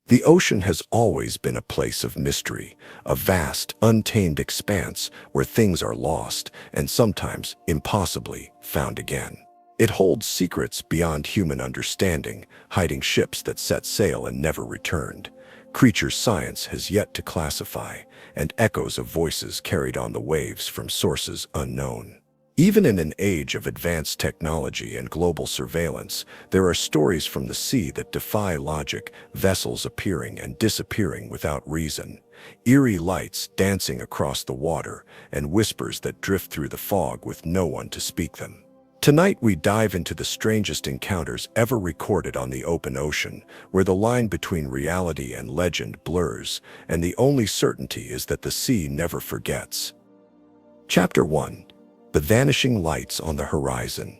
The ocean has always been a place of mystery, a vast, untamed expanse where things are lost and sometimes impossibly found again. It holds secrets beyond human understanding, hiding ships that set sail and never returned, creatures science has yet to classify, and echoes of voices carried on the waves from sources unknown. Even in an age of advanced technology and global surveillance, there are stories from the sea that defy logic, vessels appearing and disappearing without reason, eerie lights dancing across the water, and whispers that drift through the fog with no one to speak them. Tonight we dive into the strangest encounters ever recorded on the open ocean, where the line between reality and legend blurs, and the only certainty is that the sea never forgets. Chapter 1. The vanishing lights on the horizon.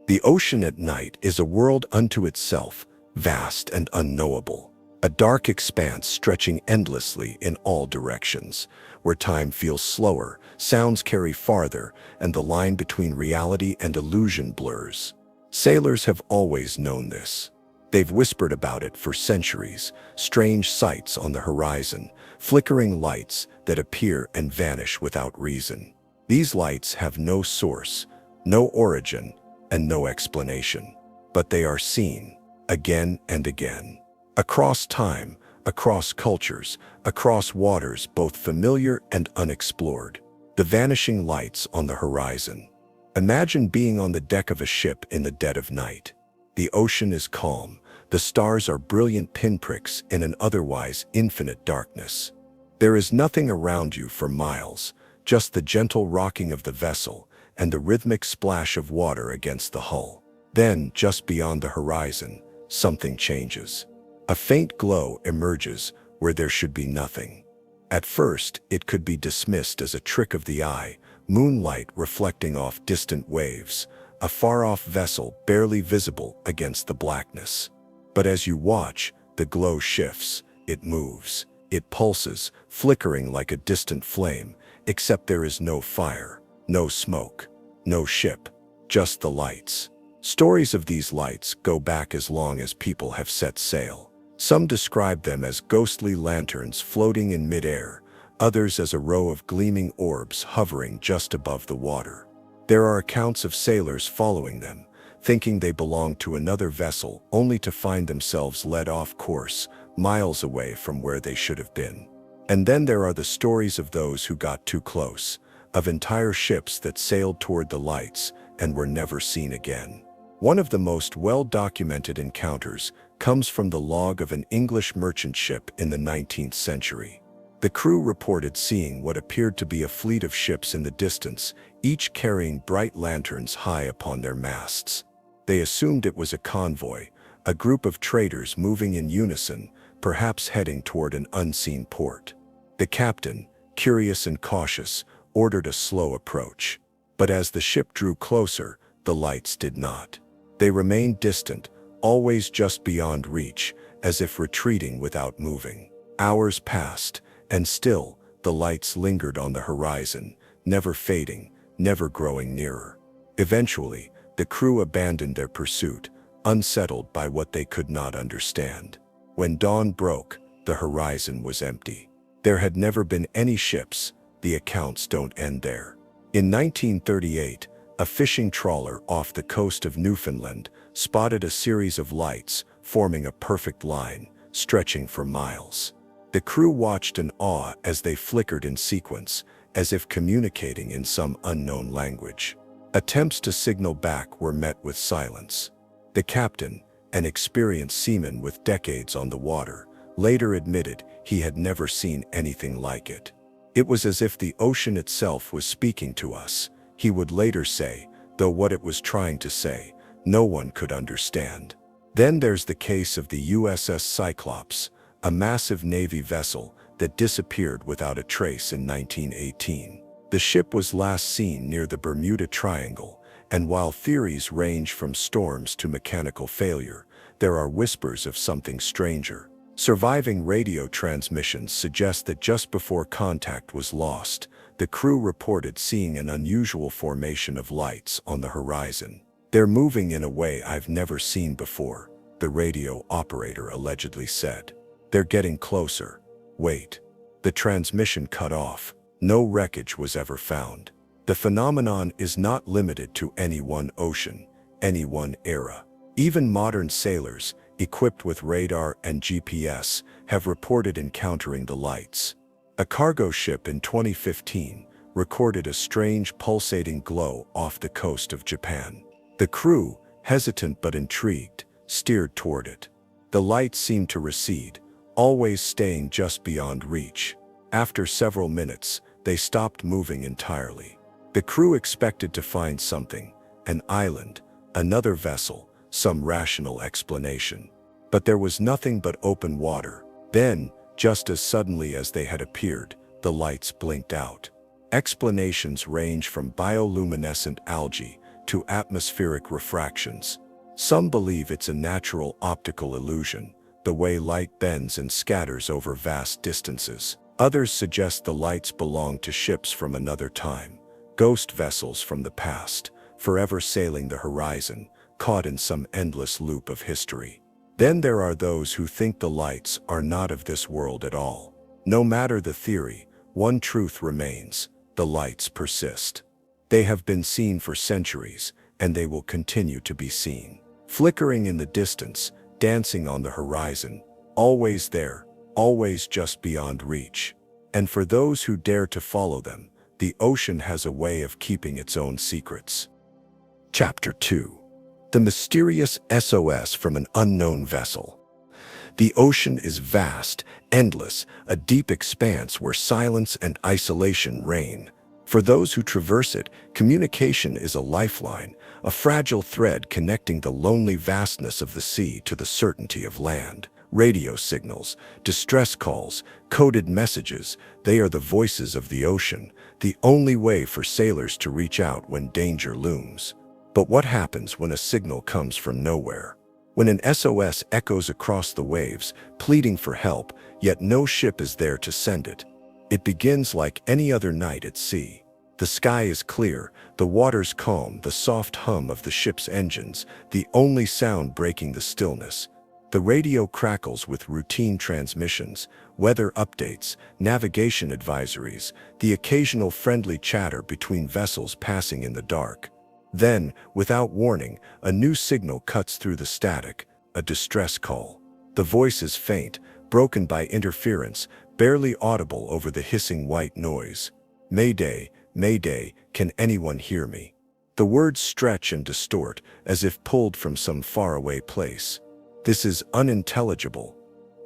The ocean at night is a world unto itself, vast and unknowable. A dark expanse stretching endlessly in all directions, where time feels slower, sounds carry farther, and the line between reality and illusion blurs. Sailors have always known this. They've whispered about it for centuries, strange sights on the horizon, flickering lights that appear and vanish without reason. These lights have no source, no origin, and no explanation, but they are seen again and again. Across time, across cultures, across waters both familiar and unexplored. The vanishing lights on the horizon. Imagine being on the deck of a ship in the dead of night. The ocean is calm, the stars are brilliant pinpricks in an otherwise infinite darkness. There is nothing around you for miles, just the gentle rocking of the vessel and the rhythmic splash of water against the hull. Then, just beyond the horizon, something changes. A faint glow emerges where there should be nothing. At first, it could be dismissed as a trick of the eye, moonlight reflecting off distant waves, a far-off vessel barely visible against the blackness. But as you watch, the glow shifts, it moves, it pulses, flickering like a distant flame, except there is no fire, no smoke, no ship, just the lights. Stories of these lights go back as long as people have set sail. Some describe them as ghostly lanterns floating in midair, others as a row of gleaming orbs hovering just above the water. There are accounts of sailors following them, thinking they belong to another vessel, only to find themselves led off course, miles away from where they should have been. And then there are the stories of those who got too close, of entire ships that sailed toward the lights and were never seen again. One of the most well-documented encounters comes from the log of an English merchant ship in the 19th century. The crew reported seeing what appeared to be a fleet of ships in the distance, each carrying bright lanterns high upon their masts. They assumed it was a convoy, a group of traders moving in unison, perhaps heading toward an unseen port. The captain, curious and cautious, ordered a slow approach. But as the ship drew closer, the lights did not. They remained distant, always just beyond reach, as if retreating without moving. Hours passed, and still, the lights lingered on the horizon, never fading, never growing nearer. Eventually, the crew abandoned their pursuit, unsettled by what they could not understand. When dawn broke, the horizon was empty. There had never been any ships. The accounts don't end there. In 1938, a fishing trawler off the coast of Newfoundland spotted a series of lights forming a perfect line, stretching for miles. The crew watched in awe as they flickered in sequence, as if communicating in some unknown language. Attempts to signal back were met with silence. The captain, an experienced seaman with decades on the water, later admitted he had never seen anything like it. It was as if the ocean itself was speaking to us, he would later say, though what it was trying to say, no one could understand. Then there's the case of the USS Cyclops, a massive Navy vessel that disappeared without a trace in 1918. The ship was last seen near the Bermuda Triangle, and while theories range from storms to mechanical failure, there are whispers of something stranger. Surviving radio transmissions suggest that just before contact was lost, the crew reported seeing an unusual formation of lights on the horizon. "They're moving in a way I've never seen before," the radio operator allegedly said. They're getting closer. Wait. The transmission cut off. No wreckage was ever found. The phenomenon is not limited to any one ocean, any one era. Even modern sailors, equipped with radar and GPS, have reported encountering the lights. A cargo ship in 2015 recorded a strange pulsating glow off the coast of Japan. The crew, hesitant but intrigued, steered toward it. The light seemed to recede, always staying just beyond reach. After several minutes, they stopped moving entirely. The crew expected to find something, an island, another vessel, some rational explanation. But there was nothing but open water. Then, just as suddenly as they had appeared, the lights blinked out. Explanations range from bioluminescent algae to atmospheric refractions. Some believe it's a natural optical illusion, the way light bends and scatters over vast distances. Others suggest the lights belong to ships from another time, ghost vessels from the past, forever sailing the horizon, caught in some endless loop of history. Then there are those who think the lights are not of this world at all. No matter the theory, one truth remains: the lights persist. They have been seen for centuries, and they will continue to be seen. Flickering in the distance, dancing on the horizon, always there, always just beyond reach. And for those who dare to follow them, the ocean has a way of keeping its own secrets. Chapter 2. The mysterious SOS from an unknown vessel. The ocean is vast, endless, a deep expanse where silence and isolation reign. For those who traverse it, communication is a lifeline, a fragile thread connecting the lonely vastness of the sea to the certainty of land. Radio signals, distress calls, coded messages, they are the voices of the ocean, the only way for sailors to reach out when danger looms. But what happens when a signal comes from nowhere? When an SOS echoes across the waves, pleading for help, yet no ship is there to send it. It begins like any other night at sea. The sky is clear, the waters calm, the soft hum of the ship's engines, the only sound breaking the stillness. The radio crackles with routine transmissions, weather updates, navigation advisories, the occasional friendly chatter between vessels passing in the dark. Then, without warning, a new signal cuts through the static, a distress call. The voice is faint, broken by interference, barely audible over the hissing white noise. Mayday, Mayday, can anyone hear me? The words stretch and distort, as if pulled from some faraway place. This is unintelligible.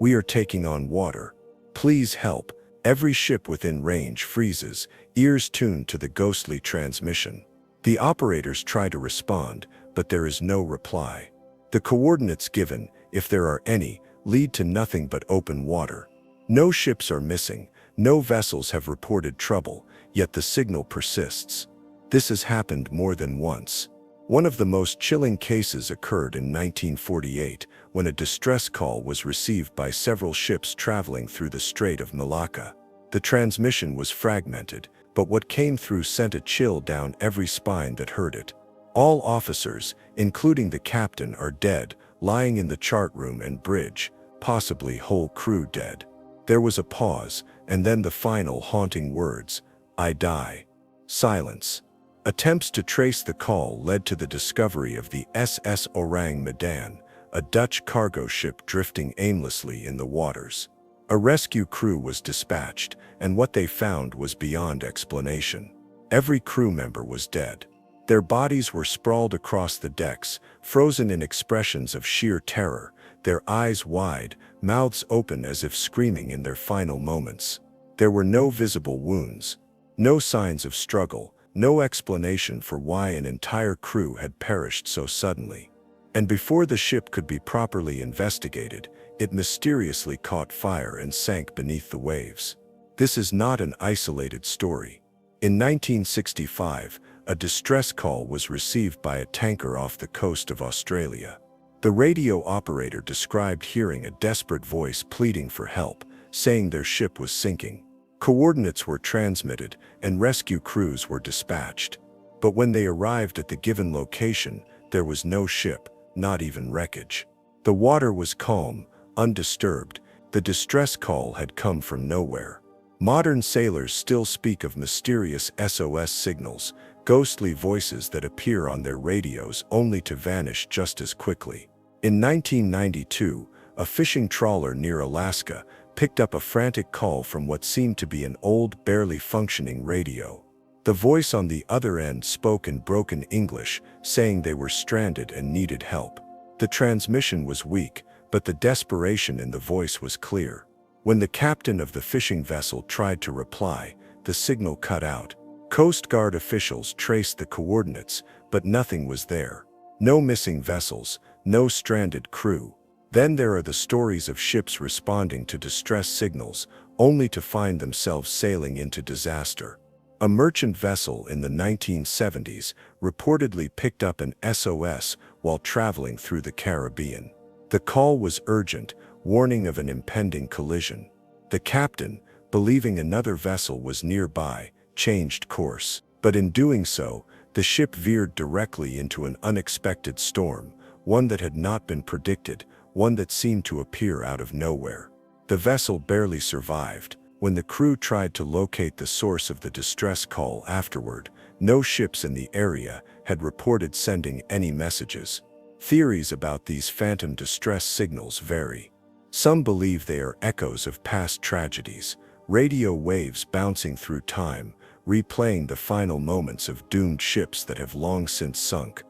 We are taking on water. Please help. Every ship within range freezes, ears tuned to the ghostly transmission. The operators try to respond, but there is no reply. The coordinates given, if there are any, lead to nothing but open water. No ships are missing, no vessels have reported trouble, yet the signal persists. This has happened more than once. One of the most chilling cases occurred in 1948, when a distress call was received by several ships traveling through the Strait of Malacca. The transmission was fragmented, but what came through sent a chill down every spine that heard it. All officers, including the captain, are dead, lying in the chart room and bridge, possibly whole crew dead. There was a pause, and then the final haunting words, "I die." Silence. Attempts to trace the call led to the discovery of the SS Orang Medan, a Dutch cargo ship drifting aimlessly in the waters. A rescue crew was dispatched, and what they found was beyond explanation. Every crew member was dead. Their bodies were sprawled across the decks, frozen in expressions of sheer terror, their eyes wide, mouths open as if screaming in their final moments. There were no visible wounds, no signs of struggle, no explanation for why an entire crew had perished so suddenly. And before the ship could be properly investigated, it mysteriously caught fire and sank beneath the waves. This is not an isolated story. In 1965, a distress call was received by a tanker off the coast of Australia. The radio operator described hearing a desperate voice pleading for help, saying their ship was sinking. Coordinates were transmitted, and rescue crews were dispatched. But when they arrived at the given location, there was no ship, not even wreckage. The water was calm, undisturbed, The distress call had come from nowhere. Modern sailors still speak of mysterious SOS signals, ghostly voices that appear on their radios only to vanish just as quickly. In 1992, a fishing trawler near Alaska picked up a frantic call from what seemed to be an old, barely functioning radio. The voice on the other end spoke in broken English, saying they were stranded and needed help. The transmission was weak, but the desperation in the voice was clear. When the captain of the fishing vessel tried to reply, the signal cut out. Coast Guard officials traced the coordinates, but nothing was there. No missing vessels, no stranded crew. Then there are the stories of ships responding to distress signals, only to find themselves sailing into disaster. A merchant vessel in the 1970s reportedly picked up an SOS while traveling through the Caribbean. The call was urgent, warning of an impending collision. The captain, believing another vessel was nearby, changed course. But in doing so, the ship veered directly into an unexpected storm, one that had not been predicted, one that seemed to appear out of nowhere. The vessel barely survived. When the crew tried to locate the source of the distress call afterward, no ships in the area had reported sending any messages. Theories about these phantom distress signals vary. Some believe they are echoes of past tragedies, radio waves bouncing through time, replaying the final moments of doomed ships that have long since sunk.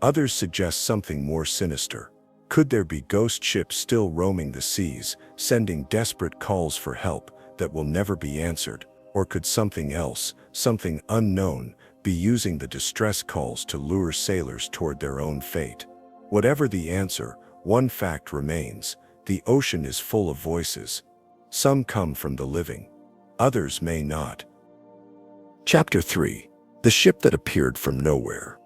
Others suggest something more sinister. Could there be ghost ships still roaming the seas, sending desperate calls for help that will never be answered? Or could something else, something unknown, be using the distress calls to lure sailors toward their own fate? Whatever the answer, one fact remains: the ocean is full of voices. Some come from the living, others may not. Chapter 3. The Ship That Appeared from Nowhere.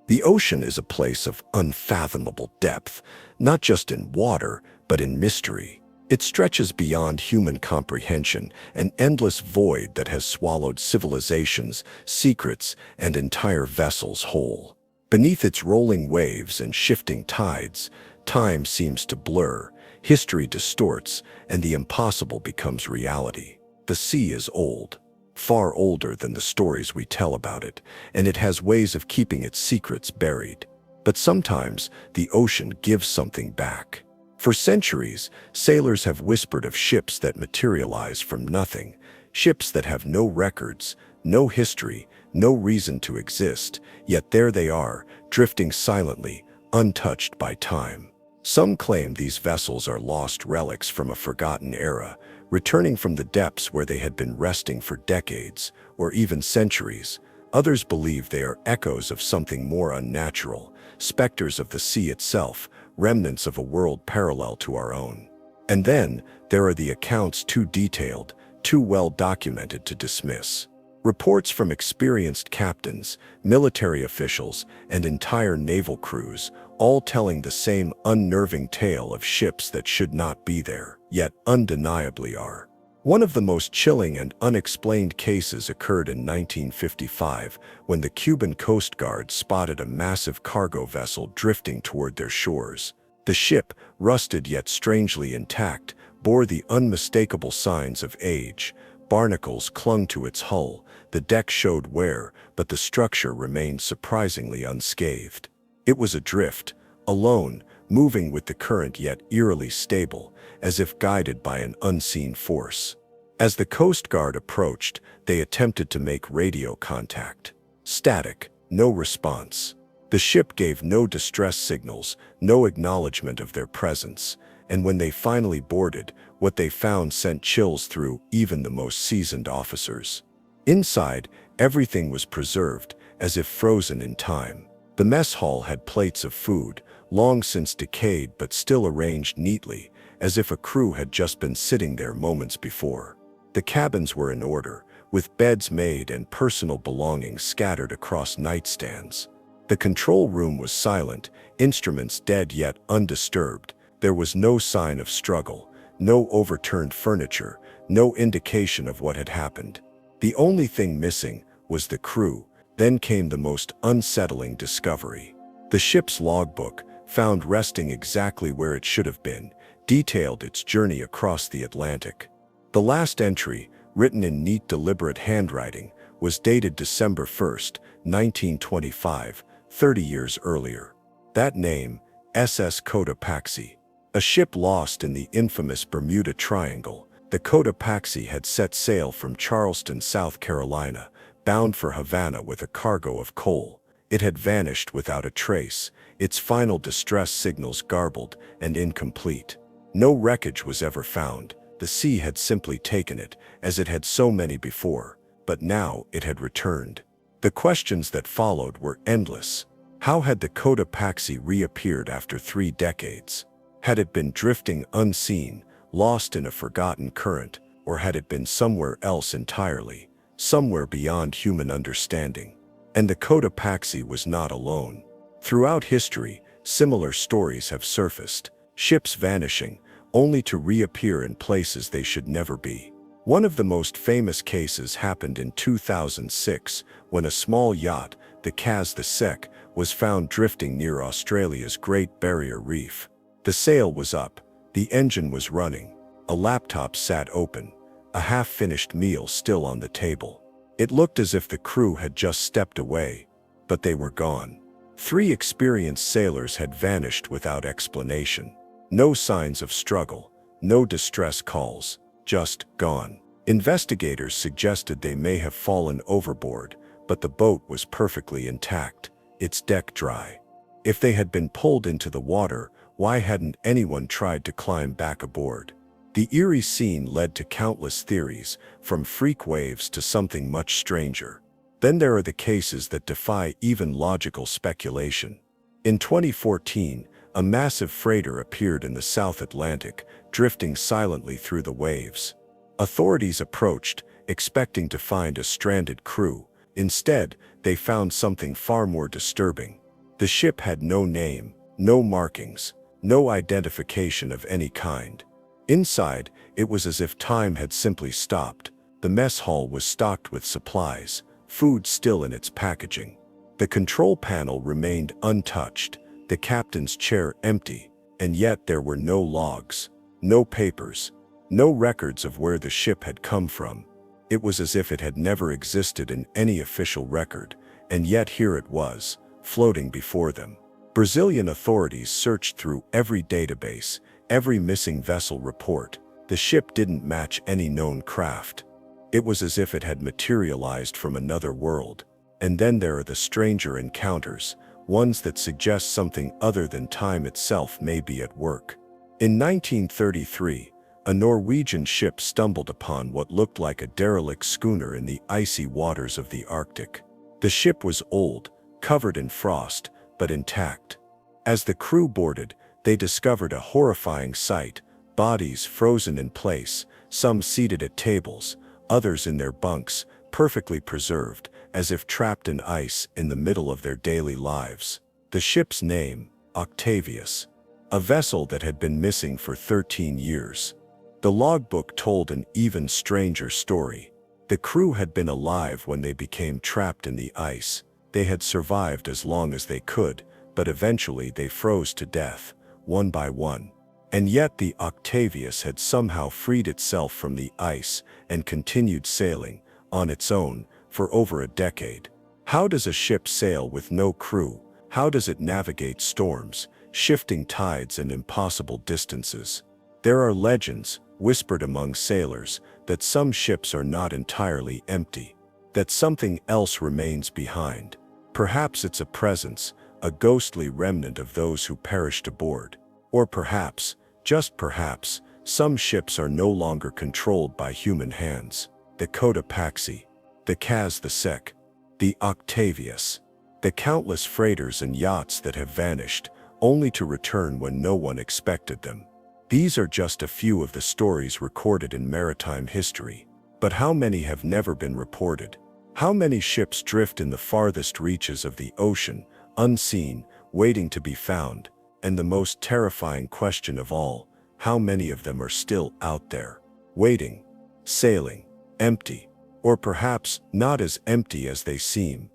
The ocean is a place of unfathomable depth, not just in water, but in mystery. It stretches beyond human comprehension, an endless void that has swallowed civilizations, secrets, and entire vessels whole. Beneath its rolling waves and shifting tides, time seems to blur, history distorts, and the impossible becomes reality. The sea is old, far older than the stories we tell about it, and it has ways of keeping its secrets buried. But sometimes the ocean gives something back. For centuries, sailors have whispered of ships that materialize from nothing, ships that have no records, no history, no reason to exist, yet there they are, drifting silently, untouched by time. Some claim these vessels are lost relics from a forgotten era, returning from the depths where they had been resting for decades, or even centuries. Others believe they are echoes of something more unnatural, specters of the sea itself, remnants of a world parallel to our own. And then, there are the accounts too detailed, too well documented to dismiss. Reports from experienced captains, military officials, and entire naval crews, all telling the same unnerving tale of ships that should not be there, yet undeniably are. One of the most chilling and unexplained cases occurred in 1955, when the Cuban Coast Guard spotted a massive cargo vessel drifting toward their shores. The ship, rusted yet strangely intact, bore the unmistakable signs of age. Barnacles clung to its hull, the deck showed wear, but the structure remained surprisingly unscathed. It was adrift, alone, moving with the current yet eerily stable, as if guided by an unseen force. As the Coast Guard approached, they attempted to make radio contact. Static, no response. The ship gave no distress signals, no acknowledgement of their presence, and when they finally boarded, what they found sent chills through even the most seasoned officers. Inside, everything was preserved, as if frozen in time. The mess hall had plates of food, long since decayed but still arranged neatly, as if a crew had just been sitting there moments before. The cabins were in order, with beds made and personal belongings scattered across nightstands. The control room was silent, instruments dead yet undisturbed. There was no sign of struggle, no overturned furniture, no indication of what had happened. The only thing missing was the crew. Then came the most unsettling discovery. The ship's logbook, found resting exactly where it should have been, detailed its journey across the Atlantic. The last entry, written in neat, deliberate handwriting, was dated December 1st, 1925, 30 years earlier. That name, SS Cotopaxi. A ship lost in the infamous Bermuda Triangle, the Cotopaxi had set sail from Charleston, South Carolina, bound for Havana with a cargo of coal. It had vanished without a trace, its final distress signals garbled and incomplete. No wreckage was ever found. The sea had simply taken it, as it had so many before, but now it had returned. The questions that followed were endless. How had the Cotopaxi reappeared after 3 decades? Had it been drifting unseen, lost in a forgotten current, or had it been somewhere else entirely, somewhere beyond human understanding? And the Cotopaxi was not alone. Throughout history, similar stories have surfaced, ships vanishing, only to reappear in places they should never be. One of the most famous cases happened in 2006, when a small yacht, the Cas the Sec, was found drifting near Australia's Great Barrier Reef. The sail was up, the engine was running, a laptop sat open, a half-finished meal still on the table. It looked as if the crew had just stepped away, but they were gone. 3 experienced sailors had vanished without explanation. No signs of struggle, no distress calls, just gone. Investigators suggested they may have fallen overboard, but the boat was perfectly intact, its deck dry. If they had been pulled into the water, why hadn't anyone tried to climb back aboard? The eerie scene led to countless theories, from freak waves to something much stranger. Then there are the cases that defy even logical speculation. In 2014, a massive freighter appeared in the South Atlantic, drifting silently through the waves. Authorities approached, expecting to find a stranded crew. Instead, they found something far more disturbing. The ship had no name, no markings, no identification of any kind. Inside, it was as if time had simply stopped. The mess hall was stocked with supplies, food still in its packaging. The control panel remained untouched, the captain's chair empty, and yet there were no logs, no papers, no records of where the ship had come from. It was as if it had never existed in any official record, and yet here it was, floating before them. Brazilian authorities searched through every database, every missing vessel report. The ship didn't match any known craft. It was as if it had materialized from another world. And then there are the stranger encounters, ones that suggest something other than time itself may be at work. In 1933, a Norwegian ship stumbled upon what looked like a derelict schooner in the icy waters of the Arctic. The ship was old, covered in frost, but intact. As the crew boarded, they discovered a horrifying sight: bodies frozen in place, some seated at tables, others in their bunks, perfectly preserved, as if trapped in ice in the middle of their daily lives. The ship's name, Octavius. A vessel that had been missing for 13 years. The logbook told an even stranger story. The crew had been alive when they became trapped in the ice. They had survived as long as they could, but eventually they froze to death, one by one. And yet the Octavius had somehow freed itself from the ice and continued sailing, on its own, for over a decade. How does a ship sail with no crew? How does it navigate storms, shifting tides and impossible distances? There are legends, whispered among sailors, that some ships are not entirely empty, that something else remains behind. Perhaps it's a presence, a ghostly remnant of those who perished aboard. Or perhaps, just perhaps, some ships are no longer controlled by human hands. The Cotopaxi, the Cas the Sec, the Octavius, the countless freighters and yachts that have vanished, only to return when no one expected them. These are just a few of the stories recorded in maritime history. But how many have never been reported? How many ships drift in the farthest reaches of the ocean, unseen, waiting to be found? And the most terrifying question of all, how many of them are still out there, waiting, sailing, empty, or perhaps not as empty as they seem?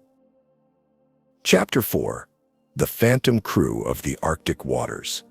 Chapter 4. The Phantom Crew of the Arctic Waters.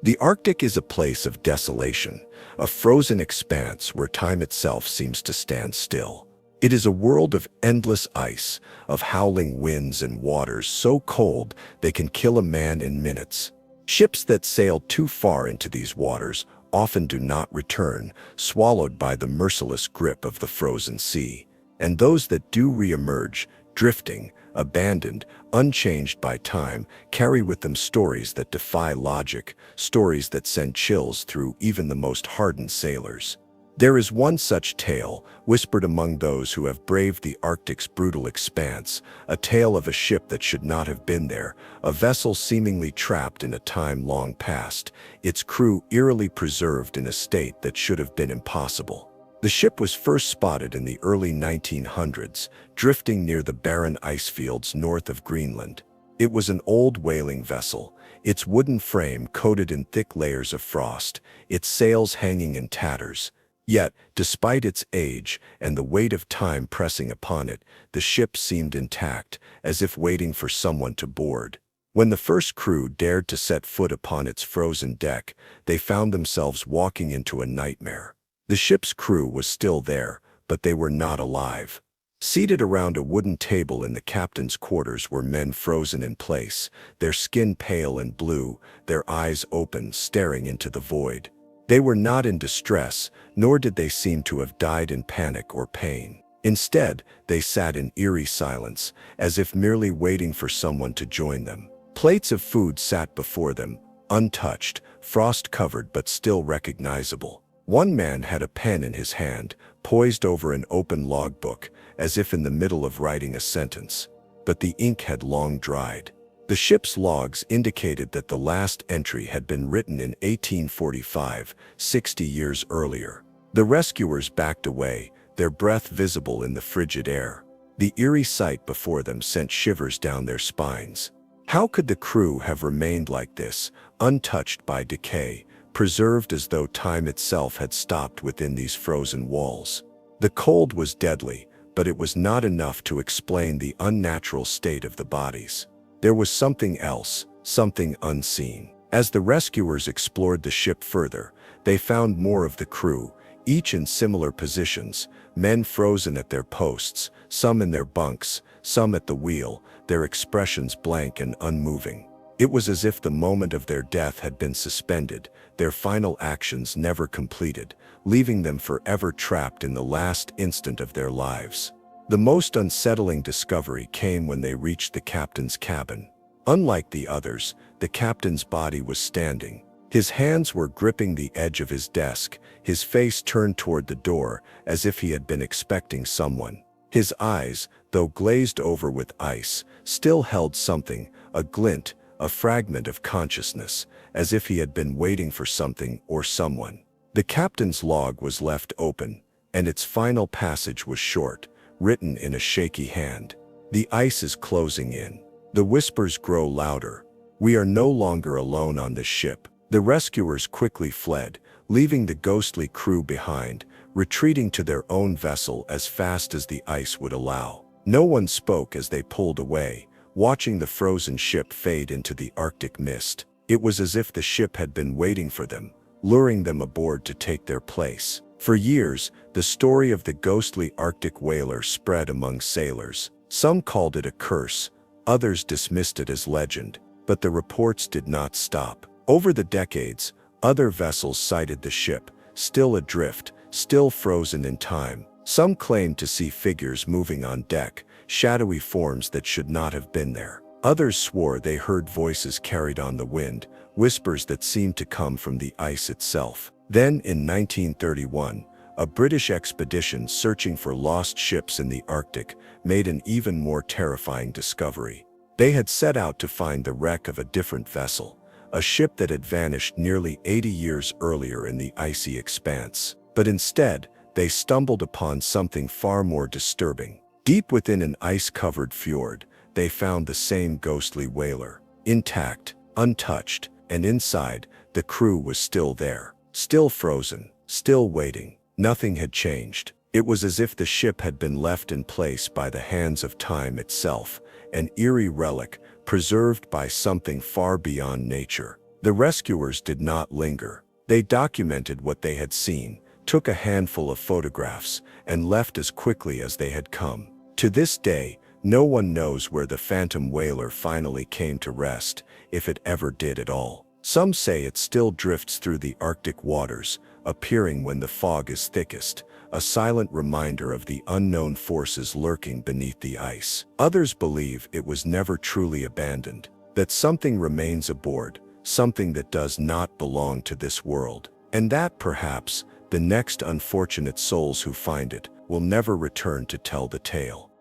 The Arctic is a place of desolation, a frozen expanse where time itself seems to stand still. It is a world of endless ice, of howling winds and waters so cold they can kill a man in minutes. Ships that sail too far into these waters often do not return, swallowed by the merciless grip of the frozen sea. And those that do re-emerge, drifting, abandoned, unchanged by time, carry with them stories that defy logic, stories that send chills through even the most hardened sailors. There is one such tale, whispered among those who have braved the Arctic's brutal expanse, a tale of a ship that should not have been there, a vessel seemingly trapped in a time long past, its crew eerily preserved in a state that should have been impossible. The ship was first spotted in the early 1900s, drifting near the barren ice fields north of Greenland. It was an old whaling vessel, its wooden frame coated in thick layers of frost, its sails hanging in tatters. Yet, despite its age and the weight of time pressing upon it, the ship seemed intact, as if waiting for someone to board. When the first crew dared to set foot upon its frozen deck, they found themselves walking into a nightmare. The ship's crew was still there, but they were not alive. Seated around a wooden table in the captain's quarters were men frozen in place, their skin pale and blue, their eyes open, staring into the void. They were not in distress, nor did they seem to have died in panic or pain. Instead, they sat in eerie silence, as if merely waiting for someone to join them. Plates of food sat before them, untouched, frost-covered but still recognizable. One man had a pen in his hand, poised over an open logbook, as if in the middle of writing a sentence. But the ink had long dried. The ship's logs indicated that the last entry had been written in 1845, 60 years earlier. The rescuers backed away, their breath visible in the frigid air. The eerie sight before them sent shivers down their spines. How could the crew have remained like this, untouched by decay, preserved as though time itself had stopped within these frozen walls? The cold was deadly, but it was not enough to explain the unnatural state of the bodies. There was something else, something unseen. As the rescuers explored the ship further, they found more of the crew, each in similar positions, men frozen at their posts, some in their bunks, some at the wheel, their expressions blank and unmoving. It was as if the moment of their death had been suspended, their final actions never completed, leaving them forever trapped in the last instant of their lives. The most unsettling discovery came when they reached the captain's cabin. Unlike the others, the captain's body was standing. His hands were gripping the edge of his desk, his face turned toward the door, as if he had been expecting someone. His eyes, though glazed over with ice, still held something, a glint, a fragment of consciousness, as if he had been waiting for something or someone. The captain's log was left open, and its final passage was short, written in a shaky hand. The ice is closing in. The whispers grow louder. We are no longer alone on this ship. The rescuers quickly fled, leaving the ghostly crew behind, retreating to their own vessel as fast as the ice would allow. No one spoke as they pulled away, watching the frozen ship fade into the Arctic mist. It was as if the ship had been waiting for them, luring them aboard to take their place. For years, the story of the ghostly Arctic whaler spread among sailors. Some called it a curse, others dismissed it as legend, but the reports did not stop. Over the decades, other vessels sighted the ship, still adrift, still frozen in time. Some claimed to see figures moving on deck, shadowy forms that should not have been there. Others swore they heard voices carried on the wind, whispers that seemed to come from the ice itself. Then, in 1931, a British expedition searching for lost ships in the Arctic made an even more terrifying discovery. They had set out to find the wreck of a different vessel, a ship that had vanished nearly 80 years earlier in the icy expanse. But instead, they stumbled upon something far more disturbing. Deep within an ice-covered fjord, they found the same ghostly whaler, intact, untouched, and inside, the crew was still there, still frozen, still waiting. Nothing had changed. It was as if the ship had been left in place by the hands of time itself, an eerie relic preserved by something far beyond nature. The rescuers did not linger. They documented what they had seen, took a handful of photographs, and left as quickly as they had come. To this day, no one knows where the phantom whaler finally came to rest, if it ever did at all. Some say it still drifts through the Arctic waters, appearing when the fog is thickest, a silent reminder of the unknown forces lurking beneath the ice. Others believe it was never truly abandoned, that something remains aboard, something that does not belong to this world, and that perhaps the next unfortunate souls who find it will never return to tell the tale.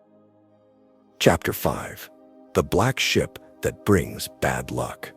Chapter 5. The Black Ship That Brings Bad Luck.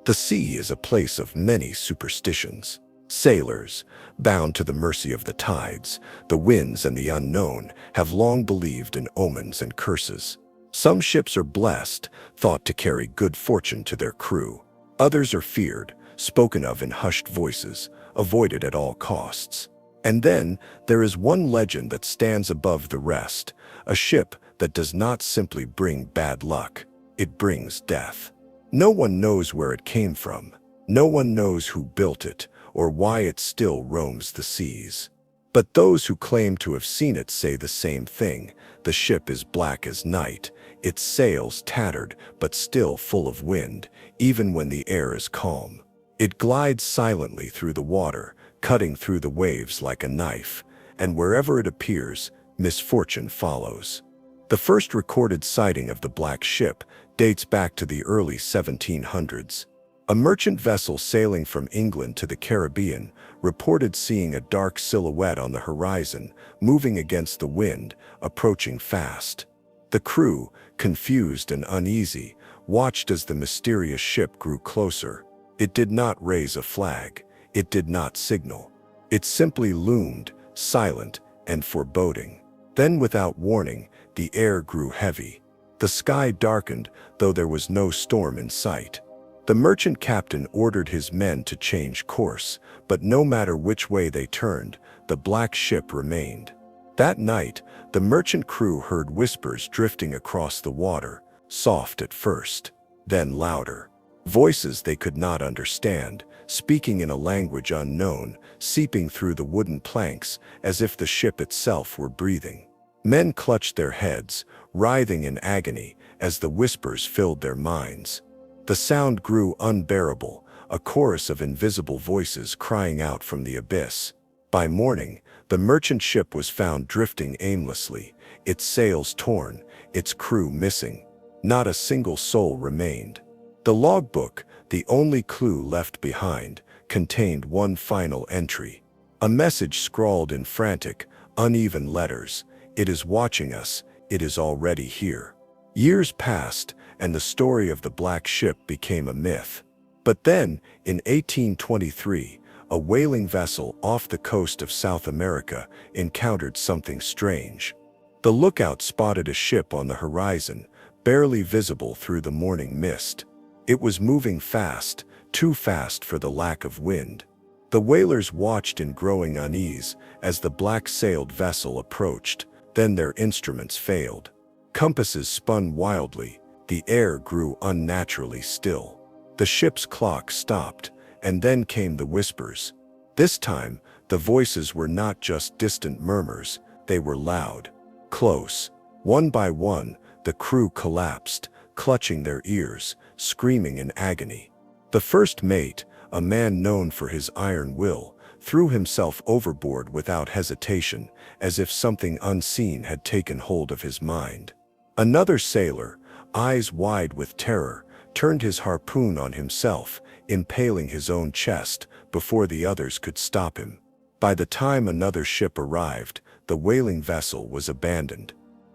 The sea is a place of many superstitions. Sailors, bound to the mercy of the tides, the winds, and the unknown, have long believed in omens and curses. Some ships are blessed, thought to carry good fortune to their crew. Others are feared, spoken of in hushed voices, avoided at all costs. And then there is one legend that stands above the rest, a ship that does not simply bring bad luck, it brings death. No one knows where it came from. No one knows who built it or why it still roams the seas. But those who claim to have seen it say the same thing. The ship is black as night, its sails tattered but still full of wind, even when the air is calm. It glides silently through the water, cutting through the waves like a knife, and wherever it appears, misfortune follows. The first recorded sighting of the Black Ship dates back to the early 1700s. A merchant vessel sailing from England to the Caribbean reported seeing a dark silhouette on the horizon, moving against the wind, approaching fast. The crew, confused and uneasy, watched as the mysterious ship grew closer. It did not raise a flag. It did not signal. It simply loomed, silent and foreboding. Then, without warning, the air grew heavy. The sky darkened, though there was no storm in sight. The merchant captain ordered his men to change course, but no matter which way they turned, the Black Ship remained. That night, the merchant crew heard whispers drifting across the water, soft at first, then louder. Voices they could not understand, speaking in a language unknown, seeping through the wooden planks as if the ship itself were breathing. Men clutched their heads, writhing in agony as the whispers filled their minds. The sound grew unbearable, a chorus of invisible voices crying out from the abyss. By morning, the merchant ship was found drifting aimlessly, its sails torn, its crew missing. Not a single soul remained. The logbook, the only clue left behind, contained one final entry. A message scrawled in frantic, uneven letters. "It is watching us. It is already here." Years passed, and the story of the Black Ship became a myth. But then, in 1823, a whaling vessel off the coast of South America encountered something strange. The lookout spotted a ship on the horizon, barely visible through the morning mist. It was moving fast, too fast for the lack of wind. The whalers watched in growing unease as the black-sailed vessel approached. Then their instruments failed. Compasses spun wildly. The air grew unnaturally still. The ship's clock stopped, and then came the whispers. This time, the voices were not just distant murmurs, they were loud, close. One by one, the crew collapsed, clutching their ears, screaming in agony. The first mate, a man known for his iron will, threw himself overboard without hesitation, as if something unseen had taken hold of his mind. Another sailor, eyes wide with terror, turned his harpoon on himself, impaling his own chest before the others could stop him. By the time another ship arrived, the whaling vessel was abandoned.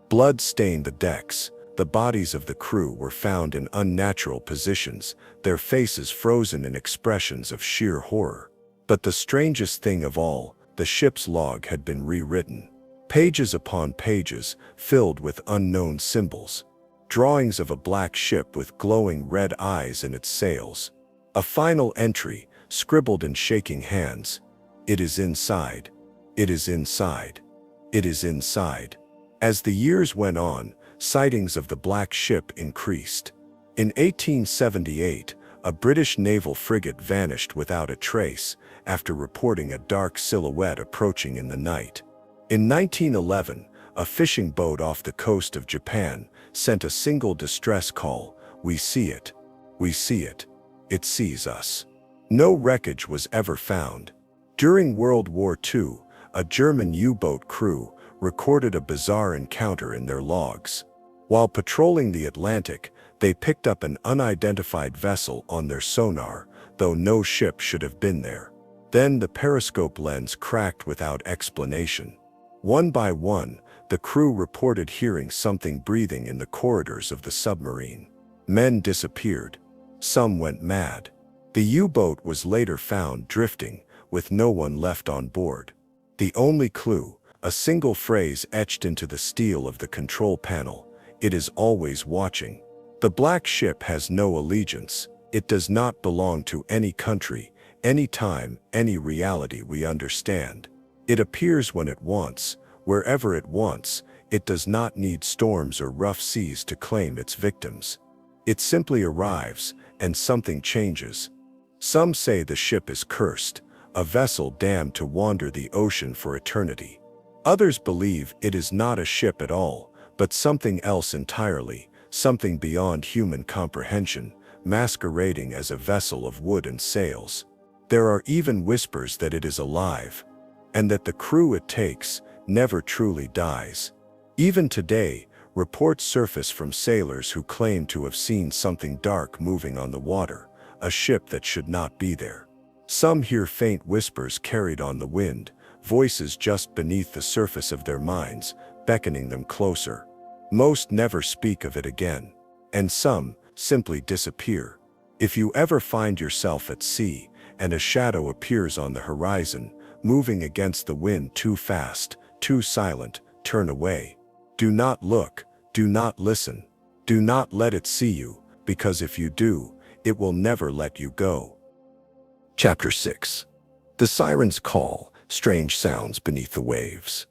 Blood stained the decks. The bodies of the crew were found in unnatural positions, their faces frozen in expressions of sheer horror. But the strangest thing of all, the ship's log had been rewritten. Pages upon pages, filled with unknown symbols. Drawings of a black ship with glowing red eyes in its sails. A final entry, scribbled in shaking hands. "It is inside. It is inside. It is inside." As the years went on, sightings of the Black Ship increased. In 1878, a British naval frigate vanished without a trace after reporting a dark silhouette approaching in the night. In 1911, a fishing boat off the coast of Japan sent a single distress call: "We see it. We see it. It sees us." No wreckage was ever found. During World War II, a German U-boat crew recorded a bizarre encounter in their logs. While patrolling the Atlantic, they picked up an unidentified vessel on their sonar, though no ship should have been there. Then the periscope lens cracked without explanation. One by one, the crew reported hearing something breathing in the corridors of the submarine. Men disappeared. Some went mad. The U-boat was later found drifting, with no one left on board. The only clue, a single phrase etched into the steel of the control panel: "It is always watching." The black ship has no allegiance. It does not belong to any country, any time, any reality we understand. It appears when it wants, wherever it wants. It does not need storms or rough seas to claim its victims. It simply arrives, and something changes. Some say the ship is cursed, a vessel damned to wander the ocean for eternity. Others believe it is not a ship at all, but something else entirely, something beyond human comprehension, masquerading as a vessel of wood and sails. There are even whispers that it is alive, and that the crew it takes never truly dies. Even today, reports surface from sailors who claim to have seen something dark moving on the water, a ship that should not be there. Some hear faint whispers carried on the wind, voices just beneath the surface of their minds, beckoning them closer. Most never speak of it again, and some simply disappear. If you ever find yourself at sea, and a shadow appears on the horizon, moving against the wind too fast, too silent, turn away. Do not look, do not listen, do not let it see you, because if you do, it will never let you go. Chapter 6. The Siren's Call, Strange Sounds Beneath the Waves.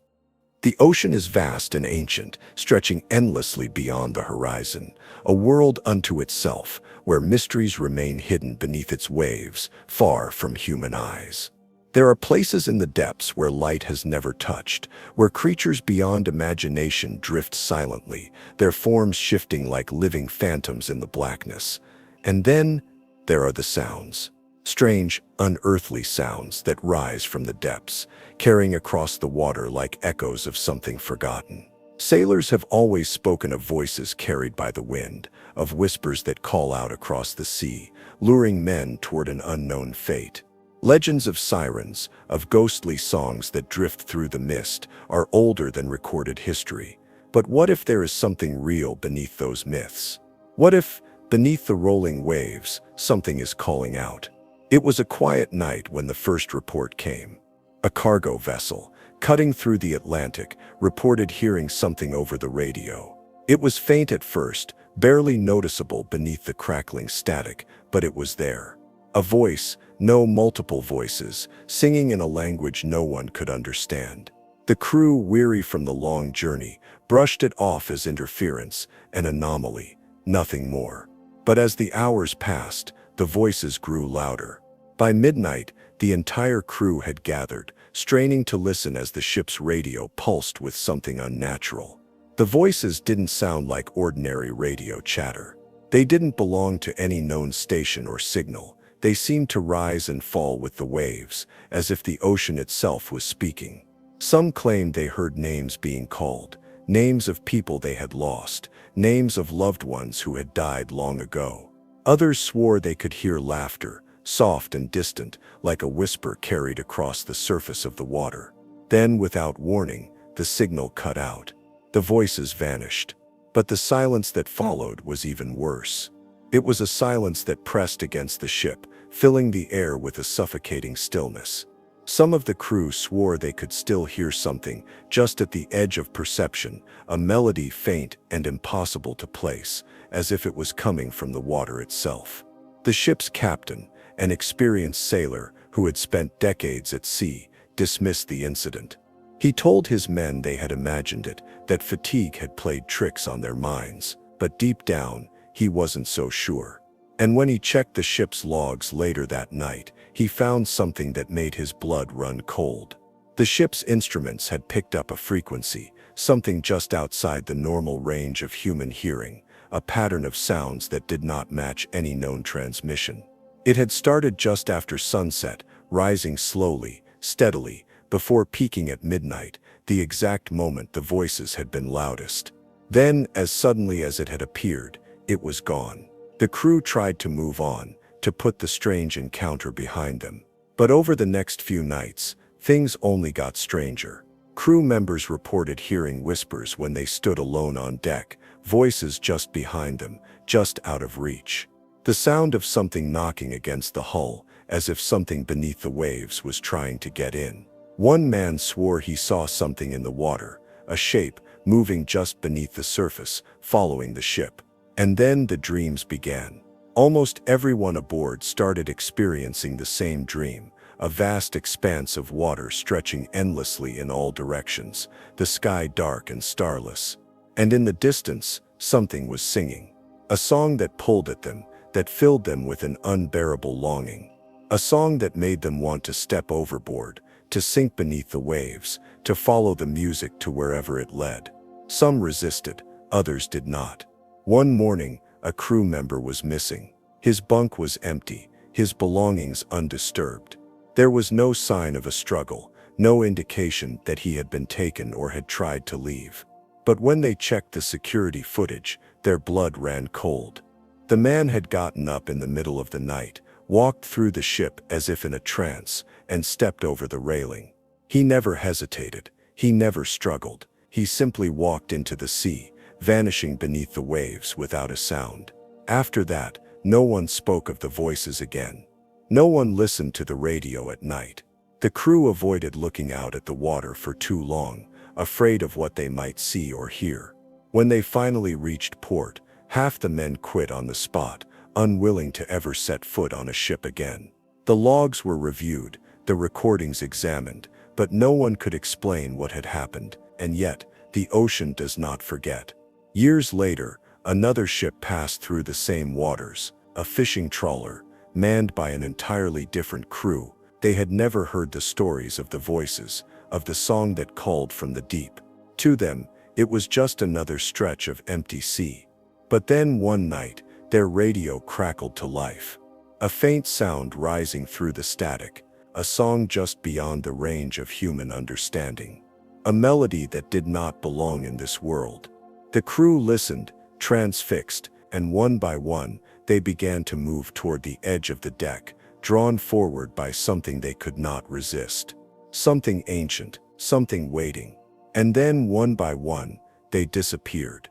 The ocean is vast and ancient, stretching endlessly beyond the horizon, a world unto itself, where mysteries remain hidden beneath its waves, far from human eyes. There are places in the depths where light has never touched, where creatures beyond imagination drift silently, their forms shifting like living phantoms in the blackness. And then there are the sounds. Strange, unearthly sounds that rise from the depths, carrying across the water like echoes of something forgotten. Sailors have always spoken of voices carried by the wind, of whispers that call out across the sea, luring men toward an unknown fate. Legends of sirens, of ghostly songs that drift through the mist, are older than recorded history. But what if there is something real beneath those myths? What if, beneath the rolling waves, something is calling out? It was a quiet night when the first report came. A cargo vessel, cutting through the Atlantic, reported hearing something over the radio. It was faint at first, barely noticeable beneath the crackling static, but it was there. A voice, no multiple voices, singing in a language no one could understand. The crew, weary from the long journey, brushed it off as interference, an anomaly, nothing more. But as the hours passed, the voices grew louder. By midnight, the entire crew had gathered, straining to listen as the ship's radio pulsed with something unnatural. The voices didn't sound like ordinary radio chatter. They didn't belong to any known station or signal. They seemed to rise and fall with the waves, as if the ocean itself was speaking. Some claimed they heard names being called, names of people they had lost, names of loved ones who had died long ago. Others swore they could hear laughter, soft and distant, like a whisper carried across the surface of the water. Then, without warning, the signal cut out. The voices vanished. But the silence that followed was even worse. It was a silence that pressed against the ship, filling the air with a suffocating stillness. Some of the crew swore they could still hear something, just at the edge of perception, a melody faint and impossible to place, as if it was coming from the water itself. The ship's captain, an experienced sailor who had spent decades at sea, dismissed the incident. He told his men they had imagined it, that fatigue had played tricks on their minds, but deep down, he wasn't so sure. And when he checked the ship's logs later that night, he found something that made his blood run cold. The ship's instruments had picked up a frequency, something just outside the normal range of human hearing, a pattern of sounds that did not match any known transmission. It had started just after sunset, rising slowly, steadily, before peaking at midnight, the exact moment the voices had been loudest. Then, as suddenly as it had appeared, it was gone. The crew tried to move on, to put the strange encounter behind them. But over the next few nights, things only got stranger. Crew members reported hearing whispers when they stood alone on deck, voices just behind them, just out of reach. The sound of something knocking against the hull, as if something beneath the waves was trying to get in. One man swore he saw something in the water, a shape, moving just beneath the surface, following the ship. And then the dreams began. Almost everyone aboard started experiencing the same dream, a vast expanse of water stretching endlessly in all directions, the sky dark and starless. And in the distance, something was singing. A song that pulled at them, that filled them with an unbearable longing. A song that made them want to step overboard, to sink beneath the waves, to follow the music to wherever it led. Some resisted, others did not. One morning, a crew member was missing. His bunk was empty, his belongings undisturbed. There was no sign of a struggle, no indication that he had been taken or had tried to leave. But when they checked the security footage, their blood ran cold. The man had gotten up in the middle of the night, walked through the ship as if in a trance, and stepped over the railing. He never hesitated, he never struggled, he simply walked into the sea, vanishing beneath the waves without a sound. After that, no one spoke of the voices again. No one listened to the radio at night. The crew avoided looking out at the water for too long, afraid of what they might see or hear. When they finally reached port, half the men quit on the spot, unwilling to ever set foot on a ship again. The logs were reviewed, the recordings examined, but no one could explain what had happened, and yet, the ocean does not forget. Years later, another ship passed through the same waters, a fishing trawler, manned by an entirely different crew. They had never heard the stories of the voices, of the song that called from the deep. To them, it was just another stretch of empty sea. But then one night, their radio crackled to life. A faint sound rising through the static, a song just beyond the range of human understanding. A melody that did not belong in this world. The crew listened, transfixed, and one by one, they began to move toward the edge of the deck, drawn forward by something they could not resist. Something ancient, something waiting. And then, one by one, they disappeared.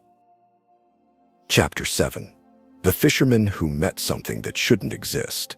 Chapter 7. The Fisherman Who Met Something That Shouldn't Exist.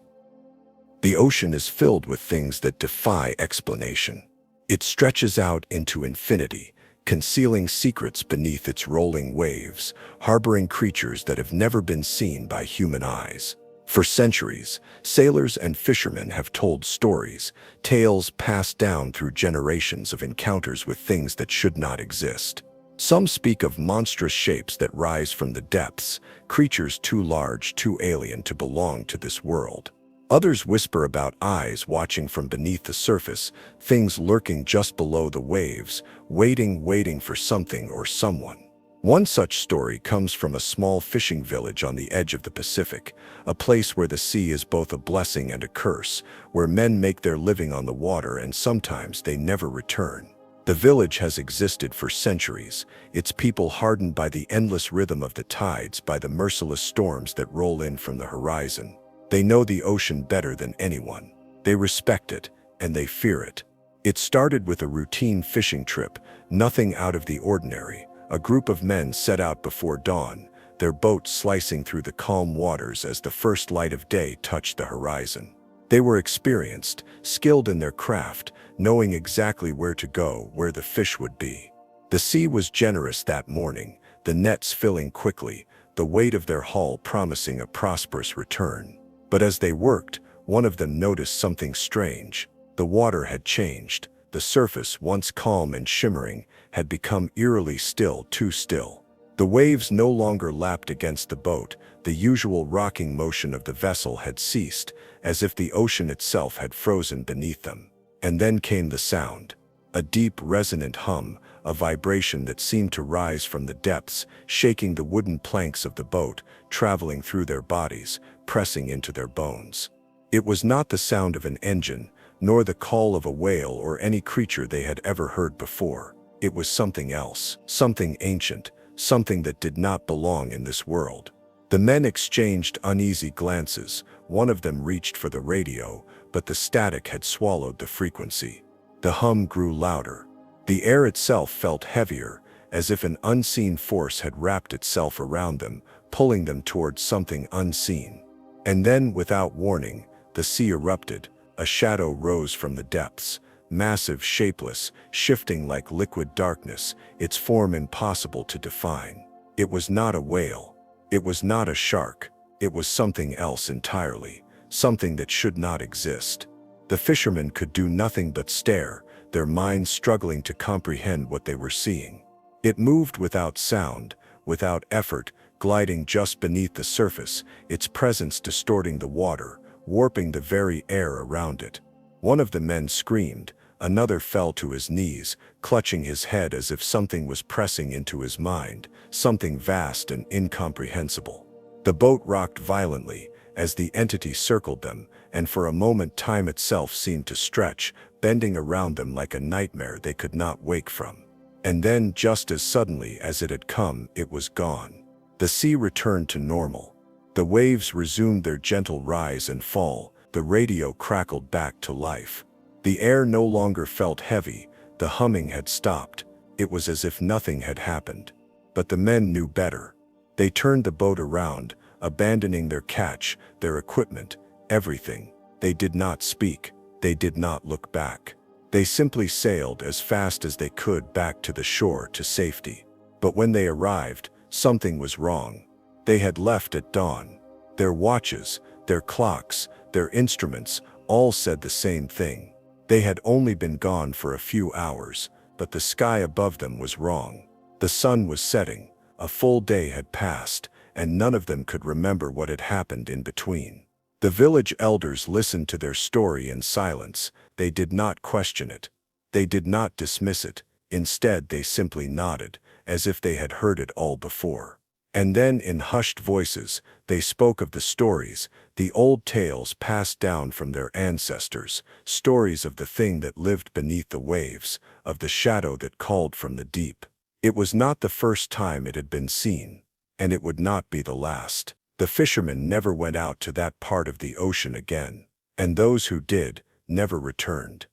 The ocean is filled with things that defy explanation. It stretches out into infinity, concealing secrets beneath its rolling waves, harboring creatures that have never been seen by human eyes. For centuries, sailors and fishermen have told stories, tales passed down through generations of encounters with things that should not exist. Some speak of monstrous shapes that rise from the depths, creatures too large, too alien to belong to this world. Others whisper about eyes watching from beneath the surface, things lurking just below the waves, waiting for something or someone. One such story comes from a small fishing village on the edge of the Pacific, a place where the sea is both a blessing and a curse, where men make their living on the water and sometimes they never return. The village has existed for centuries, its people hardened by the endless rhythm of the tides, by the merciless storms that roll in from the horizon. They know the ocean better than anyone. They respect it, and they fear it. It started with a routine fishing trip, nothing out of the ordinary. A group of men set out before dawn, their boat slicing through the calm waters as the first light of day touched the horizon. They were experienced, skilled in their craft, knowing exactly where to go, where the fish would be. The sea was generous that morning, the nets filling quickly, the weight of their haul promising a prosperous return. But as they worked, one of them noticed something strange. The water had changed. The surface, once calm and shimmering, had become eerily still, too still. The waves no longer lapped against the boat, the usual rocking motion of the vessel had ceased, as if the ocean itself had frozen beneath them. And then came the sound. A deep, resonant hum, a vibration that seemed to rise from the depths, shaking the wooden planks of the boat, traveling through their bodies, pressing into their bones. It was not the sound of an engine, nor the call of a whale or any creature they had ever heard before. It was something else, something ancient, something that did not belong in this world. The men exchanged uneasy glances. One of them reached for the radio, but the static had swallowed the frequency. The hum grew louder. The air itself felt heavier, as if an unseen force had wrapped itself around them, pulling them towards something unseen. And then, without warning, the sea erupted. A shadow rose from the depths, massive, shapeless, shifting like liquid darkness, its form impossible to define. It was not a whale. It was not a shark. It was something else entirely, something that should not exist. The fishermen could do nothing but stare, their minds struggling to comprehend what they were seeing. It moved without sound, without effort, gliding just beneath the surface, its presence distorting the water, warping the very air around it. One of the men screamed. Another fell to his knees, clutching his head as if something was pressing into his mind, something vast and incomprehensible. The boat rocked violently as the entity circled them, and for a moment time itself seemed to stretch, bending around them like a nightmare they could not wake from. And then, just as suddenly as it had come, it was gone. The sea returned to normal. The waves resumed their gentle rise and fall. The radio crackled back to life. The air no longer felt heavy, the humming had stopped. It was as if nothing had happened. But the men knew better. They turned the boat around, abandoning their catch, their equipment, everything. They did not speak. They did not look back. They simply sailed as fast as they could back to the shore to safety. But when they arrived, something was wrong. They had left at dawn. Their watches, their clocks, their instruments, all said the same thing. They had only been gone for a few hours, but the sky above them was wrong. The sun was setting, a full day had passed, and none of them could remember what had happened in between. The village elders listened to their story in silence. They did not question it. They did not dismiss it. Instead, they simply nodded, as if they had heard it all before. And then, in hushed voices, they spoke of the stories, the old tales passed down from their ancestors, stories of the thing that lived beneath the waves, of the shadow that called from the deep. It was not the first time it had been seen, and it would not be the last. The fishermen never went out to that part of the ocean again, and those who did never returned.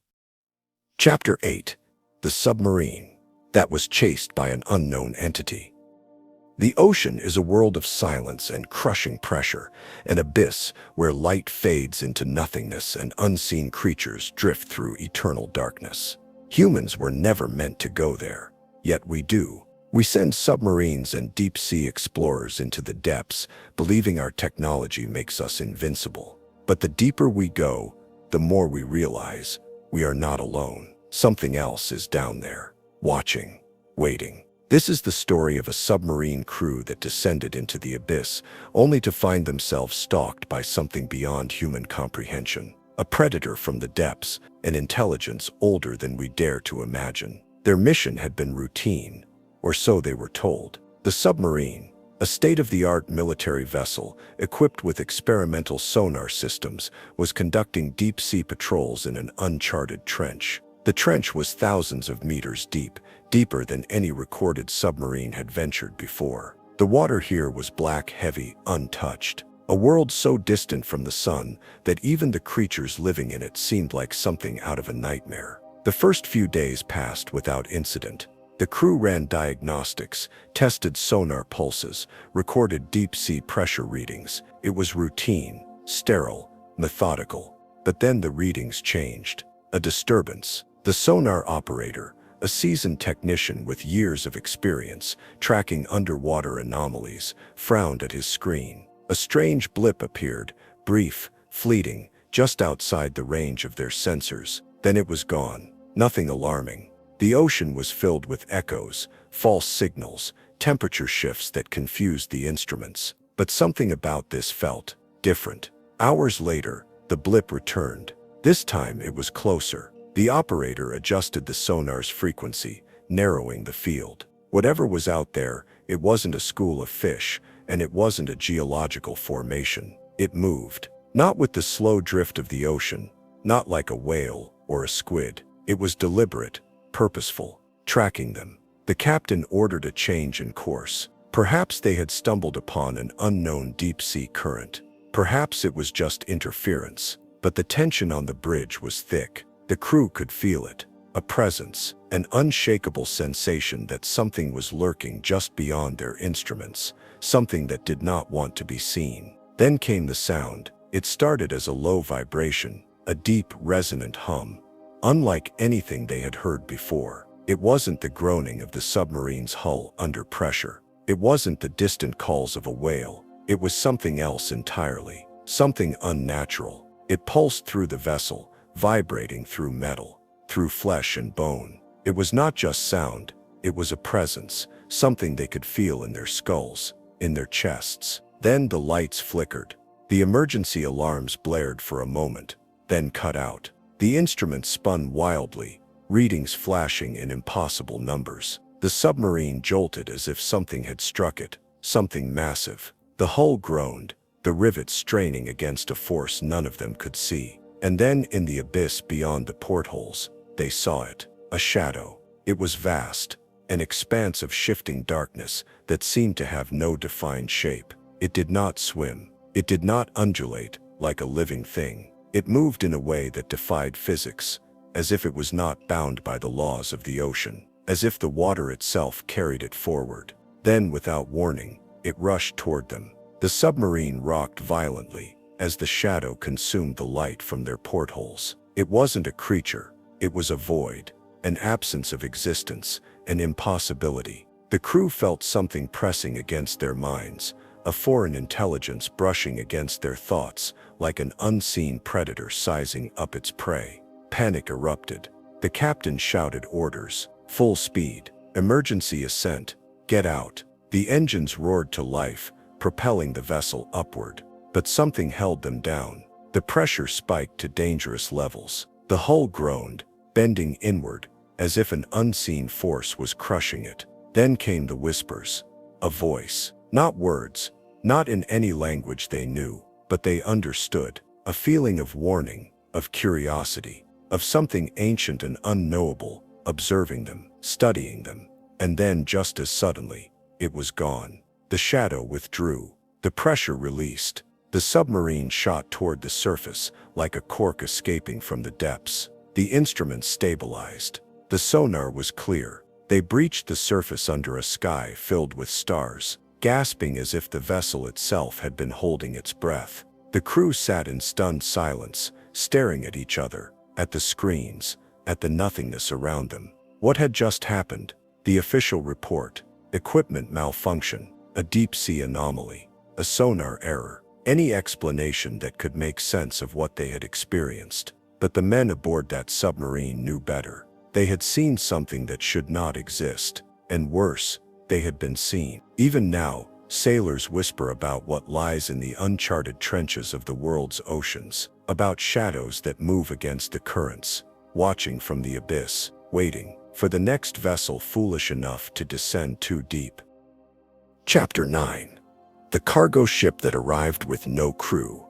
Chapter 8. The Submarine That Was Chased by an Unknown Entity. The ocean is a world of silence and crushing pressure, an abyss where light fades into nothingness and unseen creatures drift through eternal darkness. Humans were never meant to go there, yet we do. We send submarines and deep-sea explorers into the depths, believing our technology makes us invincible. But the deeper we go, the more we realize we are not alone. Something else is down there, watching, waiting. This is the story of a submarine crew that descended into the abyss, only to find themselves stalked by something beyond human comprehension. A predator from the depths, an intelligence older than we dare to imagine. Their mission had been routine, or so they were told. The submarine, a state-of-the-art military vessel equipped with experimental sonar systems, was conducting deep-sea patrols in an uncharted trench. The trench was thousands of meters deep, deeper than any recorded submarine had ventured before. The water here was black, heavy, untouched. A world so distant from the sun that even the creatures living in it seemed like something out of a nightmare. The first few days passed without incident. The crew ran diagnostics, tested sonar pulses, recorded deep-sea pressure readings. It was routine, sterile, methodical. But then the readings changed. A disturbance. The sonar operator, a seasoned technician with years of experience tracking underwater anomalies, frowned at his screen. A strange blip appeared, brief, fleeting, just outside the range of their sensors. Then it was gone. Nothing alarming. The ocean was filled with echoes, false signals, temperature shifts that confused the instruments. But something about this felt different. Hours later, the blip returned. This time it was closer. The operator adjusted the sonar's frequency, narrowing the field. Whatever was out there, it wasn't a school of fish, and it wasn't a geological formation. It moved. Not with the slow drift of the ocean, not like a whale or a squid. It was deliberate, purposeful, tracking them. The captain ordered a change in course. Perhaps they had stumbled upon an unknown deep-sea current. Perhaps it was just interference. But the tension on the bridge was thick. The crew could feel it. A presence, an unshakable sensation that something was lurking just beyond their instruments, something that did not want to be seen. Then came the sound. It started as a low vibration, a deep, resonant hum, unlike anything they had heard before. It wasn't the groaning of the submarine's hull under pressure. It wasn't the distant calls of a whale. It was something else entirely, something unnatural. It pulsed through the vessel, vibrating through metal, through flesh and bone. It was not just sound, it was a presence, something they could feel in their skulls, in their chests. Then the lights flickered. The emergency alarms blared for a moment, then cut out. The instruments spun wildly, readings flashing in impossible numbers. The submarine jolted as if something had struck it, something massive. The hull groaned, the rivets straining against a force none of them could see. And then in the abyss beyond the portholes, they saw it, a shadow. It was vast, an expanse of shifting darkness that seemed to have no defined shape. It did not swim. It did not undulate like a living thing. It moved in a way that defied physics, as if it was not bound by the laws of the ocean, as if the water itself carried it forward. Then, without warning, it rushed toward them. The submarine rocked violently as the shadow consumed the light from their portholes. It wasn't a creature, it was a void, an absence of existence, an impossibility. The crew felt something pressing against their minds, a foreign intelligence brushing against their thoughts, like an unseen predator sizing up its prey. Panic erupted. The captain shouted orders, full speed, emergency ascent, get out. The engines roared to life, propelling the vessel upward. But something held them down. The pressure spiked to dangerous levels. The hull groaned, bending inward, as if an unseen force was crushing it. Then came the whispers. A voice. Not words, not in any language they knew, but they understood. A feeling of warning, of curiosity, of something ancient and unknowable, observing them, studying them. And then, just as suddenly, it was gone. The shadow withdrew. The pressure released. The submarine shot toward the surface, like a cork escaping from the depths. The instruments stabilized. The sonar was clear. They breached the surface under a sky filled with stars, gasping as if the vessel itself had been holding its breath. The crew sat in stunned silence, staring at each other, at the screens, at the nothingness around them. What had just happened? The official report. Equipment malfunction. A deep-sea anomaly. A sonar error. Any explanation that could make sense of what they had experienced. But the men aboard that submarine knew better. They had seen something that should not exist. And worse, they had been seen. Even now, sailors whisper about what lies in the uncharted trenches of the world's oceans, about shadows that move against the currents, watching from the abyss, waiting for the next vessel foolish enough to descend too deep. Chapter 9. The cargo ship that arrived with no crew.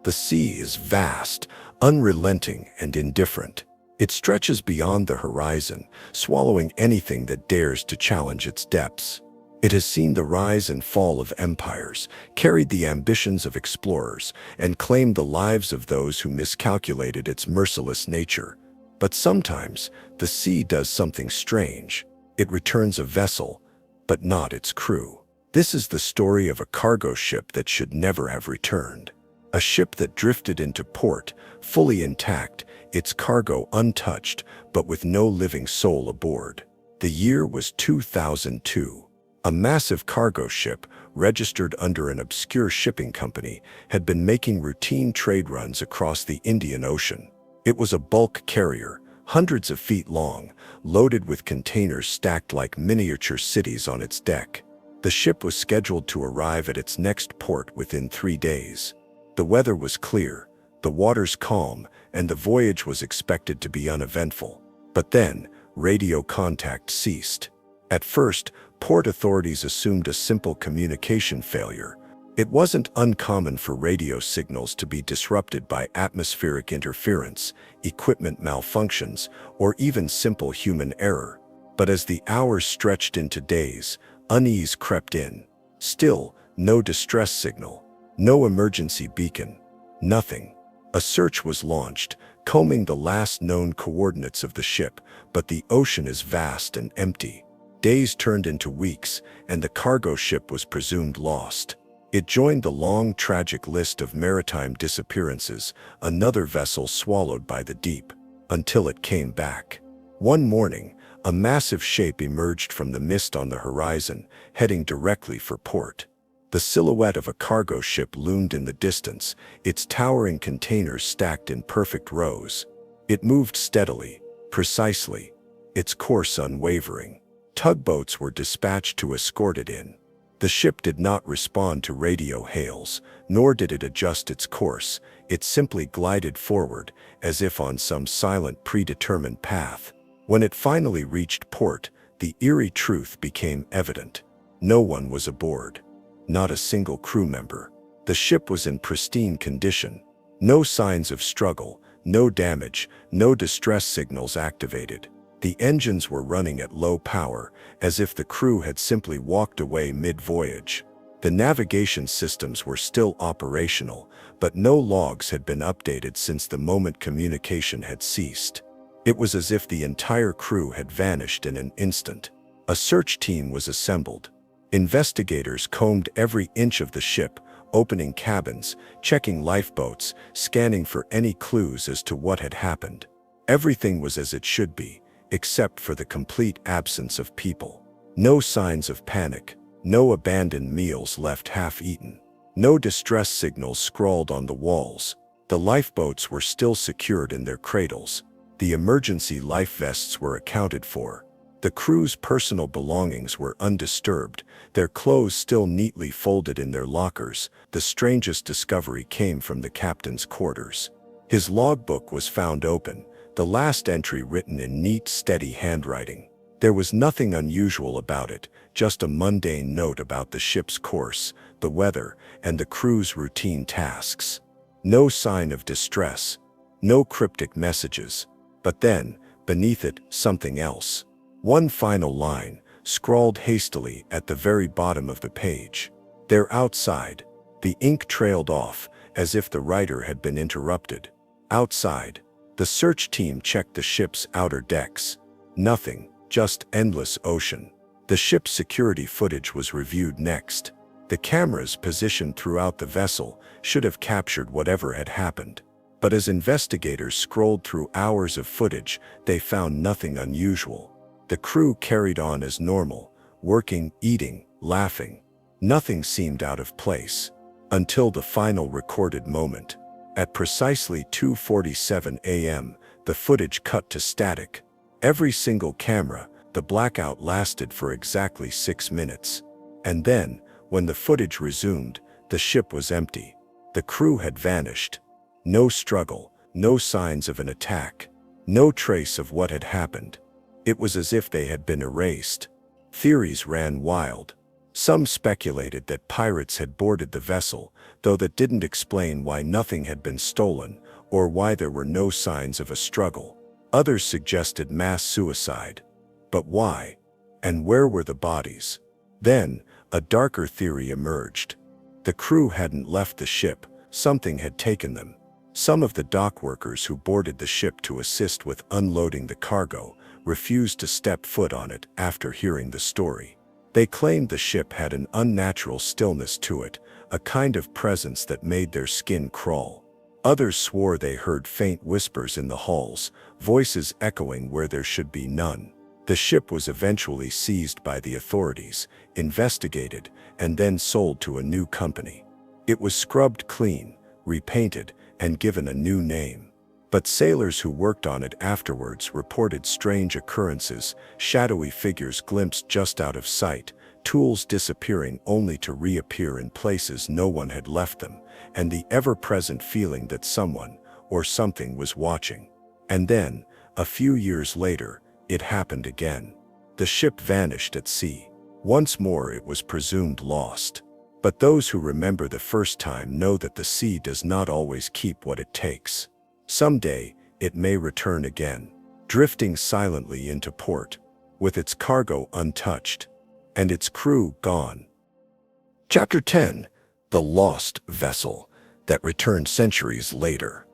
The sea is vast, unrelenting, and indifferent. It stretches beyond the horizon, swallowing anything that dares to challenge its depths. It has seen the rise and fall of empires, carried the ambitions of explorers, and claimed the lives of those who miscalculated its merciless nature. But sometimes, the sea does something strange. It returns a vessel, but not its crew. This is the story of a cargo ship that should never have returned. A ship that drifted into port, fully intact, its cargo untouched, but with no living soul aboard. The year was 2002. A massive cargo ship, registered under an obscure shipping company, had been making routine trade runs across the Indian Ocean. It was a bulk carrier, hundreds of feet long, loaded with containers stacked like miniature cities on its deck. The ship was scheduled to arrive at its next port within 3 days. The weather was clear, the waters calm, and the voyage was expected to be uneventful. But then, radio contact ceased. At first, port authorities assumed a simple communication failure. It wasn't uncommon for radio signals to be disrupted by atmospheric interference, equipment malfunctions, or even simple human error. But as the hours stretched into days, unease crept in. Still, no distress signal, no emergency beacon, nothing. A search was launched, combing the last known coordinates of the ship, but the ocean is vast and empty. Days turned into weeks, and the cargo ship was presumed lost. It joined the long, tragic list of maritime disappearances, another vessel swallowed by the deep, until it came back. One morning, a massive shape emerged from the mist on the horizon, heading directly for port. The silhouette of a cargo ship loomed in the distance, its towering containers stacked in perfect rows. It moved steadily, precisely, its course unwavering. Tugboats were dispatched to escort it in. The ship did not respond to radio hails, nor did it adjust its course. It simply glided forward, as if on some silent, predetermined path. When it finally reached port, the eerie truth became evident. No one was aboard. Not a single crew member. The ship was in pristine condition. No signs of struggle, no damage, no distress signals activated. The engines were running at low power, as if the crew had simply walked away mid-voyage. The navigation systems were still operational, but no logs had been updated since the moment communication had ceased. It was as if the entire crew had vanished in an instant. A search team was assembled. Investigators combed every inch of the ship, opening cabins, checking lifeboats, scanning for any clues as to what had happened. Everything was as it should be, except for the complete absence of people. No signs of panic, no abandoned meals left half-eaten, no distress signals scrawled on the walls. The lifeboats were still secured in their cradles. The emergency life vests were accounted for. The crew's personal belongings were undisturbed, their clothes still neatly folded in their lockers. The strangest discovery came from the captain's quarters. His logbook was found open, the last entry written in neat, steady handwriting. There was nothing unusual about it, just a mundane note about the ship's course, the weather, and the crew's routine tasks. No sign of distress, no cryptic messages. But then, beneath it, something else. One final line, scrawled hastily at the very bottom of the page. "They're outside." The ink trailed off, as if the writer had been interrupted. Outside. The search team checked the ship's outer decks. Nothing, just endless ocean. The ship's security footage was reviewed next. The cameras positioned throughout the vessel should have captured whatever had happened. But as investigators scrolled through hours of footage, they found nothing unusual. The crew carried on as normal, working, eating, laughing. Nothing seemed out of place. Until the final recorded moment. At precisely 2:47 a.m., the footage cut to static. Every single camera, the blackout lasted for exactly 6 minutes. And then, when the footage resumed, the ship was empty. The crew had vanished. No struggle, no signs of an attack, no trace of what had happened. It was as if they had been erased. Theories ran wild. Some speculated that pirates had boarded the vessel, though that didn't explain why nothing had been stolen or why there were no signs of a struggle. Others suggested mass suicide. But why? And where were the bodies? Then, a darker theory emerged. The crew hadn't left the ship, something had taken them. Some of the dock workers who boarded the ship to assist with unloading the cargo refused to step foot on it after hearing the story. They claimed the ship had an unnatural stillness to it, a kind of presence that made their skin crawl. Others swore they heard faint whispers in the halls, voices echoing where there should be none. The ship was eventually seized by the authorities, investigated, and then sold to a new company. It was scrubbed clean, repainted, and given a new name. But sailors who worked on it afterwards reported strange occurrences, shadowy figures glimpsed just out of sight, tools disappearing only to reappear in places no one had left them, and the ever-present feeling that someone or something was watching. And then, a few years later, it happened again. The ship vanished at sea. Once more it was presumed lost. But those who remember the first time know that the sea does not always keep what it takes. Someday, it may return again, drifting silently into port, with its cargo untouched, and its crew gone. Chapter 10. The Lost Vessel that returned centuries later.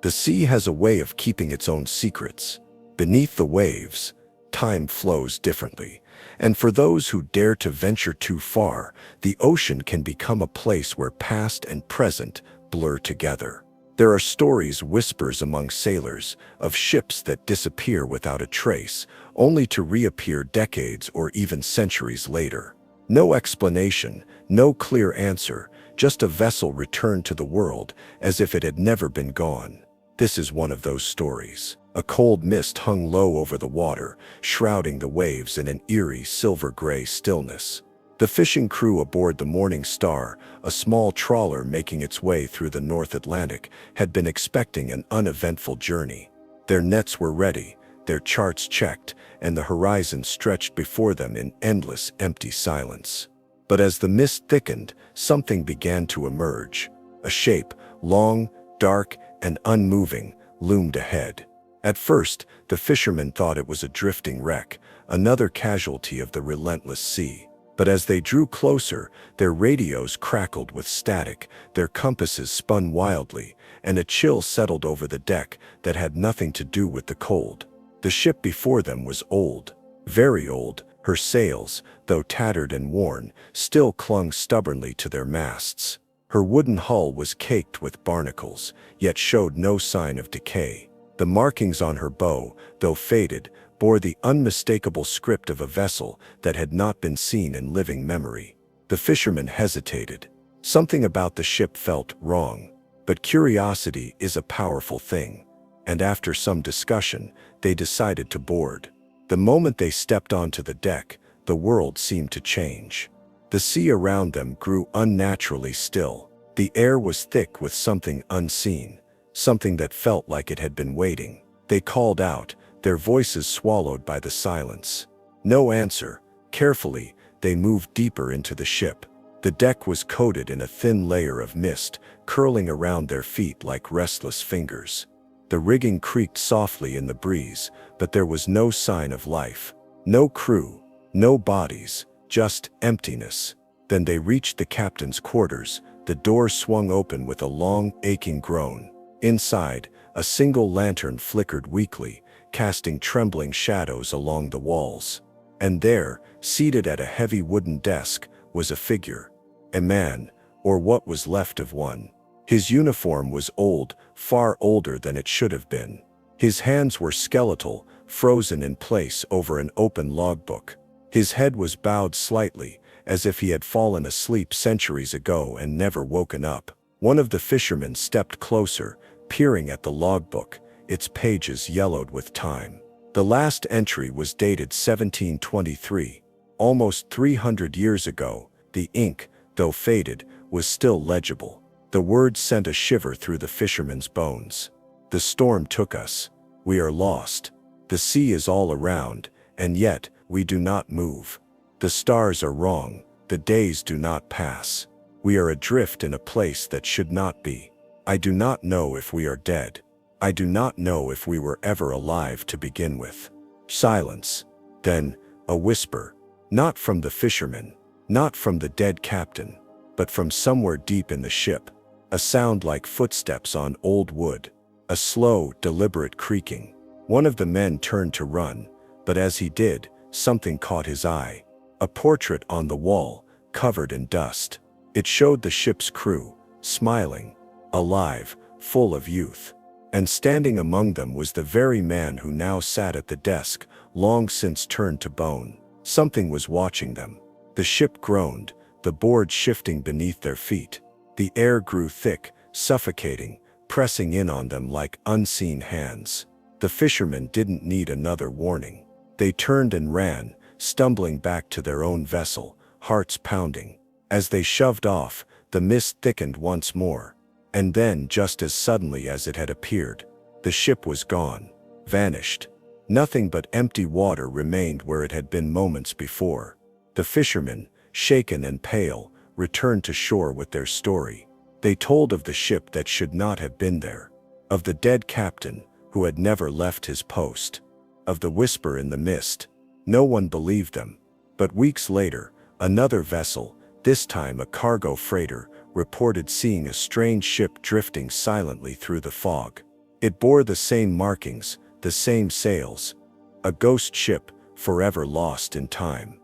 The sea has a way of keeping its own secrets. Beneath the waves, time flows differently, and for those who dare to venture too far, the ocean can become a place where past and present blur together. There are stories, whispers among sailors, of ships that disappear without a trace, only to reappear decades or even centuries later. No explanation, no clear answer, just a vessel returned to the world as if it had never been gone. This is one of those stories. A cold mist hung low over the water, shrouding the waves in an eerie silver-gray stillness. The fishing crew aboard the Morning Star, a small trawler making its way through the North Atlantic, had been expecting an uneventful journey. Their nets were ready, their charts checked, and the horizon stretched before them in endless, empty silence. But as the mist thickened, something began to emerge. A shape, long, dark, and unmoving, loomed ahead. At first, the fishermen thought it was a drifting wreck, another casualty of the relentless sea. But as they drew closer, their radios crackled with static, their compasses spun wildly, and a chill settled over the deck that had nothing to do with the cold. The ship before them was old, very old. Her sails, though tattered and worn, still clung stubbornly to their masts. Her wooden hull was caked with barnacles, yet showed no sign of decay. The markings on her bow, though faded, bore the unmistakable script of a vessel that had not been seen in living memory. The fishermen hesitated. Something about the ship felt wrong, but curiosity is a powerful thing, and after some discussion, they decided to board. The moment they stepped onto the deck, the world seemed to change. The sea around them grew unnaturally still. The air was thick with something unseen, something that felt like it had been waiting. They called out, their voices swallowed by the silence. No answer. Carefully, they moved deeper into the ship. The deck was coated in a thin layer of mist, curling around their feet like restless fingers. The rigging creaked softly in the breeze, but there was no sign of life. No crew, no bodies, just emptiness. Then they reached the captain's quarters. The door swung open with a long, aching groan. Inside, a single lantern flickered weakly, casting trembling shadows along the walls. And there, seated at a heavy wooden desk, was a figure. A man, or what was left of one. His uniform was old, far older than it should have been. His hands were skeletal, frozen in place over an open logbook. His head was bowed slightly, as if he had fallen asleep centuries ago and never woken up. One of the fishermen stepped closer, peering at the logbook, its pages yellowed with time. The last entry was dated 1723, almost 300 years ago. The ink, though faded, was still legible. The words sent a shiver through the fisherman's bones. The storm took us. We are lost. The sea is all around, and yet we do not move. The stars are wrong. The days do not pass. We are adrift in a place that should not be. I do not know if we are dead. I do not know if we were ever alive to begin with. Silence. Then, a whisper. Not from the fisherman, not from the dead captain, but from somewhere deep in the ship. A sound like footsteps on old wood. A slow, deliberate creaking. One of the men turned to run, but as he did, something caught his eye. A portrait on the wall, covered in dust. It showed the ship's crew, smiling, alive, full of youth. And standing among them was the very man who now sat at the desk, long since turned to bone. Something was watching them. The ship groaned, the board shifting beneath their feet. The air grew thick, suffocating, pressing in on them like unseen hands. The fishermen didn't need another warning. They turned and ran, stumbling back to their own vessel, hearts pounding. As they shoved off, the mist thickened once more. And then, just as suddenly as it had appeared, the ship was gone, vanished. Nothing but empty water remained where it had been moments before. The fishermen, shaken and pale, returned to shore with their story. They told of the ship that should not have been there, of the dead captain who had never left his post, of the whisper in the mist. No one believed them. But weeks later, another vessel, this time a cargo freighter, reported seeing a strange ship drifting silently through the fog. It bore the same markings, the same sails. A ghost ship, forever lost in time.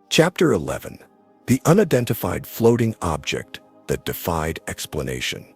Chapter 11. The unidentified floating object that defied explanation.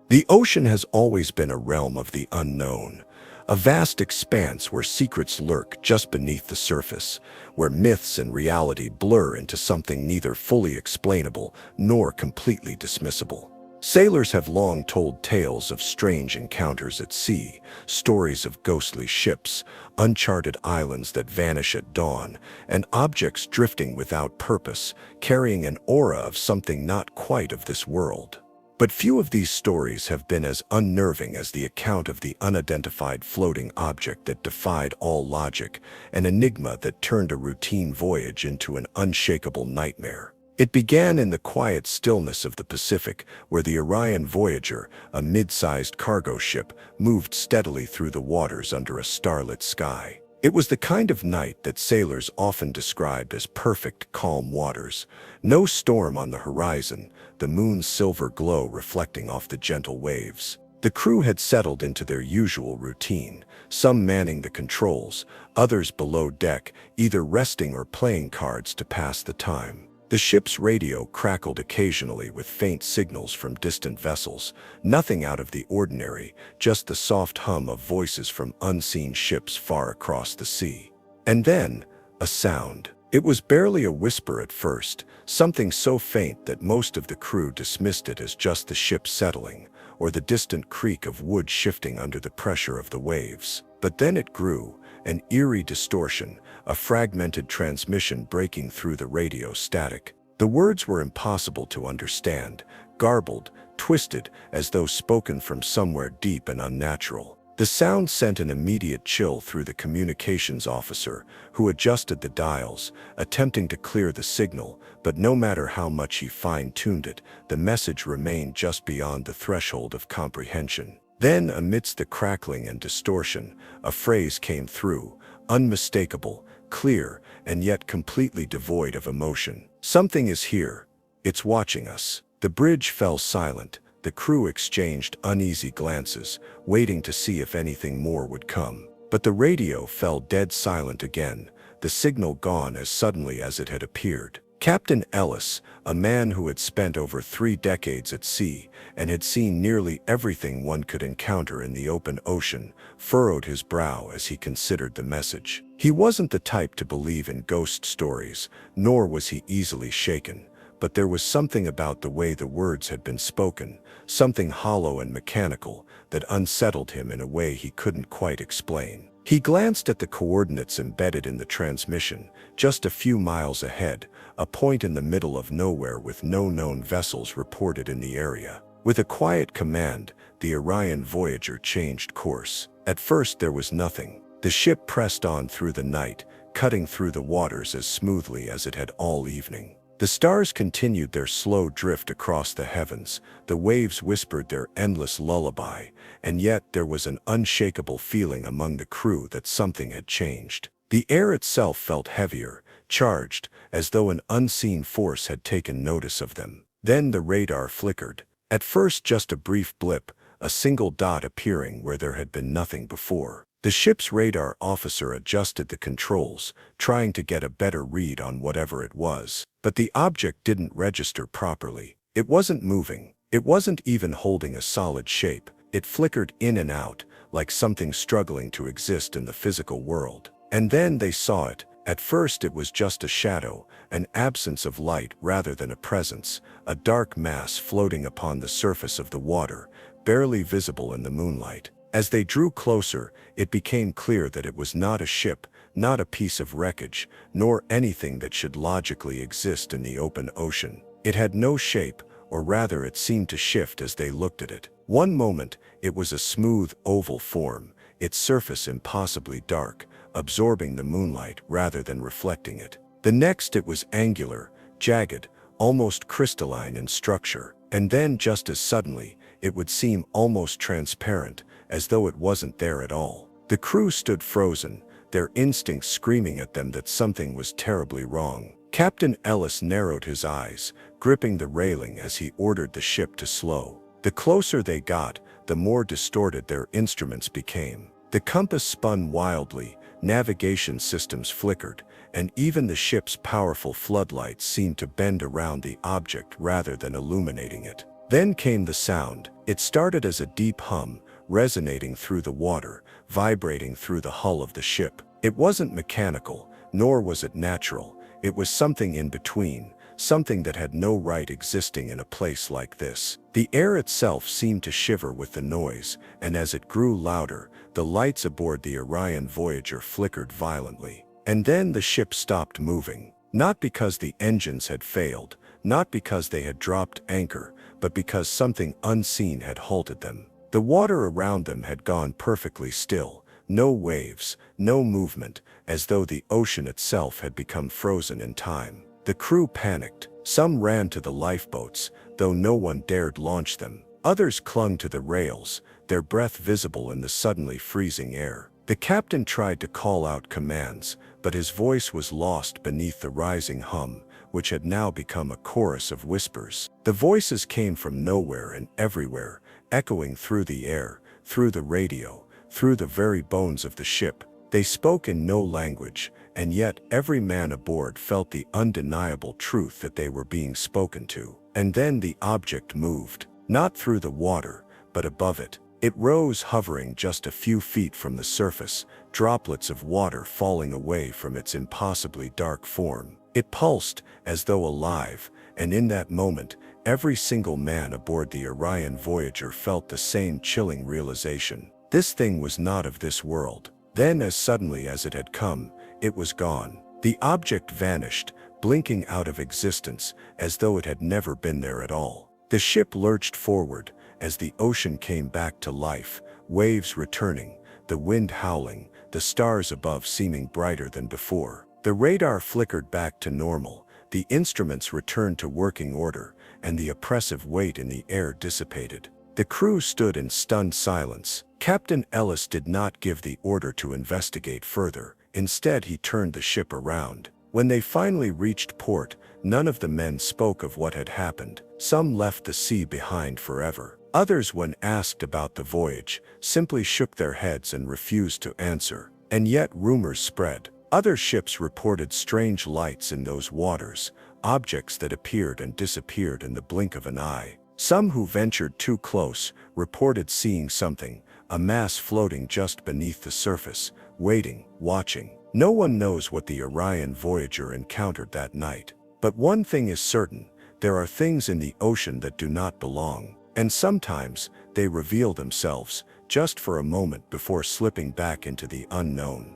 The ocean has always been a realm of the unknown, a vast expanse where secrets lurk just beneath the surface, where myths and reality blur into something neither fully explainable nor completely dismissible. Sailors have long told tales of strange encounters at sea, stories of ghostly ships, uncharted islands that vanish at dawn, and objects drifting without purpose, carrying an aura of something not quite of this world. But few of these stories have been as unnerving as the account of the unidentified floating object that defied all logic, an enigma that turned a routine voyage into an unshakable nightmare. It began in the quiet stillness of the Pacific, where the Orion Voyager, a mid-sized cargo ship, moved steadily through the waters under a starlit sky. It was the kind of night that sailors often described as perfect, calm waters. No storm on the horizon, the moon's silver glow reflecting off the gentle waves. The crew had settled into their usual routine, some manning the controls, others below deck, either resting or playing cards to pass the time. The ship's radio crackled occasionally with faint signals from distant vessels, nothing out of the ordinary, just the soft hum of voices from unseen ships far across the sea. And then, a sound. It was barely a whisper at first, something so faint that most of the crew dismissed it as just the ship settling, or the distant creak of wood shifting under the pressure of the waves. But then it grew, an eerie distortion, a fragmented transmission breaking through the radio static. The words were impossible to understand, garbled, twisted, as though spoken from somewhere deep and unnatural. The sound sent an immediate chill through the communications officer, who adjusted the dials, attempting to clear the signal, but no matter how much he fine-tuned it, the message remained just beyond the threshold of comprehension. Then, amidst the crackling and distortion, a phrase came through, unmistakable, clear, and yet completely devoid of emotion. "Something is here. It's watching us." The bridge fell silent. The crew exchanged uneasy glances, waiting to see if anything more would come. But the radio fell dead silent again, the signal gone as suddenly as it had appeared. Captain Ellis, a man who had spent over 3 decades at sea and had seen nearly everything one could encounter in the open ocean, furrowed his brow as he considered the message. He wasn't the type to believe in ghost stories, nor was he easily shaken, but there was something about the way the words had been spoken, something hollow and mechanical, that unsettled him in a way he couldn't quite explain. He glanced at the coordinates embedded in the transmission, just a few miles ahead, a point in the middle of nowhere with no known vessels reported in the area. With a quiet command, the Orion Voyager changed course. At first there was nothing. The ship pressed on through the night, cutting through the waters as smoothly as it had all evening. The stars continued their slow drift across the heavens, the waves whispered their endless lullaby, and yet there was an unshakable feeling among the crew that something had changed. The air itself felt heavier, charged, as though an unseen force had taken notice of them. Then the radar flickered. At first just a brief blip, a single dot appearing where there had been nothing before. The ship's radar officer adjusted the controls, trying to get a better read on whatever it was. But the object didn't register properly. It wasn't moving. It wasn't even holding a solid shape. It flickered in and out, like something struggling to exist in the physical world. And then they saw it, At first it was just a shadow, an absence of light rather than a presence, a dark mass floating upon the surface of the water, barely visible in the moonlight. As they drew closer, it became clear that it was not a ship, not a piece of wreckage, nor anything that should logically exist in the open ocean. It had no shape, or rather it seemed to shift as they looked at it. One moment, it was a smooth, oval form, its surface impossibly dark, absorbing the moonlight rather than reflecting it. The next it was angular, jagged, almost crystalline in structure, and then just as suddenly, it would seem almost transparent, as though it wasn't there at all. The crew stood frozen, their instincts screaming at them that something was terribly wrong. Captain Ellis narrowed his eyes, gripping the railing as he ordered the ship to slow. The closer they got, the more distorted their instruments became. The compass spun wildly, navigation systems flickered, and even the ship's powerful floodlights seemed to bend around the object rather than illuminating it. Then came the sound. It started as a deep hum, resonating through the water, vibrating through the hull of the ship. It wasn't mechanical, nor was it natural. It was something in between, something that had no right existing in a place like this. The air itself seemed to shiver with the noise, and as it grew louder, the lights aboard the Orion Voyager flickered violently. And then the ship stopped moving. Not because the engines had failed, not because they had dropped anchor, but because something unseen had halted them. The water around them had gone perfectly still, no waves, no movement, as though the ocean itself had become frozen in time. The crew panicked. Some ran to the lifeboats, though no one dared launch them. Others clung to the rails, their breath visible in the suddenly freezing air. The captain tried to call out commands, but his voice was lost beneath the rising hum, which had now become a chorus of whispers. The voices came from nowhere and everywhere, echoing through the air, through the radio, through the very bones of the ship. They spoke in no language, and yet every man aboard felt the undeniable truth that they were being spoken to. And then the object moved, not through the water, but above it. It rose, hovering just a few feet from the surface, droplets of water falling away from its impossibly dark form. It pulsed, as though alive, and in that moment, every single man aboard the Orion Voyager felt the same chilling realization. This thing was not of this world. Then, as suddenly as it had come, it was gone. The object vanished, blinking out of existence, as though it had never been there at all. The ship lurched forward, as the ocean came back to life, waves returning, the wind howling, the stars above seeming brighter than before. The radar flickered back to normal, the instruments returned to working order, and the oppressive weight in the air dissipated. The crew stood in stunned silence. Captain Ellis did not give the order to investigate further. Instead, he turned the ship around. When they finally reached port, none of the men spoke of what had happened. Some left the sea behind forever. Others, when asked about the voyage, simply shook their heads and refused to answer. And yet rumors spread. Other ships reported strange lights in those waters, objects that appeared and disappeared in the blink of an eye. Some who ventured too close reported seeing something, a mass floating just beneath the surface, waiting, watching. No one knows what the Orion Voyager encountered that night. But one thing is certain, there are things in the ocean that do not belong, and sometimes they reveal themselves, just for a moment before slipping back into the unknown.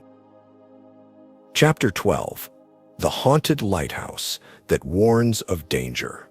Chapter 12. The Haunted Lighthouse That Warns of Danger.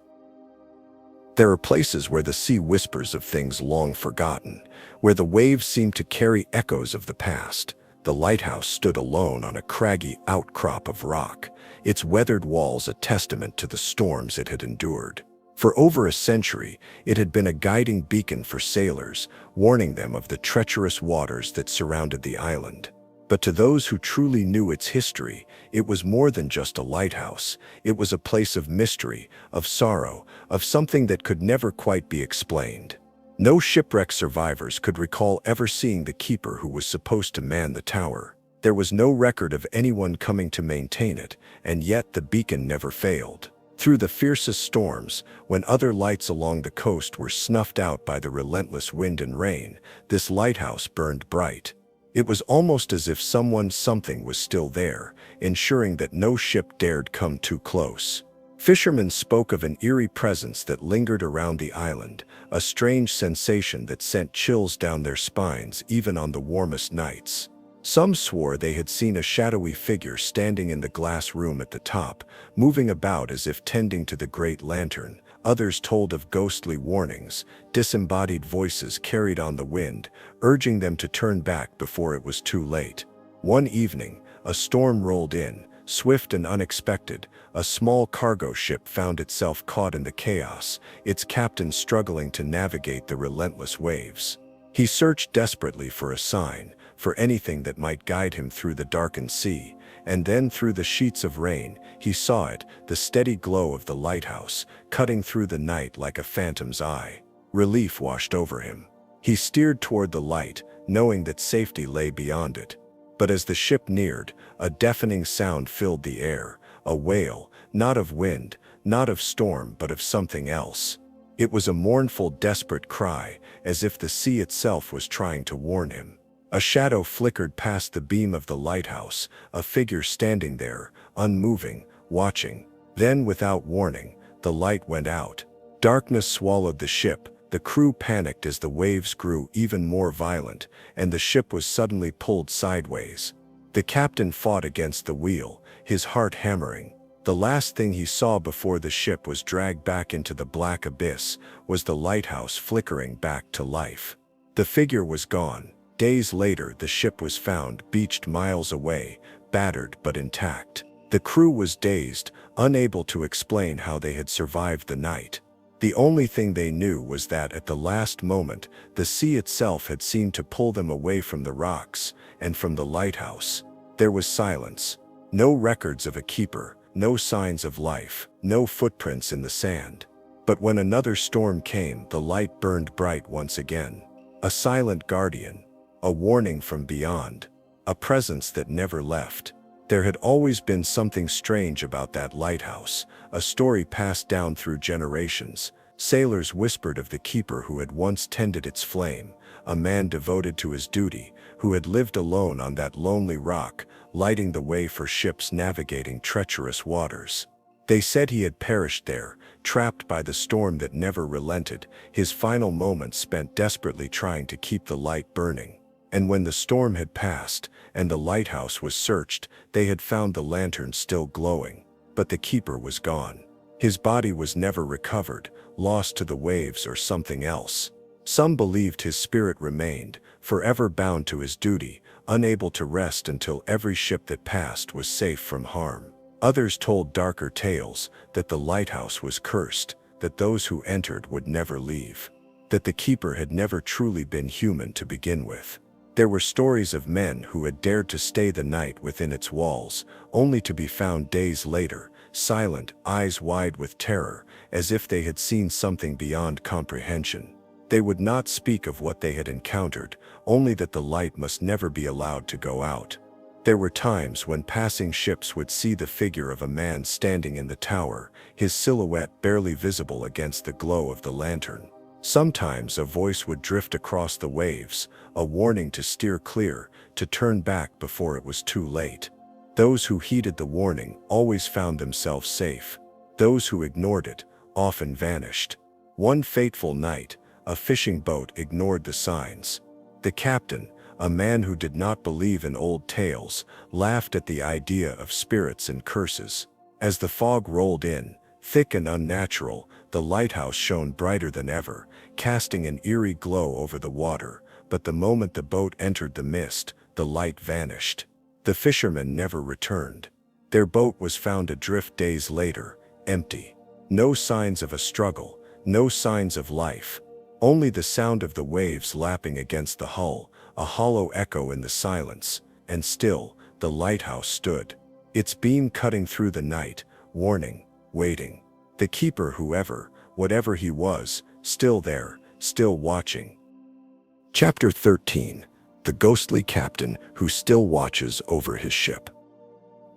There are places where the sea whispers of things long forgotten, where the waves seem to carry echoes of the past. The lighthouse stood alone on a craggy outcrop of rock, its weathered walls a testament to the storms it had endured. For over a century, it had been a guiding beacon for sailors, warning them of the treacherous waters that surrounded the island. But to those who truly knew its history, it was more than just a lighthouse. It was a place of mystery, of sorrow, of something that could never quite be explained. No shipwreck survivors could recall ever seeing the keeper who was supposed to man the tower. There was no record of anyone coming to maintain it, and yet the beacon never failed. Through the fiercest storms, when other lights along the coast were snuffed out by the relentless wind and rain, this lighthouse burned bright. It was almost as if something was still there, ensuring that no ship dared come too close. Fishermen spoke of an eerie presence that lingered around the island, a strange sensation that sent chills down their spines even on the warmest nights. Some swore they had seen a shadowy figure standing in the glass room at the top, moving about as if tending to the great lantern. Others told of ghostly warnings, disembodied voices carried on the wind, urging them to turn back before it was too late. One evening, a storm rolled in, swift and unexpected. A small cargo ship found itself caught in the chaos, its captain struggling to navigate the relentless waves. He searched desperately for a sign, for anything that might guide him through the darkened sea, and then through the sheets of rain, he saw it, the steady glow of the lighthouse, cutting through the night like a phantom's eye. Relief washed over him. He steered toward the light, knowing that safety lay beyond it. But as the ship neared, a deafening sound filled the air, a wail, not of wind, not of storm, but of something else. It was a mournful, desperate cry, as if the sea itself was trying to warn him. A shadow flickered past the beam of the lighthouse, a figure standing there, unmoving, watching. Then, without warning, the light went out. Darkness swallowed the ship. The crew panicked as the waves grew even more violent, and the ship was suddenly pulled sideways. The captain fought against the wheel, his heart hammering. The last thing he saw before the ship was dragged back into the black abyss was the lighthouse flickering back to life. The figure was gone. Days later, the ship was found beached miles away, battered but intact. The crew was dazed, unable to explain how they had survived the night. The only thing they knew was that at the last moment, the sea itself had seemed to pull them away from the rocks, and from the lighthouse. There was silence. No records of a keeper, no signs of life, no footprints in the sand. But when another storm came, the light burned bright once again. A silent guardian. A warning from beyond. A presence that never left. There had always been something strange about that lighthouse, a story passed down through generations. Sailors whispered of the keeper who had once tended its flame, a man devoted to his duty, who had lived alone on that lonely rock, lighting the way for ships navigating treacherous waters. They said he had perished there, trapped by the storm that never relented, his final moments spent desperately trying to keep the light burning. And when the storm had passed, and the lighthouse was searched, they had found the lantern still glowing. But the keeper was gone. His body was never recovered, lost to the waves or something else. Some believed his spirit remained, forever bound to his duty, unable to rest until every ship that passed was safe from harm. Others told darker tales, that the lighthouse was cursed, that those who entered would never leave, that the keeper had never truly been human to begin with. There were stories of men who had dared to stay the night within its walls, only to be found days later, silent, eyes wide with terror, as if they had seen something beyond comprehension. They would not speak of what they had encountered, only that the light must never be allowed to go out. There were times when passing ships would see the figure of a man standing in the tower, his silhouette barely visible against the glow of the lantern. Sometimes a voice would drift across the waves, a warning to steer clear, to turn back before it was too late. Those who heeded the warning always found themselves safe. Those who ignored it often vanished. One fateful night, a fishing boat ignored the signs. The captain, a man who did not believe in old tales, laughed at the idea of spirits and curses. As the fog rolled in, thick and unnatural, the lighthouse shone brighter than ever, casting an eerie glow over the water, but the moment the boat entered the mist, the light vanished. The fishermen never returned. Their boat was found adrift days later, empty. No signs of a struggle, no signs of life. Only the sound of the waves lapping against the hull, a hollow echo in the silence, and still, the lighthouse stood. Its beam cutting through the night, warning, waiting. The keeper, whatever he was, still there, still watching. Chapter 13. The ghostly captain who still watches over his ship.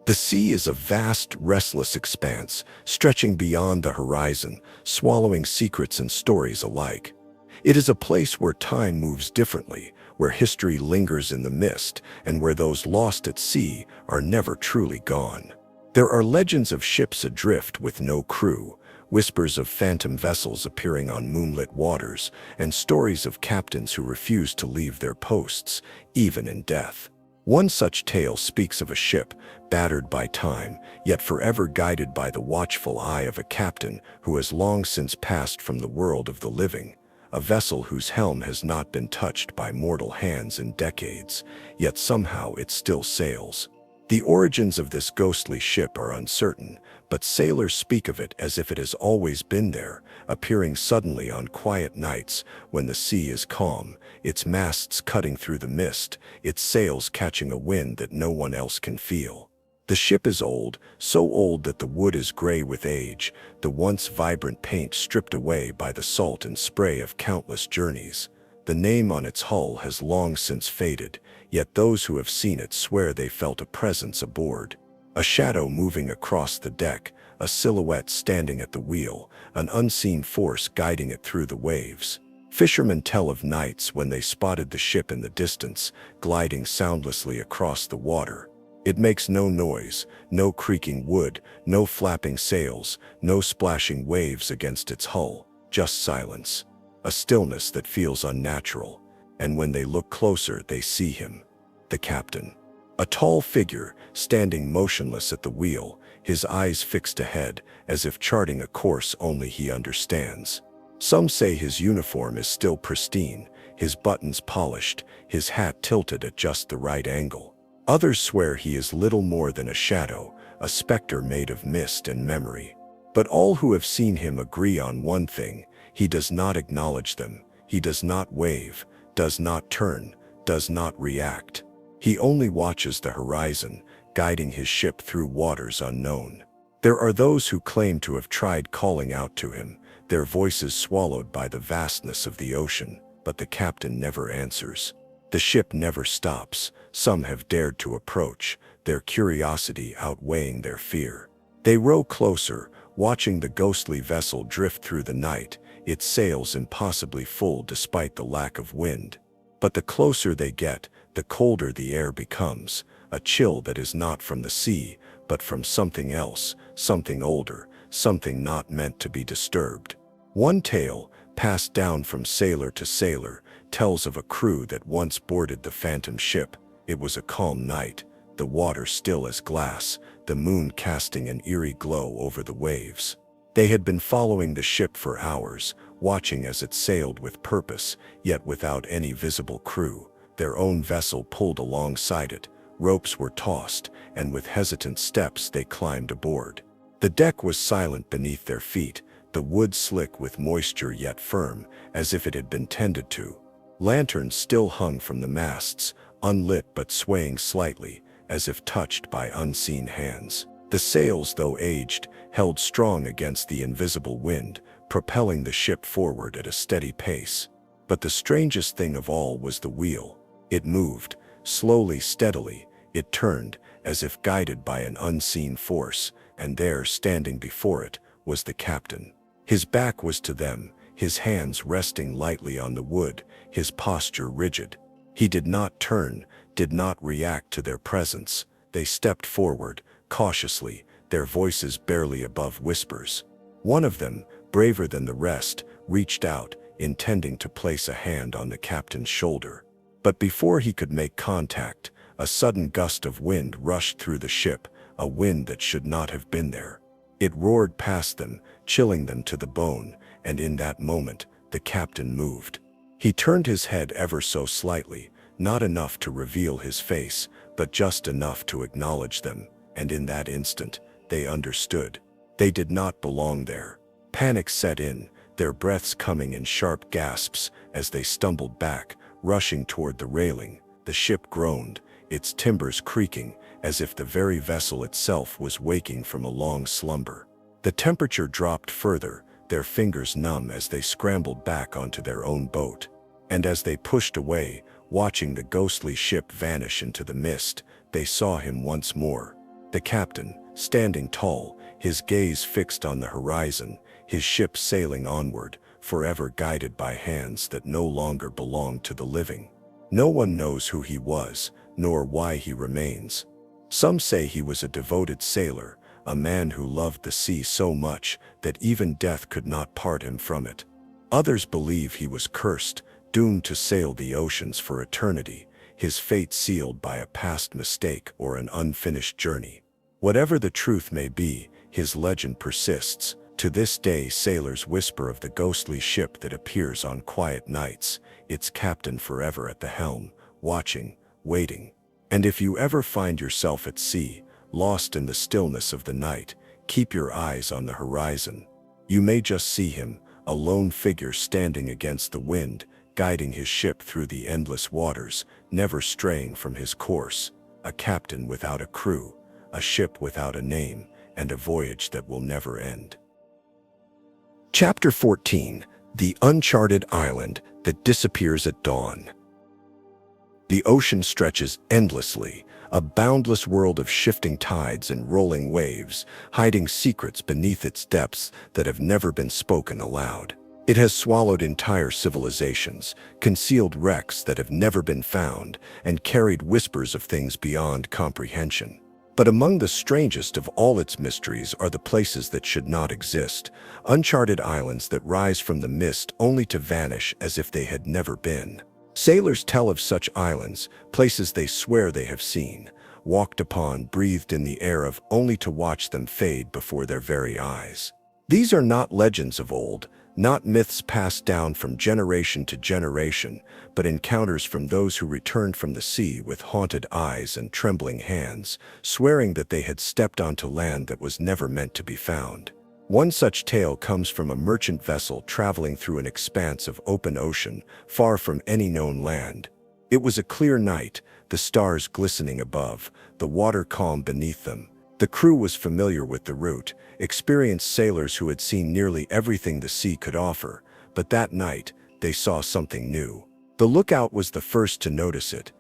The sea is a vast, restless expanse, stretching beyond the horizon, swallowing secrets and stories alike. It is a place where time moves differently, where history lingers in the mist, and where those lost at sea are never truly gone. There are legends of ships adrift with no crew, whispers of phantom vessels appearing on moonlit waters, and stories of captains who refuse to leave their posts, even in death. One such tale speaks of a ship, battered by time, yet forever guided by the watchful eye of a captain who has long since passed from the world of the living, a vessel whose helm has not been touched by mortal hands in decades, yet somehow it still sails. The origins of this ghostly ship are uncertain, but sailors speak of it as if it has always been there, appearing suddenly on quiet nights when the sea is calm, its masts cutting through the mist, its sails catching a wind that no one else can feel. The ship is old, so old that the wood is gray with age, the once vibrant paint stripped away by the salt and spray of countless journeys. The name on its hull has long since faded, yet those who have seen it swear they felt a presence aboard. A shadow moving across the deck, a silhouette standing at the wheel, an unseen force guiding it through the waves. Fishermen tell of nights when they spotted the ship in the distance, gliding soundlessly across the water. It makes no noise, no creaking wood, no flapping sails, no splashing waves against its hull, just silence. A stillness that feels unnatural, and when they look closer they see him, the captain. A tall figure, standing motionless at the wheel, his eyes fixed ahead, as if charting a course only he understands. Some say his uniform is still pristine, his buttons polished, his hat tilted at just the right angle. Others swear he is little more than a shadow, a specter made of mist and memory. But all who have seen him agree on one thing: he does not acknowledge them, he does not wave, does not turn, does not react. He only watches the horizon, guiding his ship through waters unknown. There are those who claim to have tried calling out to him, their voices swallowed by the vastness of the ocean, but the captain never answers. The ship never stops. Some have dared to approach, their curiosity outweighing their fear. They row closer, watching the ghostly vessel drift through the night, its sails impossibly full despite the lack of wind. But the closer they get, the colder the air becomes, a chill that is not from the sea, but from something else, something older, something not meant to be disturbed. One tale, passed down from sailor to sailor, tells of a crew that once boarded the phantom ship. It was a calm night, the water still as glass, the moon casting an eerie glow over the waves. They had been following the ship for hours, watching as it sailed with purpose, yet without any visible crew. Their own vessel pulled alongside it, ropes were tossed, and with hesitant steps they climbed aboard. The deck was silent beneath their feet, the wood slick with moisture yet firm, as if it had been tended to. Lanterns still hung from the masts, unlit but swaying slightly, as if touched by unseen hands. The sails, though aged, held strong against the invisible wind, propelling the ship forward at a steady pace. But the strangest thing of all was the wheel. It moved, slowly, steadily. It turned, as if guided by an unseen force, and there, standing before it, was the captain. His back was to them, his hands resting lightly on the wood, his posture rigid. He did not turn, did not react to their presence. They stepped forward, cautiously, their voices barely above whispers. One of them, braver than the rest, reached out, intending to place a hand on the captain's shoulder. But before he could make contact, a sudden gust of wind rushed through the ship, a wind that should not have been there. It roared past them, chilling them to the bone, and in that moment, the captain moved. He turned his head ever so slightly, not enough to reveal his face, but just enough to acknowledge them, and in that instant, they understood. They did not belong there. Panic set in, their breaths coming in sharp gasps as they stumbled back, rushing toward the railing. The ship groaned, its timbers creaking, as if the very vessel itself was waking from a long slumber. The temperature dropped further, their fingers numb as they scrambled back onto their own boat. And as they pushed away, watching the ghostly ship vanish into the mist, they saw him once more. The captain, standing tall, his gaze fixed on the horizon, his ship sailing onward, forever guided by hands that no longer belonged to the living. No one knows who he was, nor why he remains. Some say he was a devoted sailor, a man who loved the sea so much that even death could not part him from it. Others believe he was cursed, doomed to sail the oceans for eternity, his fate sealed by a past mistake or an unfinished journey. Whatever the truth may be, his legend persists. To this day, sailors whisper of the ghostly ship that appears on quiet nights, its captain forever at the helm, watching, waiting. And if you ever find yourself at sea, lost in the stillness of the night, keep your eyes on the horizon. You may just see him, a lone figure standing against the wind, guiding his ship through the endless waters, never straying from his course. A captain without a crew, a ship without a name, and a voyage that will never end. Chapter 14: The Uncharted Island That Disappears at Dawn. The ocean stretches endlessly, a boundless world of shifting tides and rolling waves, hiding secrets beneath its depths that have never been spoken aloud. It has swallowed entire civilizations, concealed wrecks that have never been found, and carried whispers of things beyond comprehension. But among the strangest of all its mysteries are the places that should not exist, uncharted islands that rise from the mist only to vanish as if they had never been. Sailors tell of such islands, places they swear they have seen, walked upon, breathed in the air of, only to watch them fade before their very eyes. These are not legends of old, not myths passed down from generation to generation, but encounters from those who returned from the sea with haunted eyes and trembling hands, swearing that they had stepped onto land that was never meant to be found. One such tale comes from a merchant vessel traveling through an expanse of open ocean, far from any known land. It was a clear night, the stars glistening above, the water calm beneath them. The crew was familiar with the route, experienced sailors who had seen nearly everything the sea could offer, but that night, they saw something new. The lookout was the first to notice it.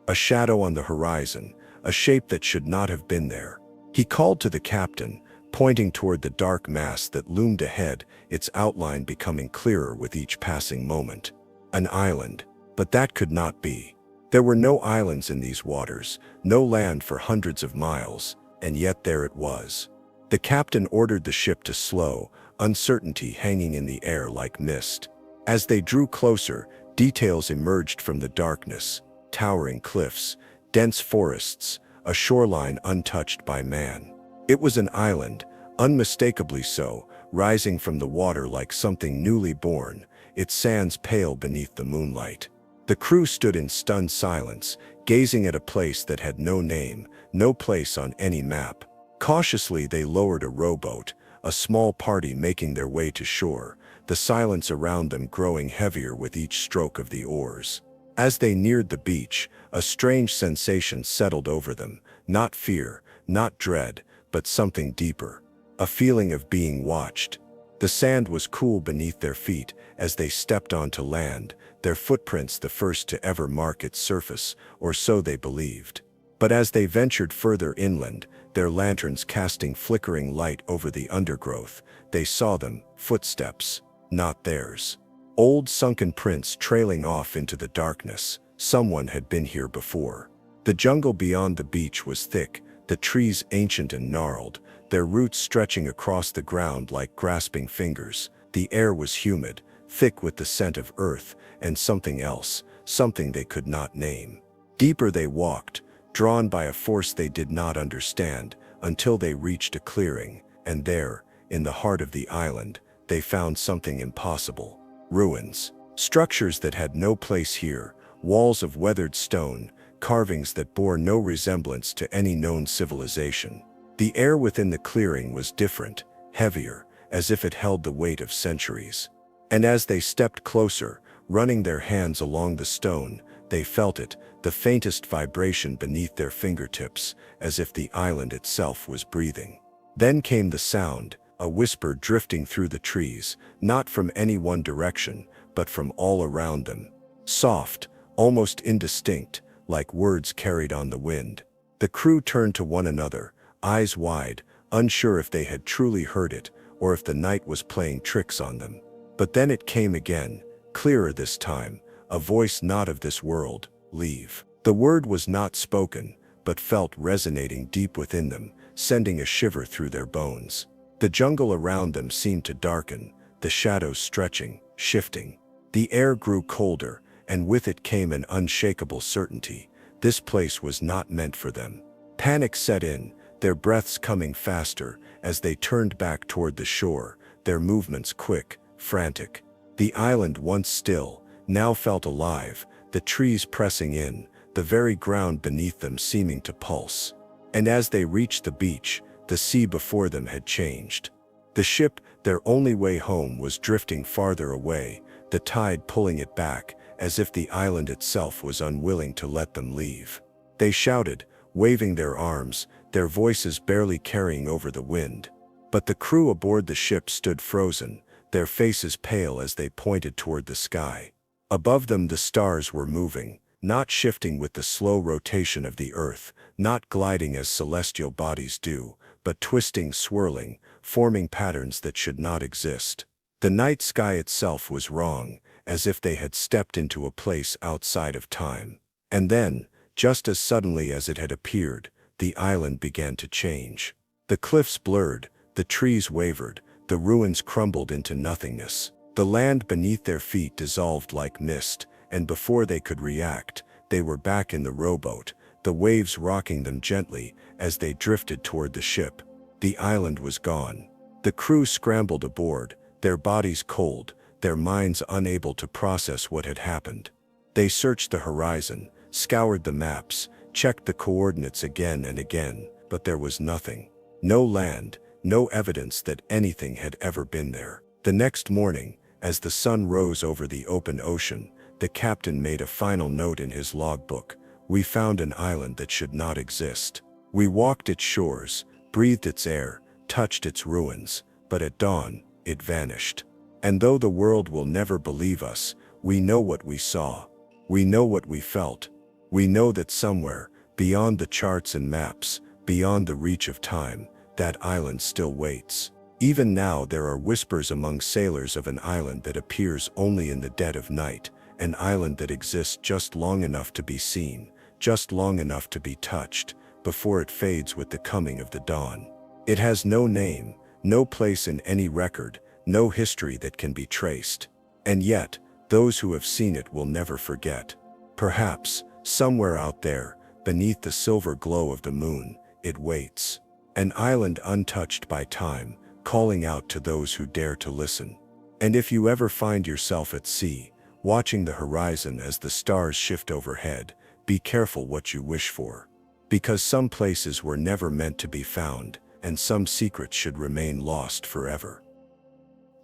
A shadow on the horizon, a shape that should not have been there. He called to the captain, pointing toward the dark mass that loomed ahead, its outline becoming clearer with each passing moment. An island, but that could not be. There were no islands in these waters, no land for hundreds of miles, and yet there it was. The captain ordered the ship to slow, uncertainty hanging in the air like mist. As they drew closer, details emerged from the darkness: towering cliffs, dense forests, a shoreline untouched by man. It was an island, unmistakably so, rising from the water like something newly born, its sands pale beneath the moonlight. The crew stood in stunned silence, gazing at a place that had no name, no place on any map. Cautiously they lowered a rowboat, a small party making their way to shore, the silence around them growing heavier with each stroke of the oars. As they neared the beach, a strange sensation settled over them, not fear, not dread, but something deeper, a feeling of being watched. The sand was cool beneath their feet as they stepped onto land, their footprints the first to ever mark its surface, or so they believed. But as they ventured further inland, their lanterns casting flickering light over the undergrowth, they saw them, footsteps, not theirs. Old sunken prints trailing off into the darkness. Someone had been here before. The jungle beyond the beach was thick, the trees ancient and gnarled, their roots stretching across the ground like grasping fingers. The air was humid, thick with the scent of earth, and something else, something they could not name. Deeper they walked, drawn by a force they did not understand, until they reached a clearing, and there, in the heart of the island, they found something impossible. Ruins. Structures that had no place here, walls of weathered stone, carvings that bore no resemblance to any known civilization. The air within the clearing was different, heavier, as if it held the weight of centuries. And as they stepped closer, running their hands along the stone, they felt it, the faintest vibration beneath their fingertips, as if the island itself was breathing. Then came the sound, a whisper drifting through the trees, not from any one direction, but from all around them. Soft, almost indistinct, like words carried on the wind. The crew turned to one another, eyes wide, unsure if they had truly heard it, or if the night was playing tricks on them. But then it came again, clearer this time, a voice not of this world, leave. The word was not spoken, but felt resonating deep within them, sending a shiver through their bones. The jungle around them seemed to darken, the shadows stretching, shifting. The air grew colder, and with it came an unshakable certainty. This place was not meant for them. Panic set in, their breaths coming faster as they turned back toward the shore, their movements quick, frantic. The island, once still, now felt alive, the trees pressing in, the very ground beneath them seeming to pulse. And as they reached the beach, the sea before them had changed. The ship, their only way home, was drifting farther away, the tide pulling it back, as if the island itself was unwilling to let them leave. They shouted, waving their arms, their voices barely carrying over the wind. But the crew aboard the ship stood frozen, their faces pale as they pointed toward the sky. Above them the stars were moving, not shifting with the slow rotation of the earth, not gliding as celestial bodies do, but twisting, swirling, forming patterns that should not exist. The night sky itself was wrong, as if they had stepped into a place outside of time. And then, just as suddenly as it had appeared, the island began to change. The cliffs blurred, the trees wavered, the ruins crumbled into nothingness. The land beneath their feet dissolved like mist, and before they could react, they were back in the rowboat, the waves rocking them gently as they drifted toward the ship. The island was gone. The crew scrambled aboard, their bodies cold, their minds unable to process what had happened. They searched the horizon, scoured the maps, checked the coordinates again and again, but there was nothing. No land, no evidence that anything had ever been there. The next morning, as the sun rose over the open ocean, the captain made a final note in his logbook. We found an island that should not exist. We walked its shores, breathed its air, touched its ruins, but at dawn, it vanished. And though the world will never believe us, we know what we saw. We know what we felt. We know that somewhere, beyond the charts and maps, beyond the reach of time, that island still waits. Even now there are whispers among sailors of an island that appears only in the dead of night, an island that exists just long enough to be seen, just long enough to be touched, before it fades with the coming of the dawn. It has no name, no place in any record, no history that can be traced. And yet, those who have seen it will never forget. Perhaps, somewhere out there, beneath the silver glow of the moon, it waits. An island untouched by time, calling out to those who dare to listen. And if you ever find yourself at sea, watching the horizon as the stars shift overhead, be careful what you wish for. Because some places were never meant to be found, and some secrets should remain lost forever.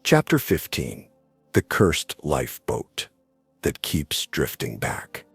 Chapter 15. The Cursed Lifeboat That Keeps Drifting Back.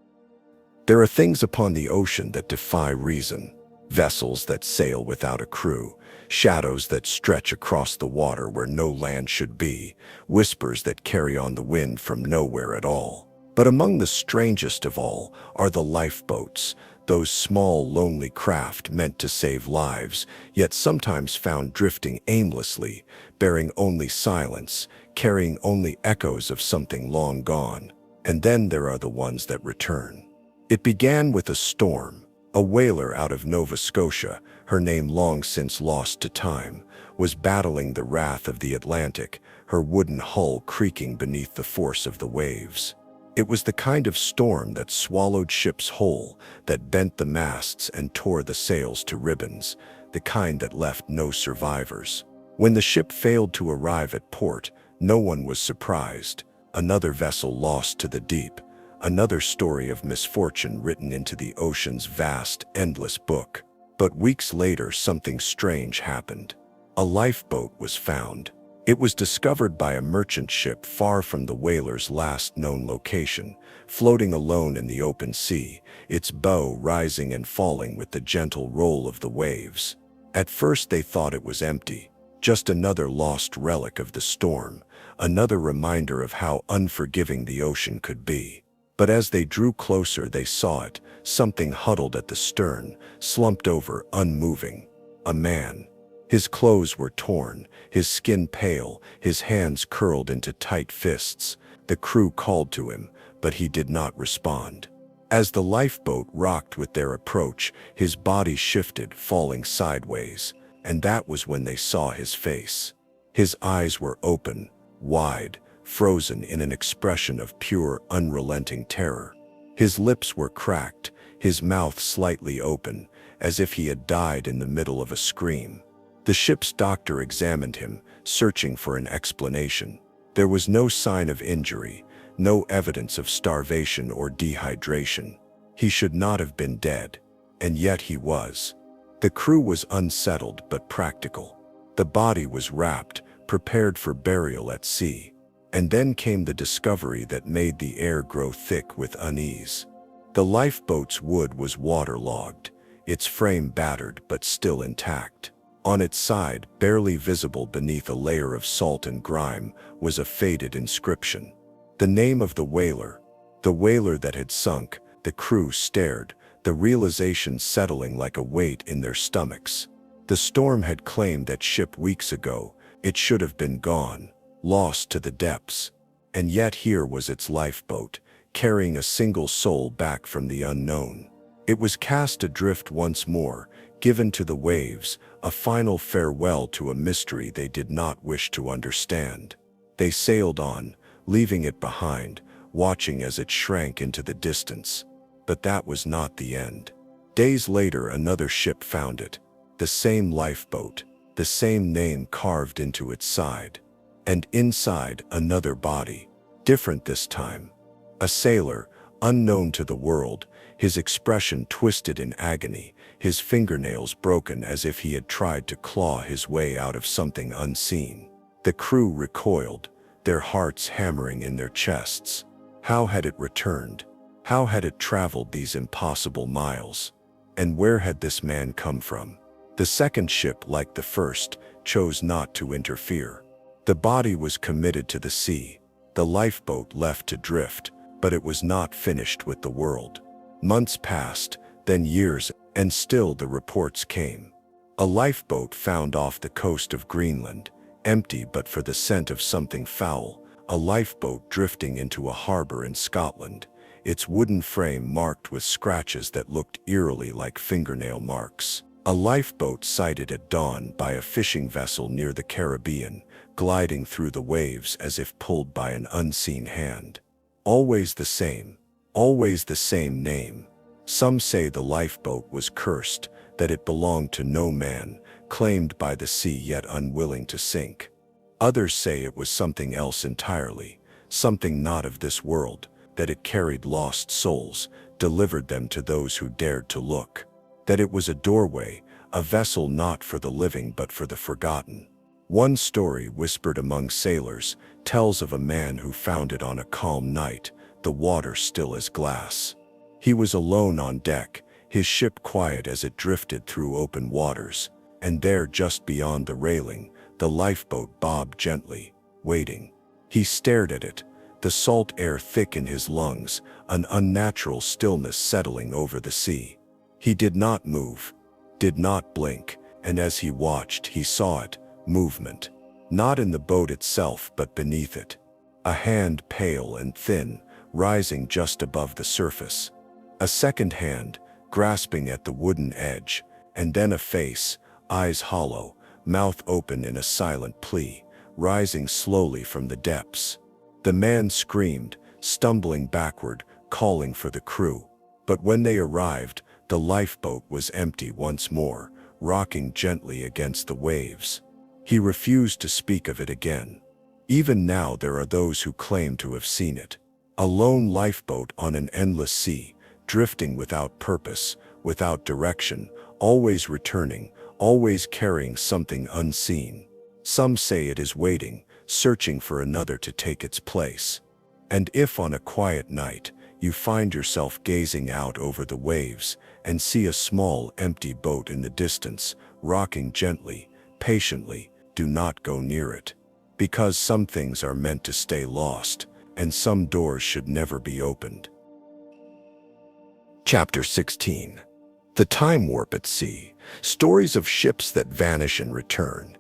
There are things upon the ocean that defy reason. Vessels that sail without a crew, shadows that stretch across the water where no land should be, whispers that carry on the wind from nowhere at all. But among the strangest of all are the lifeboats, those small, lonely craft meant to save lives, yet sometimes found drifting aimlessly, bearing only silence, carrying only echoes of something long gone. And then there are the ones that return. It began with a storm. A whaler out of Nova Scotia, her name long since lost to time, was battling the wrath of the Atlantic, her wooden hull creaking beneath the force of the waves. It was the kind of storm that swallowed ships whole, that bent the masts and tore the sails to ribbons, the kind that left no survivors. When the ship failed to arrive at port, no one was surprised. Another vessel lost to the deep. Another story of misfortune written into the ocean's vast, endless book. But weeks later, something strange happened. A lifeboat was found. It was discovered by a merchant ship far from the whaler's last known location, floating alone in the open sea, its bow rising and falling with the gentle roll of the waves. At first they thought it was empty, just another lost relic of the storm, another reminder of how unforgiving the ocean could be. But as they drew closer, they saw it, something huddled at the stern, slumped over, unmoving. A man. His clothes were torn, his skin pale, his hands curled into tight fists. The crew called to him, but he did not respond. As the lifeboat rocked with their approach, his body shifted, falling sideways, and that was when they saw his face. His eyes were open, wide, frozen in an expression of pure, unrelenting terror. His lips were cracked, his mouth slightly open, as if he had died in the middle of a scream. The ship's doctor examined him, searching for an explanation. There was no sign of injury, no evidence of starvation or dehydration. He should not have been dead, and yet he was. The crew was unsettled but practical. The body was wrapped, prepared for burial at sea. And then came the discovery that made the air grow thick with unease. The lifeboat's wood was waterlogged, its frame battered but still intact. On its side, barely visible beneath a layer of salt and grime, was a faded inscription. The name of the whaler that had sunk. The crew stared, the realization settling like a weight in their stomachs. The storm had claimed that ship weeks ago. It should have been gone, lost to the depths. And yet here was its lifeboat, carrying a single soul back from the unknown. It was cast adrift once more, given to the waves, a final farewell to a mystery they did not wish to understand. They sailed on, leaving it behind, watching as it shrank into the distance. But that was not the end. Days later, another ship found it, the same lifeboat, the same name carved into its side. And inside, another body, different this time. A sailor, unknown to the world, his expression twisted in agony, his fingernails broken as if he had tried to claw his way out of something unseen. The crew recoiled, their hearts hammering in their chests. How had it returned? How had it traveled these impossible miles? And where had this man come from? The second ship, like the first, chose not to interfere. The body was committed to the sea, the lifeboat left to drift, but it was not finished with the world. Months passed, then years, and still the reports came. A lifeboat found off the coast of Greenland, empty but for the scent of something foul. A lifeboat drifting into a harbor in Scotland, its wooden frame marked with scratches that looked eerily like fingernail marks. A lifeboat sighted at dawn by a fishing vessel near the Caribbean, gliding through the waves as if pulled by an unseen hand. Always the same name. Some say the lifeboat was cursed, that it belonged to no man, claimed by the sea yet unwilling to sink. Others say it was something else entirely, something not of this world, that it carried lost souls, delivered them to those who dared to look. That it was a doorway, a vessel not for the living but for the forgotten. One story, whispered among sailors, tells of a man who found it on a calm night, the water still as glass. He was alone on deck, his ship quiet as it drifted through open waters, and there, just beyond the railing, the lifeboat bobbed gently, waiting. He stared at it, the salt air thick in his lungs, an unnatural stillness settling over the sea. He did not move, did not blink, and as he watched, he saw it, movement. Not in the boat itself, but beneath it. A hand, pale and thin, rising just above the surface. A second hand, grasping at the wooden edge, and then a face, eyes hollow, mouth open in a silent plea, rising slowly from the depths. The man screamed, stumbling backward, calling for the crew. But when they arrived, the lifeboat was empty once more, rocking gently against the waves. He refused to speak of it again. Even now there are those who claim to have seen it. A lone lifeboat on an endless sea, drifting without purpose, without direction, always returning, always carrying something unseen. Some say it is waiting, searching for another to take its place. And if on a quiet night, you find yourself gazing out over the waves and see a small empty boat in the distance, rocking gently, patiently, do not go near it. Because some things are meant to stay lost, and some doors should never be opened. Chapter 16. The Time Warp at Sea. Stories of ships that vanish and return.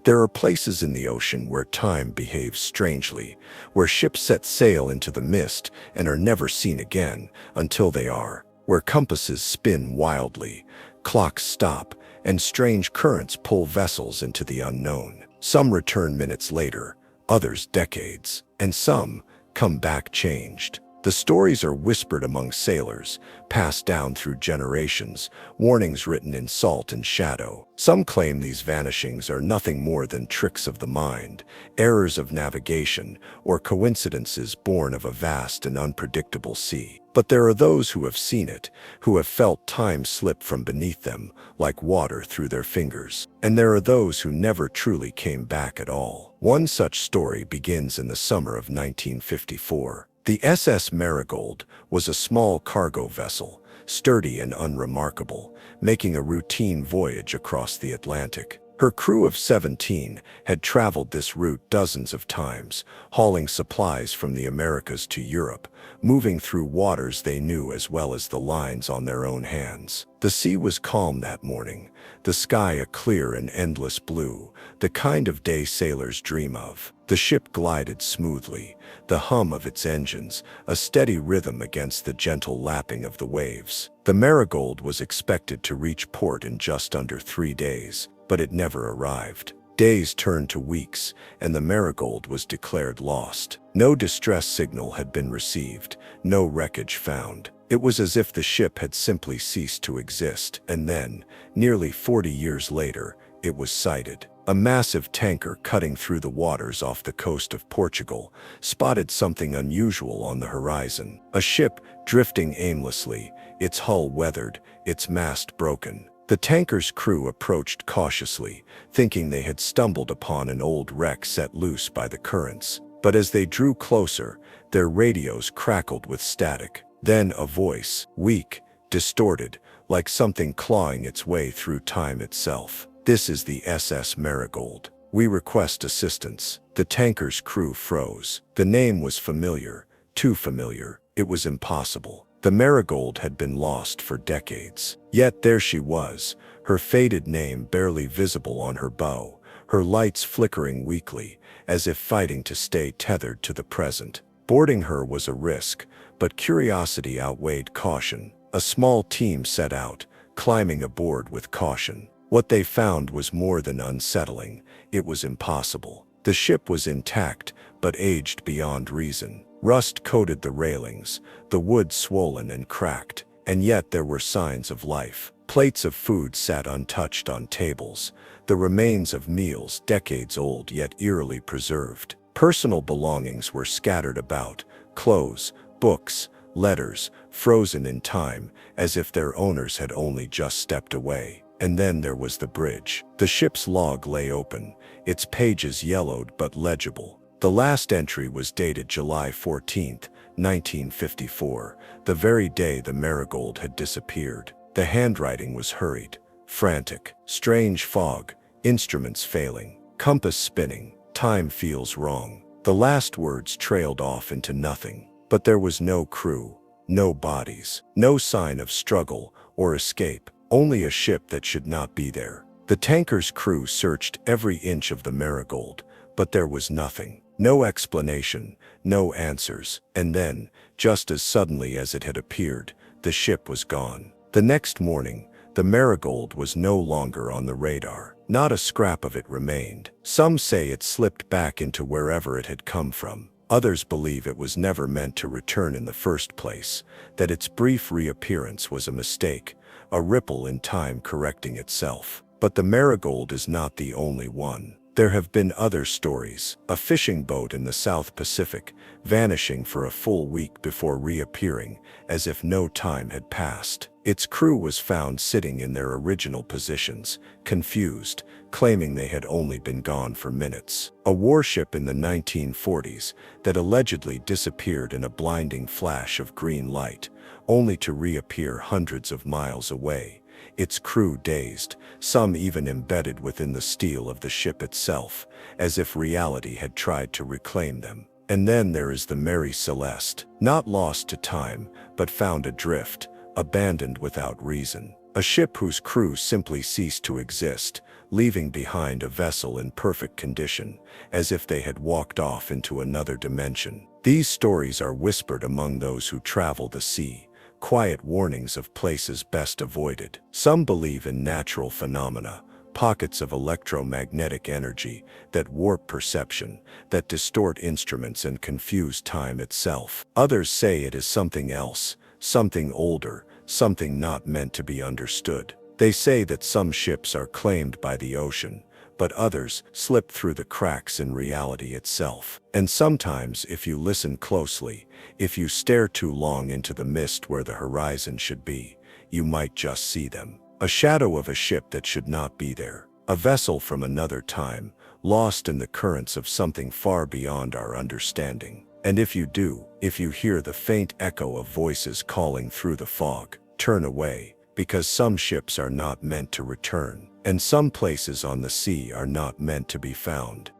There are places in the ocean where time behaves strangely, where ships set sail into the mist and are never seen again until they are, where compasses spin wildly, clocks stop, and strange currents pull vessels into the unknown. Some return minutes later, others decades, and some come back changed. The stories are whispered among sailors, passed down through generations, warnings written in salt and shadow. Some claim these vanishings are nothing more than tricks of the mind, errors of navigation, or coincidences born of a vast and unpredictable sea. But there are those who have seen it, who have felt time slip from beneath them, like water through their fingers. And there are those who never truly came back at all. One such story begins in the summer of 1954. The SS Marigold was a small cargo vessel, sturdy and unremarkable, making a routine voyage across the Atlantic. Her crew of 17 had traveled this route dozens of times, hauling supplies from the Americas to Europe, moving through waters they knew as well as the lines on their own hands. The sea was calm that morning, the sky a clear and endless blue, the kind of day sailors dream of. The ship glided smoothly, the hum of its engines, a steady rhythm against the gentle lapping of the waves. The Marigold was expected to reach port in just under 3 days, but it never arrived. Days turned to weeks, and the Marigold was declared lost. No distress signal had been received, no wreckage found. It was as if the ship had simply ceased to exist, and then, nearly 40 years later, it was sighted. A massive tanker cutting through the waters off the coast of Portugal spotted something unusual on the horizon. A ship drifting aimlessly, its hull weathered, its mast broken. The tanker's crew approached cautiously, thinking they had stumbled upon an old wreck set loose by the currents. But as they drew closer, their radios crackled with static. Then a voice, weak, distorted, like something clawing its way through time itself. "This is the SS Marigold. We request assistance." The tanker's crew froze. The name was familiar, too familiar. It was impossible. The Marigold had been lost for decades. Yet there she was, her faded name barely visible on her bow, her lights flickering weakly, as if fighting to stay tethered to the present. Boarding her was a risk, but curiosity outweighed caution. A small team set out, climbing aboard with caution. What they found was more than unsettling. It was impossible. The ship was intact, but aged beyond reason. Rust coated the railings, the wood swollen and cracked, and yet there were signs of life. Plates of food sat untouched on tables, the remains of meals decades old yet eerily preserved. Personal belongings were scattered about, clothes, books, letters, frozen in time, as if their owners had only just stepped away. And then there was the bridge. The ship's log lay open, its pages yellowed but legible. The last entry was dated July 14, 1954, the very day the Marigold had disappeared. The handwriting was hurried, frantic. Strange fog, instruments failing, compass spinning. Time feels wrong. The last words trailed off into nothing. But there was no crew, no bodies, no sign of struggle or escape, only a ship that should not be there. The tanker's crew searched every inch of the Marigold, but there was nothing. No explanation, no answers, and then, just as suddenly as it had appeared, the ship was gone. The next morning, the Marigold was no longer on the radar. Not a scrap of it remained. Some say it slipped back into wherever it had come from. Others believe it was never meant to return in the first place, that its brief reappearance was a mistake, a ripple in time correcting itself. But the Marigold is not the only one. There have been other stories. A fishing boat in the South Pacific, vanishing for a full week before reappearing, as if no time had passed. Its crew was found sitting in their original positions, confused, claiming they had only been gone for minutes. A warship in the 1940s that allegedly disappeared in a blinding flash of green light, only to reappear hundreds of miles away. Its crew dazed, some even embedded within the steel of the ship itself, as if reality had tried to reclaim them. And then there is the Mary Celeste, not lost to time, but found adrift, abandoned without reason. A ship whose crew simply ceased to exist, leaving behind a vessel in perfect condition, as if they had walked off into another dimension. These stories are whispered among those who travel the sea, quiet warnings of places best avoided. Some believe in natural phenomena, pockets of electromagnetic energy that warp perception, that distort instruments and confuse time itself. Others say it is something else, something older, something not meant to be understood. They say that some ships are claimed by the ocean, but others slip through the cracks in reality itself. And sometimes, if you listen closely, if you stare too long into the mist where the horizon should be, you might just see them. A shadow of a ship that should not be there. A vessel from another time, lost in the currents of something far beyond our understanding. And if you do, if you hear the faint echo of voices calling through the fog, turn away, because some ships are not meant to return, and some places on the sea are not meant to be found.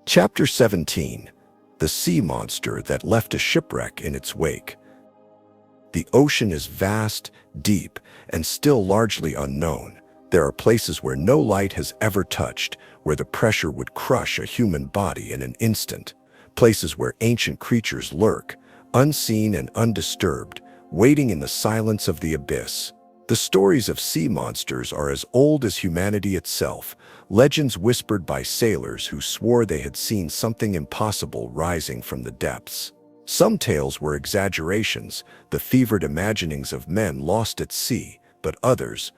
Chapter 17. The Sea Monster That Left a Shipwreck in Its Wake. The ocean is vast, deep, and still largely unknown. There are places where no light has ever touched, where the pressure would crush a human body in an instant. Places where ancient creatures lurk, unseen and undisturbed, waiting in the silence of the abyss. The stories of sea monsters are as old as humanity itself, legends whispered by sailors who swore they had seen something impossible rising from the depths. Some tales were exaggerations, the fevered imaginings of men lost at sea, but others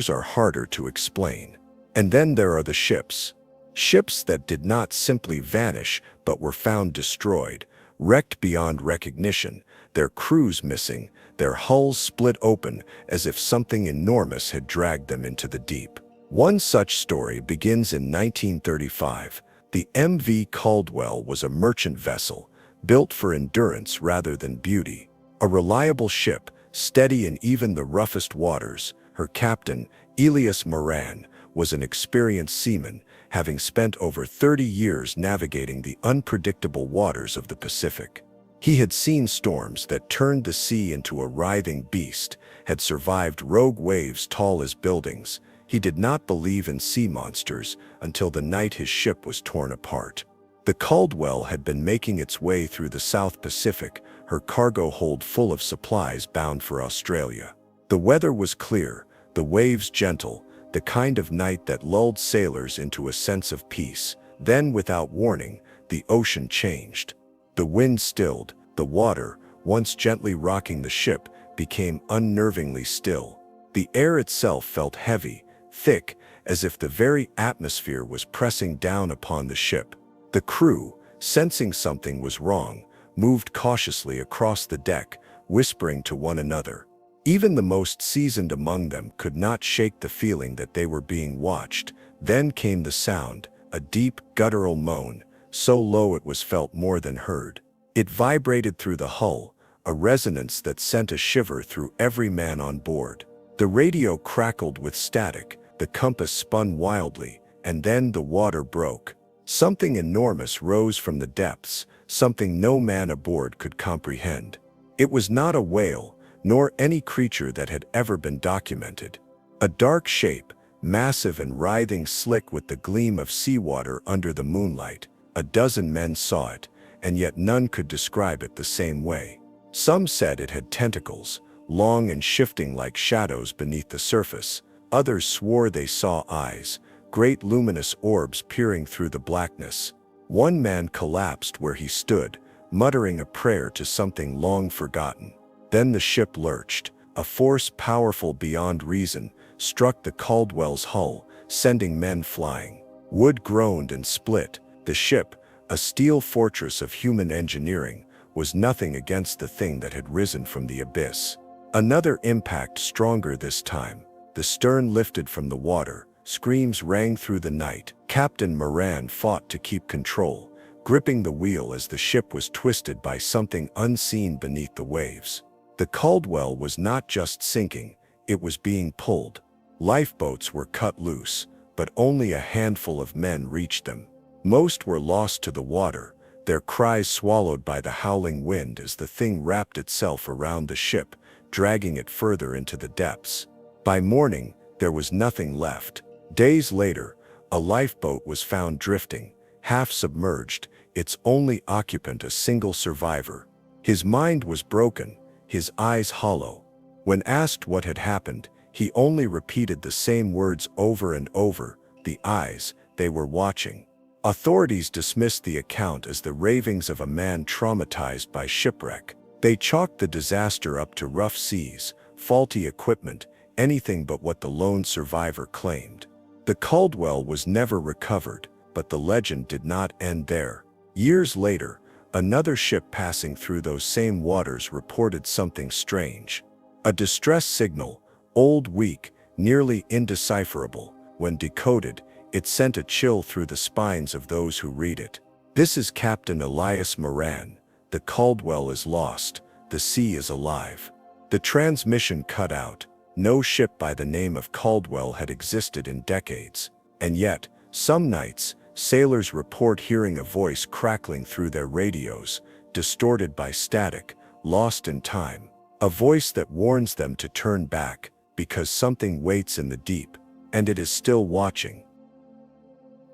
are harder to explain. And then there are the ships. Ships that did not simply vanish, but were found destroyed, wrecked beyond recognition, their crews missing, their hulls split open as if something enormous had dragged them into the deep. One such story begins in 1935. The MV Caldwell was a merchant vessel, built for endurance rather than beauty. A reliable ship, steady in even the roughest waters. Her captain, Elias Moran, was an experienced seaman, having spent over 30 years navigating the unpredictable waters of the Pacific. He had seen storms that turned the sea into a writhing beast, had survived rogue waves tall as buildings. He did not believe in sea monsters until the night his ship was torn apart. The Caldwell had been making its way through the South Pacific, her cargo hold full of supplies bound for Australia. The weather was clear, the waves gentle, the kind of night that lulled sailors into a sense of peace. Then, without warning, the ocean changed. The wind stilled, the water, once gently rocking the ship, became unnervingly still. The air itself felt heavy, thick, as if the very atmosphere was pressing down upon the ship. The crew, sensing something was wrong, moved cautiously across the deck, whispering to one another. Even the most seasoned among them could not shake the feeling that they were being watched. Then came the sound, a deep, guttural moan, so low it was felt more than heard. It vibrated through the hull, a resonance that sent a shiver through every man on board. The radio crackled with static, the compass spun wildly, and then the water broke. Something enormous rose from the depths, something no man aboard could comprehend. It was not a whale, nor any creature that had ever been documented. A dark shape, massive and writhing, slick with the gleam of seawater under the moonlight. A dozen men saw it, and yet none could describe it the same way. Some said it had tentacles, long and shifting like shadows beneath the surface. Others swore they saw eyes, great luminous orbs peering through the blackness. One man collapsed where he stood, muttering a prayer to something long forgotten. Then the ship lurched. A force powerful beyond reason struck the Caldwell's hull, sending men flying. Wood groaned and split. The ship, a steel fortress of human engineering, was nothing against the thing that had risen from the abyss. Another impact, stronger this time. The stern lifted from the water. Screams rang through the night. Captain Moran fought to keep control, gripping the wheel as the ship was twisted by something unseen beneath the waves. The Caldwell was not just sinking, it was being pulled. Lifeboats were cut loose, but only a handful of men reached them. Most were lost to the water, their cries swallowed by the howling wind as the thing wrapped itself around the ship, dragging it further into the depths. By morning, there was nothing left. Days later, a lifeboat was found drifting, half submerged, its only occupant a single survivor. His mind was broken, his eyes hollow. When asked what had happened, he only repeated the same words over and over, the eyes, they were watching. Authorities dismissed the account as the ravings of a man traumatized by shipwreck. They chalked the disaster up to rough seas, faulty equipment, anything but what the lone survivor claimed. The Caldwell was never recovered, but the legend did not end there. Years later, another ship passing through those same waters reported something strange. A distress signal, old, weak, nearly indecipherable. When decoded, it sent a chill through the spines of those who read it. This is Captain Elias Moran. The Caldwell is lost. The sea is alive. The transmission cut out. No ship by the name of Caldwell had existed in decades. And yet, some nights, sailors report hearing a voice crackling through their radios, distorted by static, lost in time. A voice that warns them to turn back, because something waits in the deep, and it is still watching.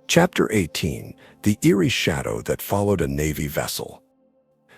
Chapter 18: The Eerie Shadow That Followed a Navy Vessel.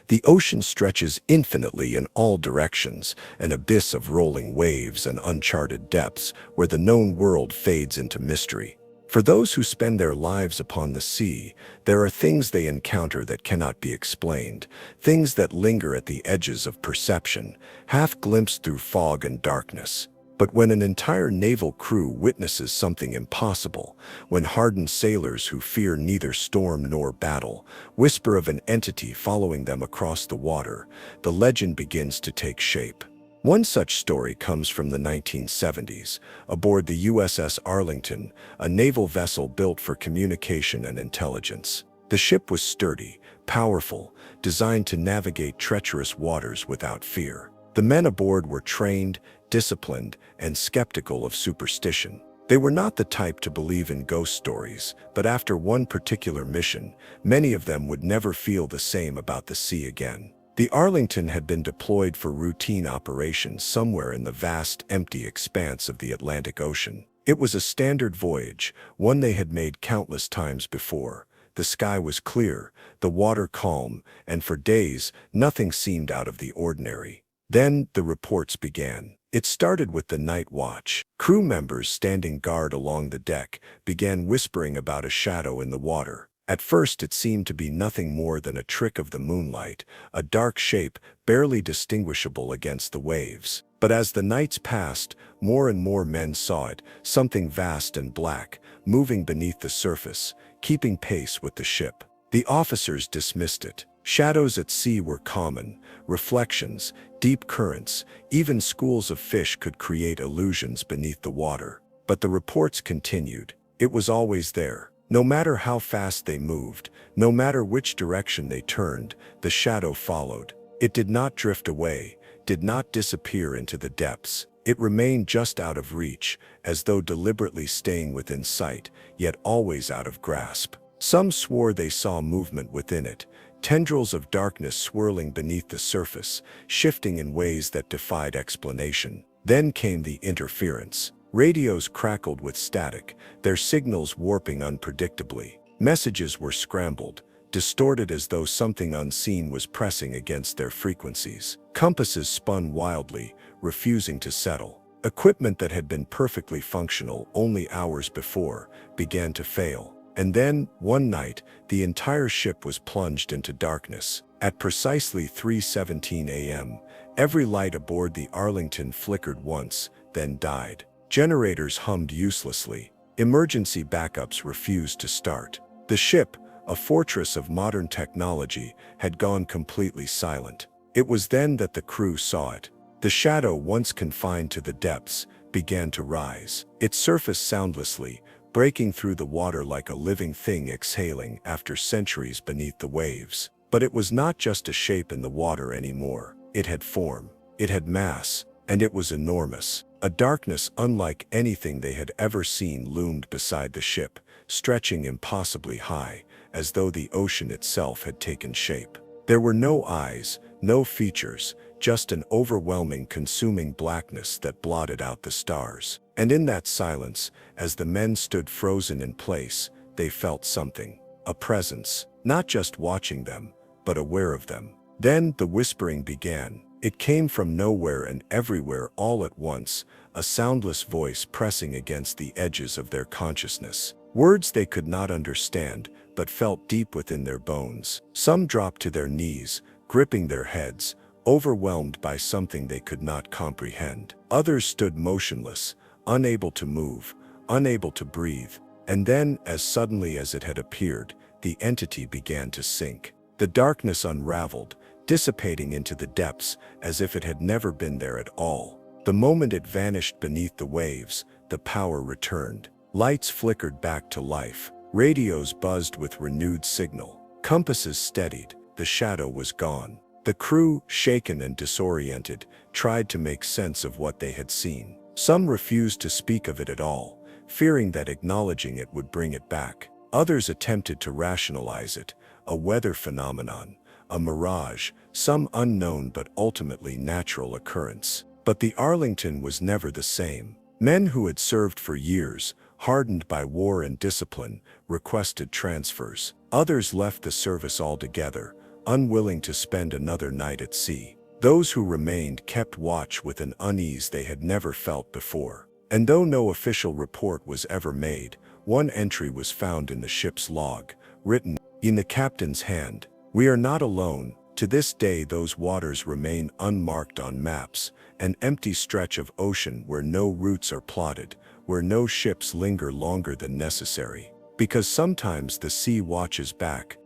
The ocean stretches infinitely in all directions, an abyss of rolling waves and uncharted depths where the known world fades into mystery. For those who spend their lives upon the sea, there are things they encounter that cannot be explained, things that linger at the edges of perception, half glimpsed through fog and darkness. But when an entire naval crew witnesses something impossible, when hardened sailors who fear neither storm nor battle whisper of an entity following them across the water, the legend begins to take shape. One such story comes from the 1970s, aboard the USS Arlington, a naval vessel built for communication and intelligence. The ship was sturdy, powerful, designed to navigate treacherous waters without fear. The men aboard were trained, disciplined, and skeptical of superstition. They were not the type to believe in ghost stories, but after one particular mission, many of them would never feel the same about the sea again. The Arlington had been deployed for routine operations somewhere in the vast, empty expanse of the Atlantic Ocean. It was a standard voyage, one they had made countless times before. The sky was clear, the water calm, and for days, nothing seemed out of the ordinary. Then the reports began. It started with the night watch. Crew members standing guard along the deck began whispering about a shadow in the water. At first it seemed to be nothing more than a trick of the moonlight, a dark shape barely distinguishable against the waves. But as the nights passed, more and more men saw it, something vast and black, moving beneath the surface, keeping pace with the ship. The officers dismissed it. Shadows at sea were common. Reflections, deep currents, even schools of fish could create illusions beneath the water. But the reports continued. It was always there. No matter how fast they moved, no matter which direction they turned, the shadow followed. It did not drift away, did not disappear into the depths. It remained just out of reach, as though deliberately staying within sight, yet always out of grasp. Some swore they saw movement within it, tendrils of darkness swirling beneath the surface, shifting in ways that defied explanation. Then came the interference. Radios crackled with static, their signals warping unpredictably. Messages were scrambled, distorted as though something unseen was pressing against their frequencies. Compasses spun wildly, refusing to settle. Equipment that had been perfectly functional only hours before began to fail. And then, one night, the entire ship was plunged into darkness. At precisely 3:17 a.m., every light aboard the Arlington flickered once, then died. Generators hummed uselessly. Emergency backups refused to start. The ship, a fortress of modern technology, had gone completely silent. It was then that the crew saw it. The shadow, once confined to the depths, began to rise. It surfaced soundlessly, breaking through the water like a living thing exhaling after centuries beneath the waves. But it was not just a shape in the water anymore. It had form, it had mass, and it was enormous. A darkness unlike anything they had ever seen loomed beside the ship, stretching impossibly high, as though the ocean itself had taken shape. There were no eyes, no features, just an overwhelming, consuming blackness that blotted out the stars. And in that silence, as the men stood frozen in place, they felt something, a presence, not just watching them, but aware of them. Then the whispering began. It came from nowhere and everywhere all at once, a soundless voice pressing against the edges of their consciousness. Words they could not understand, but felt deep within their bones. Some dropped to their knees, gripping their heads, overwhelmed by something they could not comprehend. Others stood motionless, unable to move, unable to breathe. And then, as suddenly as it had appeared, the entity began to sink. The darkness unraveled, dissipating into the depths as if it had never been there at all. The moment it vanished beneath the waves, the power returned. Lights flickered back to life. Radios buzzed with renewed signal. Compasses steadied. The shadow was gone. The crew, shaken and disoriented, tried to make sense of what they had seen. Some refused to speak of it at all, fearing that acknowledging it would bring it back. Others attempted to rationalize it, a weather phenomenon, a mirage, some unknown but ultimately natural occurrence. But the Arlington was never the same. Men who had served for years, hardened by war and discipline, requested transfers. Others left the service altogether, unwilling to spend another night at sea. Those who remained kept watch with an unease they had never felt before. And though no official report was ever made, one entry was found in the ship's log, written in the captain's hand. "We are not alone." To this day those waters remain unmarked on maps, an empty stretch of ocean where no routes are plotted, where no ships linger longer than necessary. Because sometimes the sea watches back.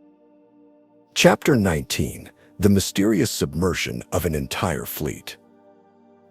Chapter 19. The mysterious submersion of an entire fleet.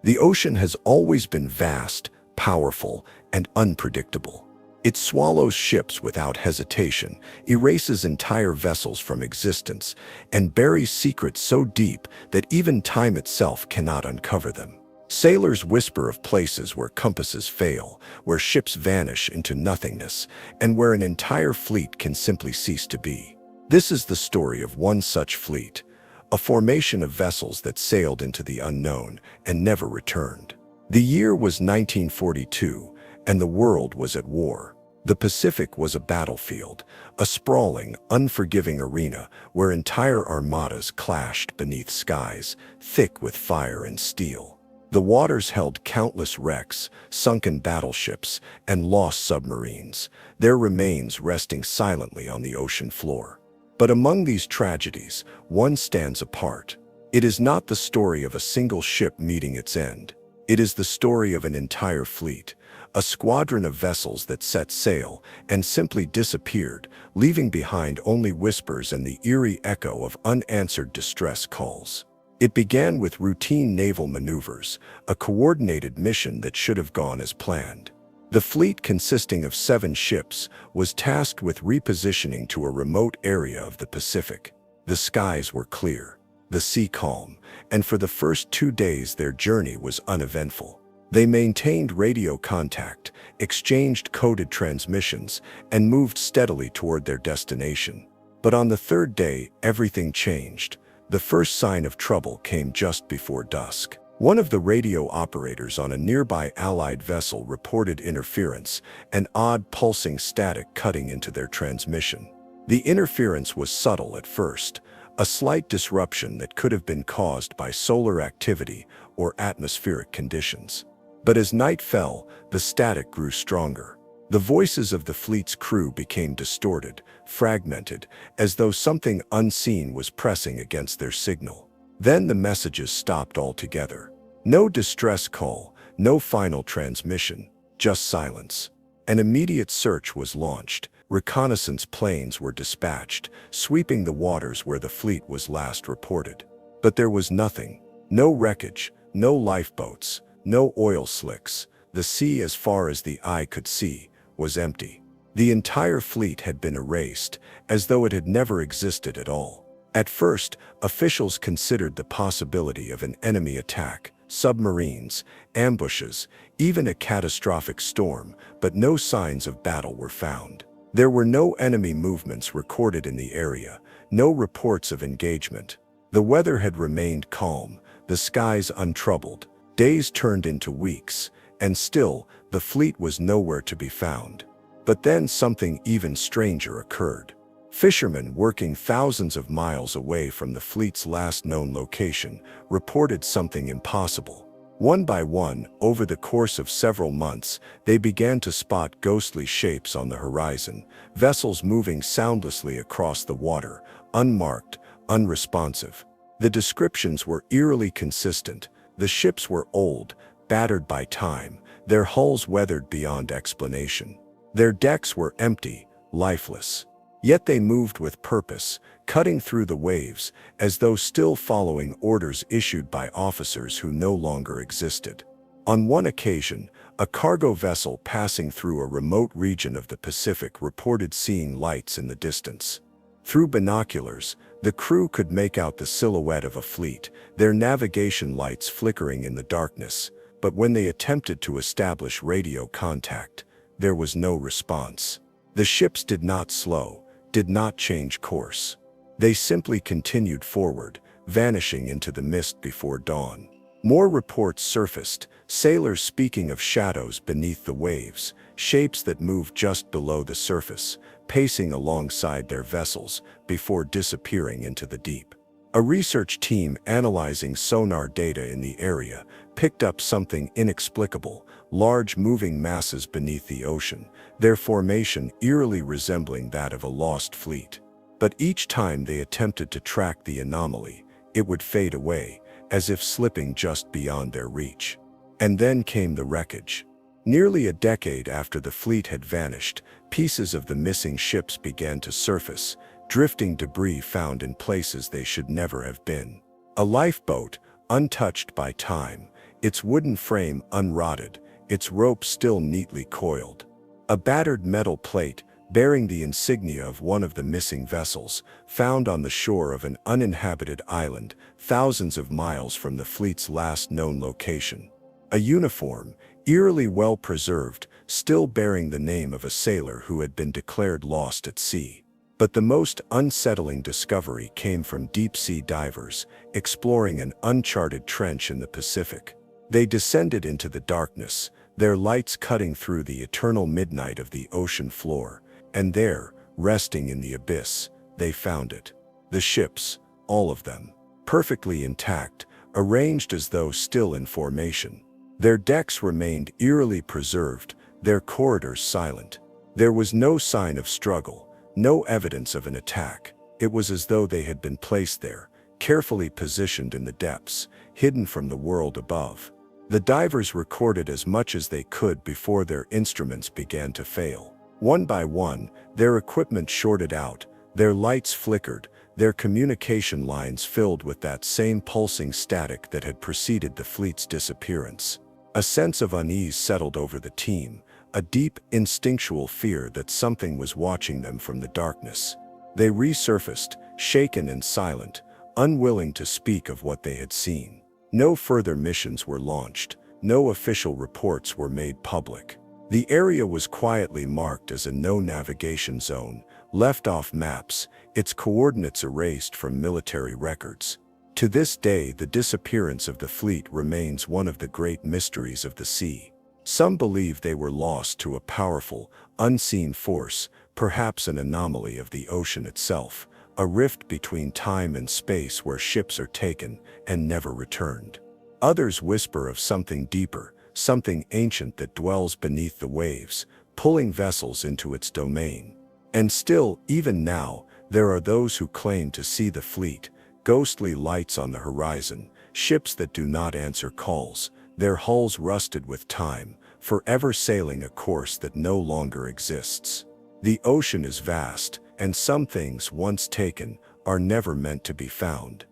The ocean has always been vast, powerful, and unpredictable. It swallows ships without hesitation, erases entire vessels from existence, and buries secrets so deep that even time itself cannot uncover them. Sailors whisper of places where compasses fail, where ships vanish into nothingness, and where an entire fleet can simply cease to be. This is the story of one such fleet, a formation of vessels that sailed into the unknown and never returned. The year was 1942, and the world was at war. The Pacific was a battlefield, a sprawling, unforgiving arena where entire armadas clashed beneath skies thick with fire and steel. The waters held countless wrecks, sunken battleships, and lost submarines, their remains resting silently on the ocean floor. But among these tragedies, one stands apart. It is not the story of a single ship meeting its end. It is the story of an entire fleet, a squadron of vessels that set sail and simply disappeared, leaving behind only whispers and the eerie echo of unanswered distress calls. It began with routine naval maneuvers, a coordinated mission that should have gone as planned. The fleet, consisting of 7 ships, was tasked with repositioning to a remote area of the Pacific. The skies were clear, the sea calm, and for the first 2 days their journey was uneventful. They maintained radio contact, exchanged coded transmissions, and moved steadily toward their destination. But on the 3rd day, everything changed. The first sign of trouble came just before dusk. One of the radio operators on a nearby Allied vessel reported interference, an odd pulsing static cutting into their transmission. The interference was subtle at first, a slight disruption that could have been caused by solar activity or atmospheric conditions. But as night fell, the static grew stronger. The voices of the fleet's crew became distorted, fragmented, as though something unseen was pressing against their signal. Then the messages stopped altogether. No distress call, no final transmission, just silence. An immediate search was launched. Reconnaissance planes were dispatched, sweeping the waters where the fleet was last reported. But there was nothing. No wreckage, no lifeboats, no oil slicks. The sea, as far as the eye could see, was empty. The entire fleet had been erased, as though it had never existed at all. At first, officials considered the possibility of an enemy attack, submarines, ambushes, even a catastrophic storm, but no signs of battle were found. There were no enemy movements recorded in the area, no reports of engagement. The weather had remained calm, the skies untroubled. Days turned into weeks, and still, The fleet was nowhere to be found. But then something even stranger occurred. Fishermen working thousands of miles away from the fleet's last known location reported something impossible. One by one, over the course of several months, they began to spot ghostly shapes on the horizon, vessels moving soundlessly across the water, unmarked, unresponsive. The descriptions were eerily consistent. The ships were old, battered by time, their hulls weathered beyond explanation. Their decks were empty, lifeless. Yet they moved with purpose, cutting through the waves, as though still following orders issued by officers who no longer existed. On one occasion, a cargo vessel passing through a remote region of the Pacific reported seeing lights in the distance. Through binoculars, the crew could make out the silhouette of a fleet, their navigation lights flickering in the darkness. But when they attempted to establish radio contact, there was no response. The ships did not slow, did not change course. They simply continued forward, vanishing into the mist before dawn. More reports surfaced, sailors speaking of shadows beneath the waves, shapes that moved just below the surface, pacing alongside their vessels before disappearing into the deep. A research team analyzing sonar data in the area picked up something inexplicable: large moving masses beneath the ocean, their formation eerily resembling that of a lost fleet. But each time they attempted to track the anomaly, it would fade away, as if slipping just beyond their reach. And then came the wreckage. Nearly a decade after the fleet had vanished, pieces of the missing ships began to surface, drifting debris found in places they should never have been. A lifeboat, untouched by time, its wooden frame unrotted, its rope still neatly coiled. A battered metal plate, bearing the insignia of one of the missing vessels, found on the shore of an uninhabited island, thousands of miles from the fleet's last known location. A uniform, eerily well preserved, still bearing the name of a sailor who had been declared lost at sea. But the most unsettling discovery came from deep-sea divers, exploring an uncharted trench in the Pacific. They descended into the darkness, their lights cutting through the eternal midnight of the ocean floor, and there, resting in the abyss, they found it. The ships, all of them, perfectly intact, arranged as though still in formation. Their decks remained eerily preserved, their corridors silent. There was no sign of struggle, no evidence of an attack. It was as though they had been placed there, carefully positioned in the depths, hidden from the world above. The divers recorded as much as they could before their instruments began to fail. One by one, their equipment shorted out, their lights flickered, their communication lines filled with that same pulsing static that had preceded the fleet's disappearance. A sense of unease settled over the team, a deep, instinctual fear that something was watching them from the darkness. They resurfaced, shaken and silent, unwilling to speak of what they had seen. No further missions were launched, no official reports were made public. The area was quietly marked as a no-navigation zone, left off maps, its coordinates erased from military records. To this day, the disappearance of the fleet remains one of the great mysteries of the sea. Some believe they were lost to a powerful, unseen force, perhaps an anomaly of the ocean itself, a rift between time and space where ships are taken and never returned. Others whisper of something deeper, something ancient that dwells beneath the waves, pulling vessels into its domain. And still, even now, there are those who claim to see the fleet, ghostly lights on the horizon, ships that do not answer calls, their hulls rusted with time, forever sailing a course that no longer exists. The ocean is vast, and some things once taken are never meant to be found.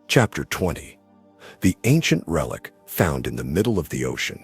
Chapter 20. The ancient relic found in the middle of the ocean.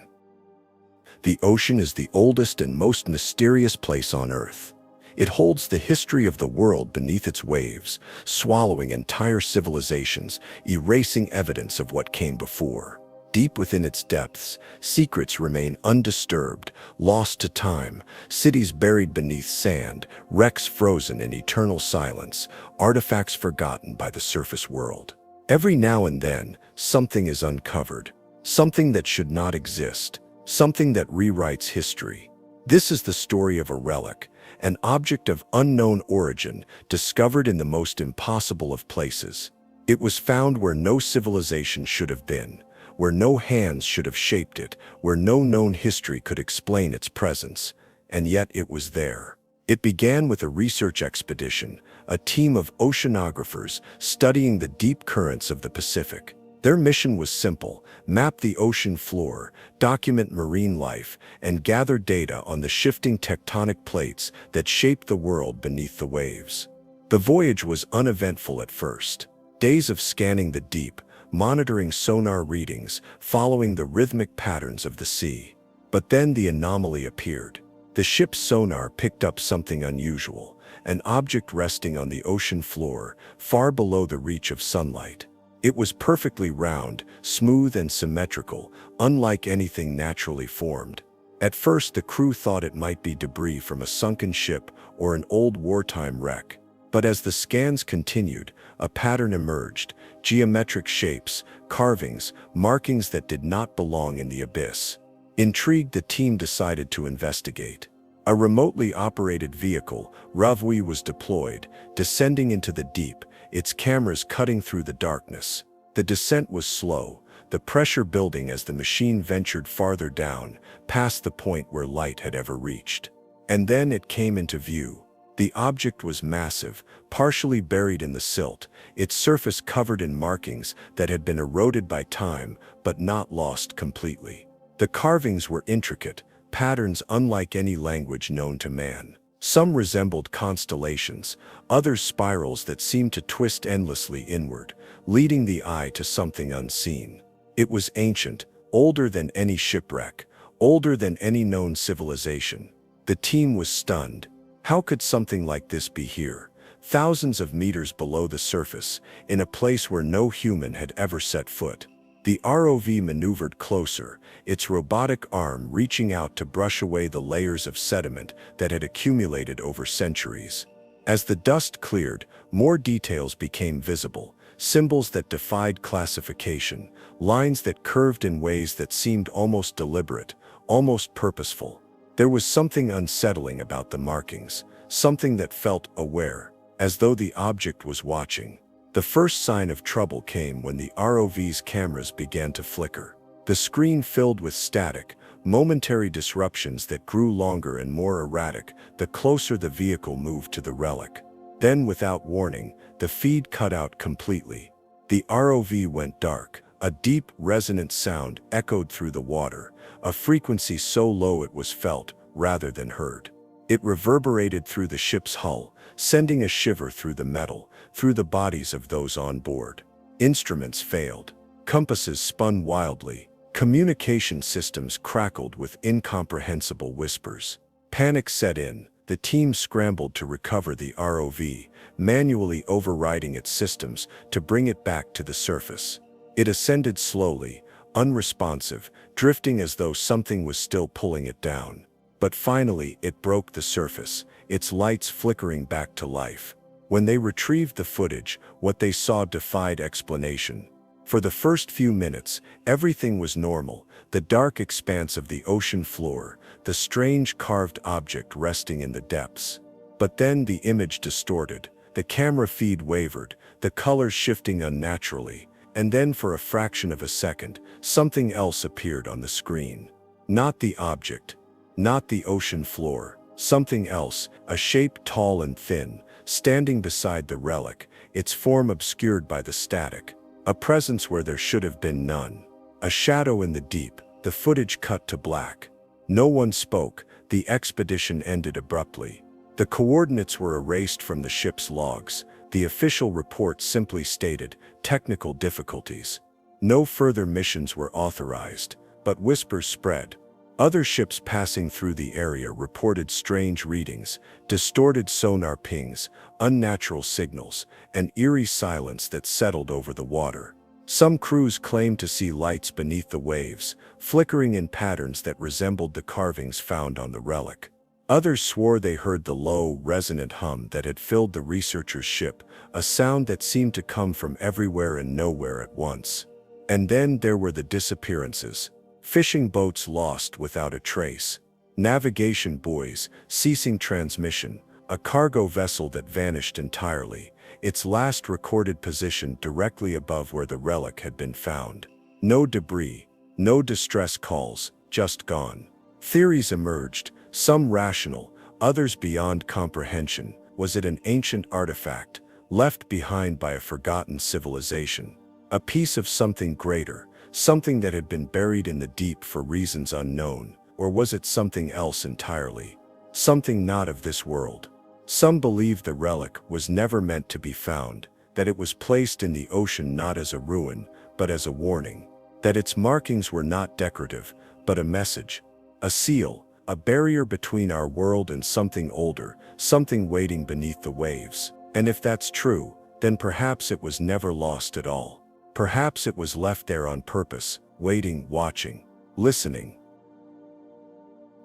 The ocean is the oldest and most mysterious place on Earth. It holds the history of the world beneath its waves, swallowing entire civilizations, erasing evidence of what came before. Deep within its depths, secrets remain undisturbed, lost to time, cities buried beneath sand, wrecks frozen in eternal silence, artifacts forgotten by the surface world. Every now and then, something is uncovered, something that should not exist, something that rewrites history. This is the story of a relic, an object of unknown origin discovered in the most impossible of places. It was found where no civilization should have been, where no hands should have shaped it, where no known history could explain its presence, and yet it was there. It began with a research expedition, a team of oceanographers studying the deep currents of the Pacific. Their mission was simple: map the ocean floor, document marine life, and gather data on the shifting tectonic plates that shaped the world beneath the waves. The voyage was uneventful at first. Days of scanning the deep, monitoring sonar readings, following the rhythmic patterns of the sea. But then the anomaly appeared. The ship's sonar picked up something unusual, an object resting on the ocean floor, far below the reach of sunlight. It was perfectly round, smooth and symmetrical, unlike anything naturally formed. At first, the crew thought it might be debris from a sunken ship or an old wartime wreck. But as the scans continued, a pattern emerged: geometric shapes, carvings, markings that did not belong in the abyss. Intrigued, the team decided to investigate. A remotely operated vehicle, RAVWI, was deployed, descending into the deep, its cameras cutting through the darkness. The descent was slow, the pressure building as the machine ventured farther down, past the point where light had ever reached. And then it came into view. The object was massive, partially buried in the silt, its surface covered in markings that had been eroded by time but not lost completely. The carvings were intricate, patterns unlike any language known to man. Some resembled constellations, others spirals that seemed to twist endlessly inward, leading the eye to something unseen. It was ancient, older than any shipwreck, older than any known civilization. The team was stunned. How could something like this be here, thousands of meters below the surface, in a place where no human had ever set foot? The ROV maneuvered closer, its robotic arm reaching out to brush away the layers of sediment that had accumulated over centuries. As the dust cleared, more details became visible, symbols that defied classification, lines that curved in ways that seemed almost deliberate, almost purposeful. There was something unsettling about the markings, something that felt aware, as though the object was watching. The first sign of trouble came when the ROV's cameras began to flicker. The screen filled with static, momentary disruptions that grew longer and more erratic the closer the vehicle moved to the relic. Then, without warning, the feed cut out completely. The ROV went dark. A deep, resonant sound echoed through the water, a frequency so low it was felt rather than heard. It reverberated through the ship's hull, sending a shiver through the metal, through the bodies of those on board. Instruments failed. Compasses spun wildly. Communication systems crackled with incomprehensible whispers. Panic set in. The team scrambled to recover the ROV, manually overriding its systems to bring it back to the surface. It ascended slowly, unresponsive, drifting as though something was still pulling it down. But finally, it broke the surface, its lights flickering back to life. When they retrieved the footage, what they saw defied explanation. For the first few minutes, everything was normal: the dark expanse of the ocean floor, the strange carved object resting in the depths. But then the image distorted, the camera feed wavered, the colors shifting unnaturally, and then for a fraction of a second, something else appeared on the screen. Not the object, not the ocean floor, something else, a shape tall and thin, standing beside the relic, its form obscured by the static. A presence where there should have been none. A shadow in the deep. The footage cut to black. No one spoke. The expedition ended abruptly. The coordinates were erased from the ship's logs. The official report simply stated, technical difficulties. No further missions were authorized, but whispers spread. Other ships passing through the area reported strange readings, distorted sonar pings, unnatural signals, an eerie silence that settled over the water. Some crews claimed to see lights beneath the waves, flickering in patterns that resembled the carvings found on the relic. Others swore they heard the low, resonant hum that had filled the researchers' ship, a sound that seemed to come from everywhere and nowhere at once. And then there were the disappearances. Fishing boats lost without a trace. Navigation buoys ceasing transmission. A cargo vessel that vanished entirely, its last recorded position directly above where the relic had been found. No debris, no distress calls, just gone. Theories emerged, some rational, others beyond comprehension. Was it an ancient artifact, left behind by a forgotten civilization? A piece of something greater, something that had been buried in the deep for reasons unknown? Or was it something else entirely? Something not of this world? Some believe the relic was never meant to be found, that it was placed in the ocean not as a ruin, but as a warning, that its markings were not decorative, but a message, a seal, a barrier between our world and something older, something waiting beneath the waves. And if that's true, then perhaps it was never lost at all. Perhaps it was left there on purpose, waiting, watching, listening.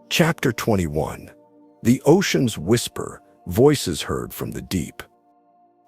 Chapter 21. The Ocean's Whisper. Voices heard from the deep.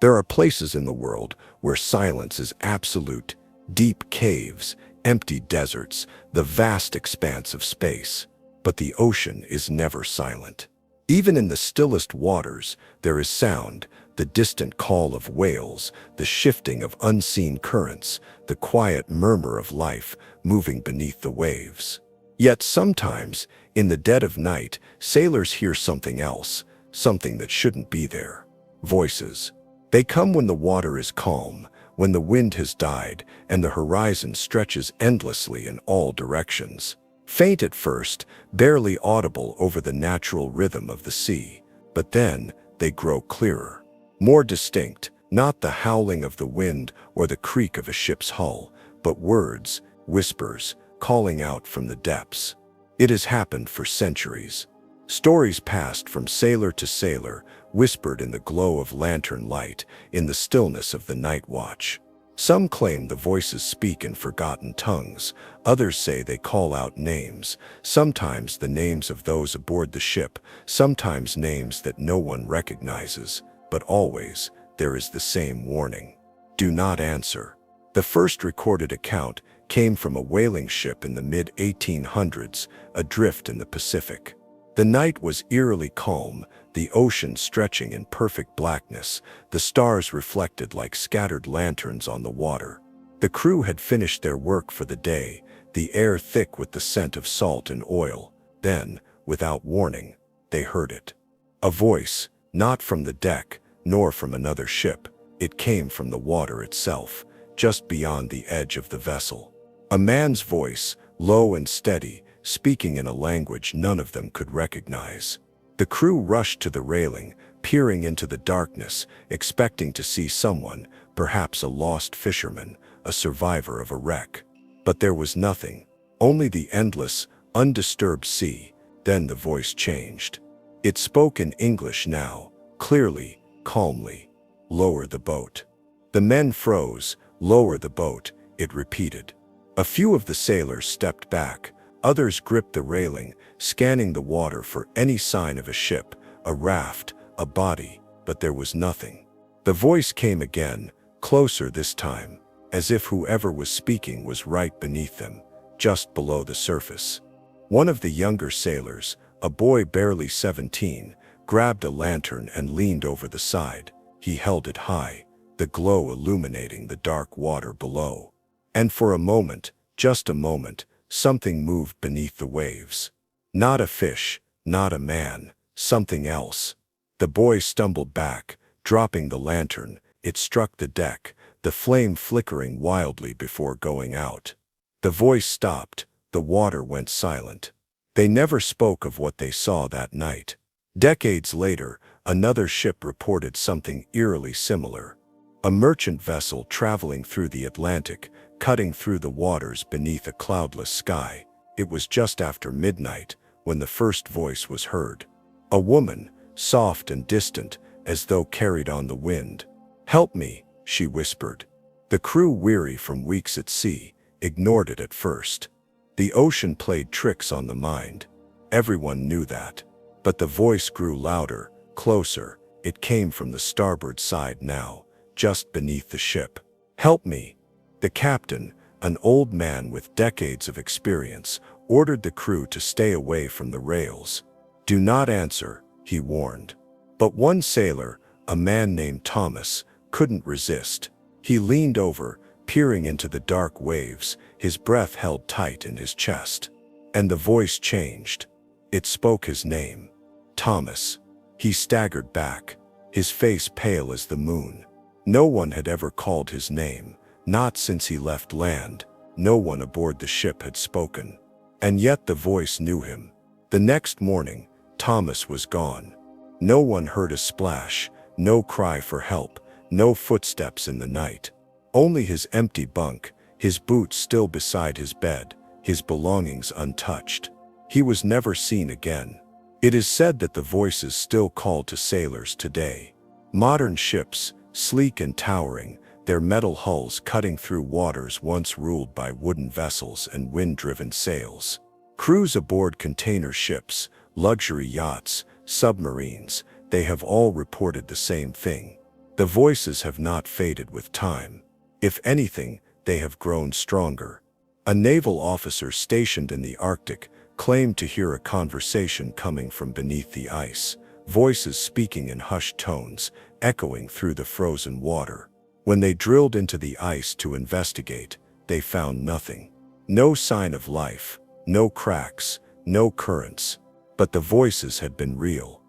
There are places in the world where silence is absolute, deep caves, empty deserts, the vast expanse of space. But the ocean is never silent. Even in the stillest waters, there is sound, the distant call of whales, the shifting of unseen currents, the quiet murmur of life moving beneath the waves. Yet sometimes, in the dead of night, sailors hear something else, something that shouldn't be there. Voices. They come when the water is calm, when the wind has died, and the horizon stretches endlessly in all directions. Faint at first, barely audible over the natural rhythm of the sea, but then they grow clearer. More distinct, not the howling of the wind or the creak of a ship's hull, but words, whispers, calling out from the depths. It has happened for centuries. Stories passed from sailor to sailor, whispered in the glow of lantern light, in the stillness of the night watch. Some claim the voices speak in forgotten tongues, others say they call out names, sometimes the names of those aboard the ship, sometimes names that no one recognizes, but always there is the same warning. Do not answer. The first recorded account came from a whaling ship in the mid-1800s, adrift in the Pacific. The night was eerily calm, the ocean stretching in perfect blackness, the stars reflected like scattered lanterns on the water. The crew had finished their work for the day, the air thick with the scent of salt and oil. Then, without warning, they heard it. A voice, not from the deck, nor from another ship. It came from the water itself, just beyond the edge of the vessel. A man's voice, low and steady, speaking in a language none of them could recognize. The crew rushed to the railing, peering into the darkness, expecting to see someone, perhaps a lost fisherman, a survivor of a wreck. But there was nothing, only the endless, undisturbed sea. Then the voice changed. It spoke in English now, clearly, calmly. Lower the boat. The men froze. Lower the boat, it repeated. A few of the sailors stepped back. Others gripped the railing, scanning the water for any sign of a ship, a raft, a body, but there was nothing. The voice came again, closer this time, as if whoever was speaking was right beneath them, just below the surface. One of the younger sailors, a boy barely 17, grabbed a lantern and leaned over the side. He held it high, the glow illuminating the dark water below. And for a moment, just a moment, something moved beneath the waves. Not a fish, not a man, something else. The boy stumbled back, dropping the lantern. It struck the deck, the flame flickering wildly before going out. The voice stopped, the water went silent. They never spoke of what they saw that night. Decades later, another ship reported something eerily similar. A merchant vessel traveling through the Atlantic, cutting through the waters beneath a cloudless sky. It was just after midnight when the first voice was heard. A woman, soft and distant, as though carried on the wind. "Help me," she whispered. The crew, weary from weeks at sea, ignored it at first. The ocean played tricks on the mind. Everyone knew that. But the voice grew louder, closer. It came from the starboard side now, just beneath the ship. "Help me." The captain, an old man with decades of experience, ordered the crew to stay away from the rails. "Do not answer," he warned. But one sailor, a man named Thomas, couldn't resist. He leaned over, peering into the dark waves, his breath held tight in his chest. And the voice changed. It spoke his name. Thomas. He staggered back, his face pale as the moon. No one had ever called his name, not since he left land. No one aboard the ship had spoken. And yet the voice knew him. The next morning, Thomas was gone. No one heard a splash, no cry for help, no footsteps in the night. Only his empty bunk, his boots still beside his bed, his belongings untouched. He was never seen again. It is said that the voices still call to sailors today. Modern ships, sleek and towering, their metal hulls cutting through waters once ruled by wooden vessels and wind-driven sails. Crews aboard container ships, luxury yachts, submarines, they have all reported the same thing. The voices have not faded with time. If anything, they have grown stronger. A naval officer stationed in the Arctic claimed to hear a conversation coming from beneath the ice, voices speaking in hushed tones, echoing through the frozen water. When they drilled into the ice to investigate, they found nothing. No sign of life, no cracks, no currents. But the voices had been real.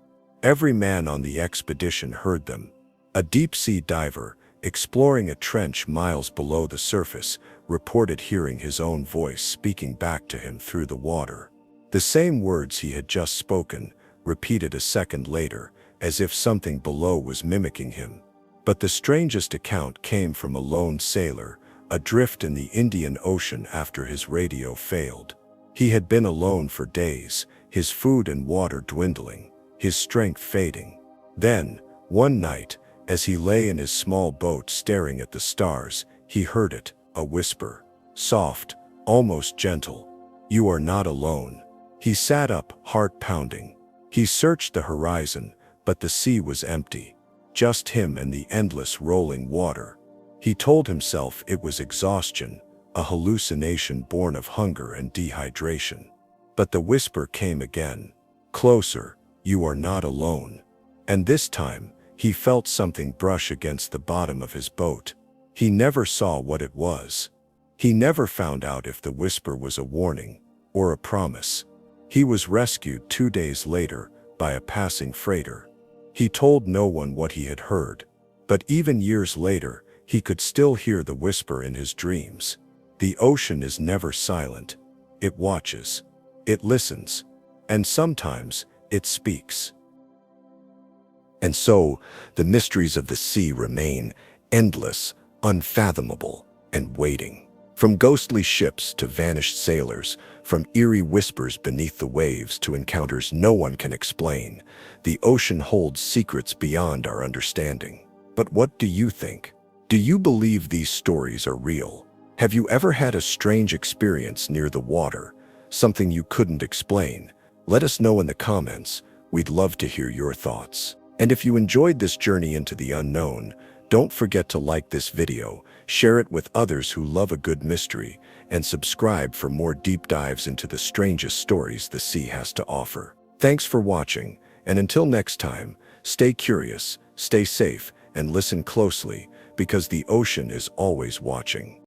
Every man on the expedition heard them. A deep-sea diver, exploring a trench miles below the surface, reported hearing his own voice speaking back to him through the water. The same words he had just spoken, repeated a second later, as if something below was mimicking him. But the strangest account came from a lone sailor, adrift in the Indian Ocean after his radio failed. He had been alone for days, his food and water dwindling, his strength fading. Then, one night, as he lay in his small boat staring at the stars, he heard it, a whisper. Soft, almost gentle. "You are not alone." He sat up, heart pounding. He searched the horizon, but the sea was empty. Just him and the endless rolling water. He told himself it was exhaustion, a hallucination born of hunger and dehydration. But the whisper came again. Closer, "You are not alone." And this time, he felt something brush against the bottom of his boat. He never saw what it was. He never found out if the whisper was a warning or a promise. He was rescued 2 days later by a passing freighter. He told no one what he had heard. But even years later, he could still hear the whisper in his dreams. The ocean is never silent. It watches. It listens. And sometimes, it speaks. And so, the mysteries of the sea remain endless, unfathomable, and waiting. From ghostly ships to vanished sailors, from eerie whispers beneath the waves to encounters no one can explain, the ocean holds secrets beyond our understanding. But what do you think? Do you believe these stories are real? Have you ever had a strange experience near the water, something you couldn't explain? Let us know in the comments. We'd love to hear your thoughts. And if you enjoyed this journey into the unknown, don't forget to like this video, share it with others who love a good mystery, and subscribe for more deep dives into the strangest stories the sea has to offer. Thanks for watching, and until next time, stay curious, stay safe, and listen closely, because the ocean is always watching.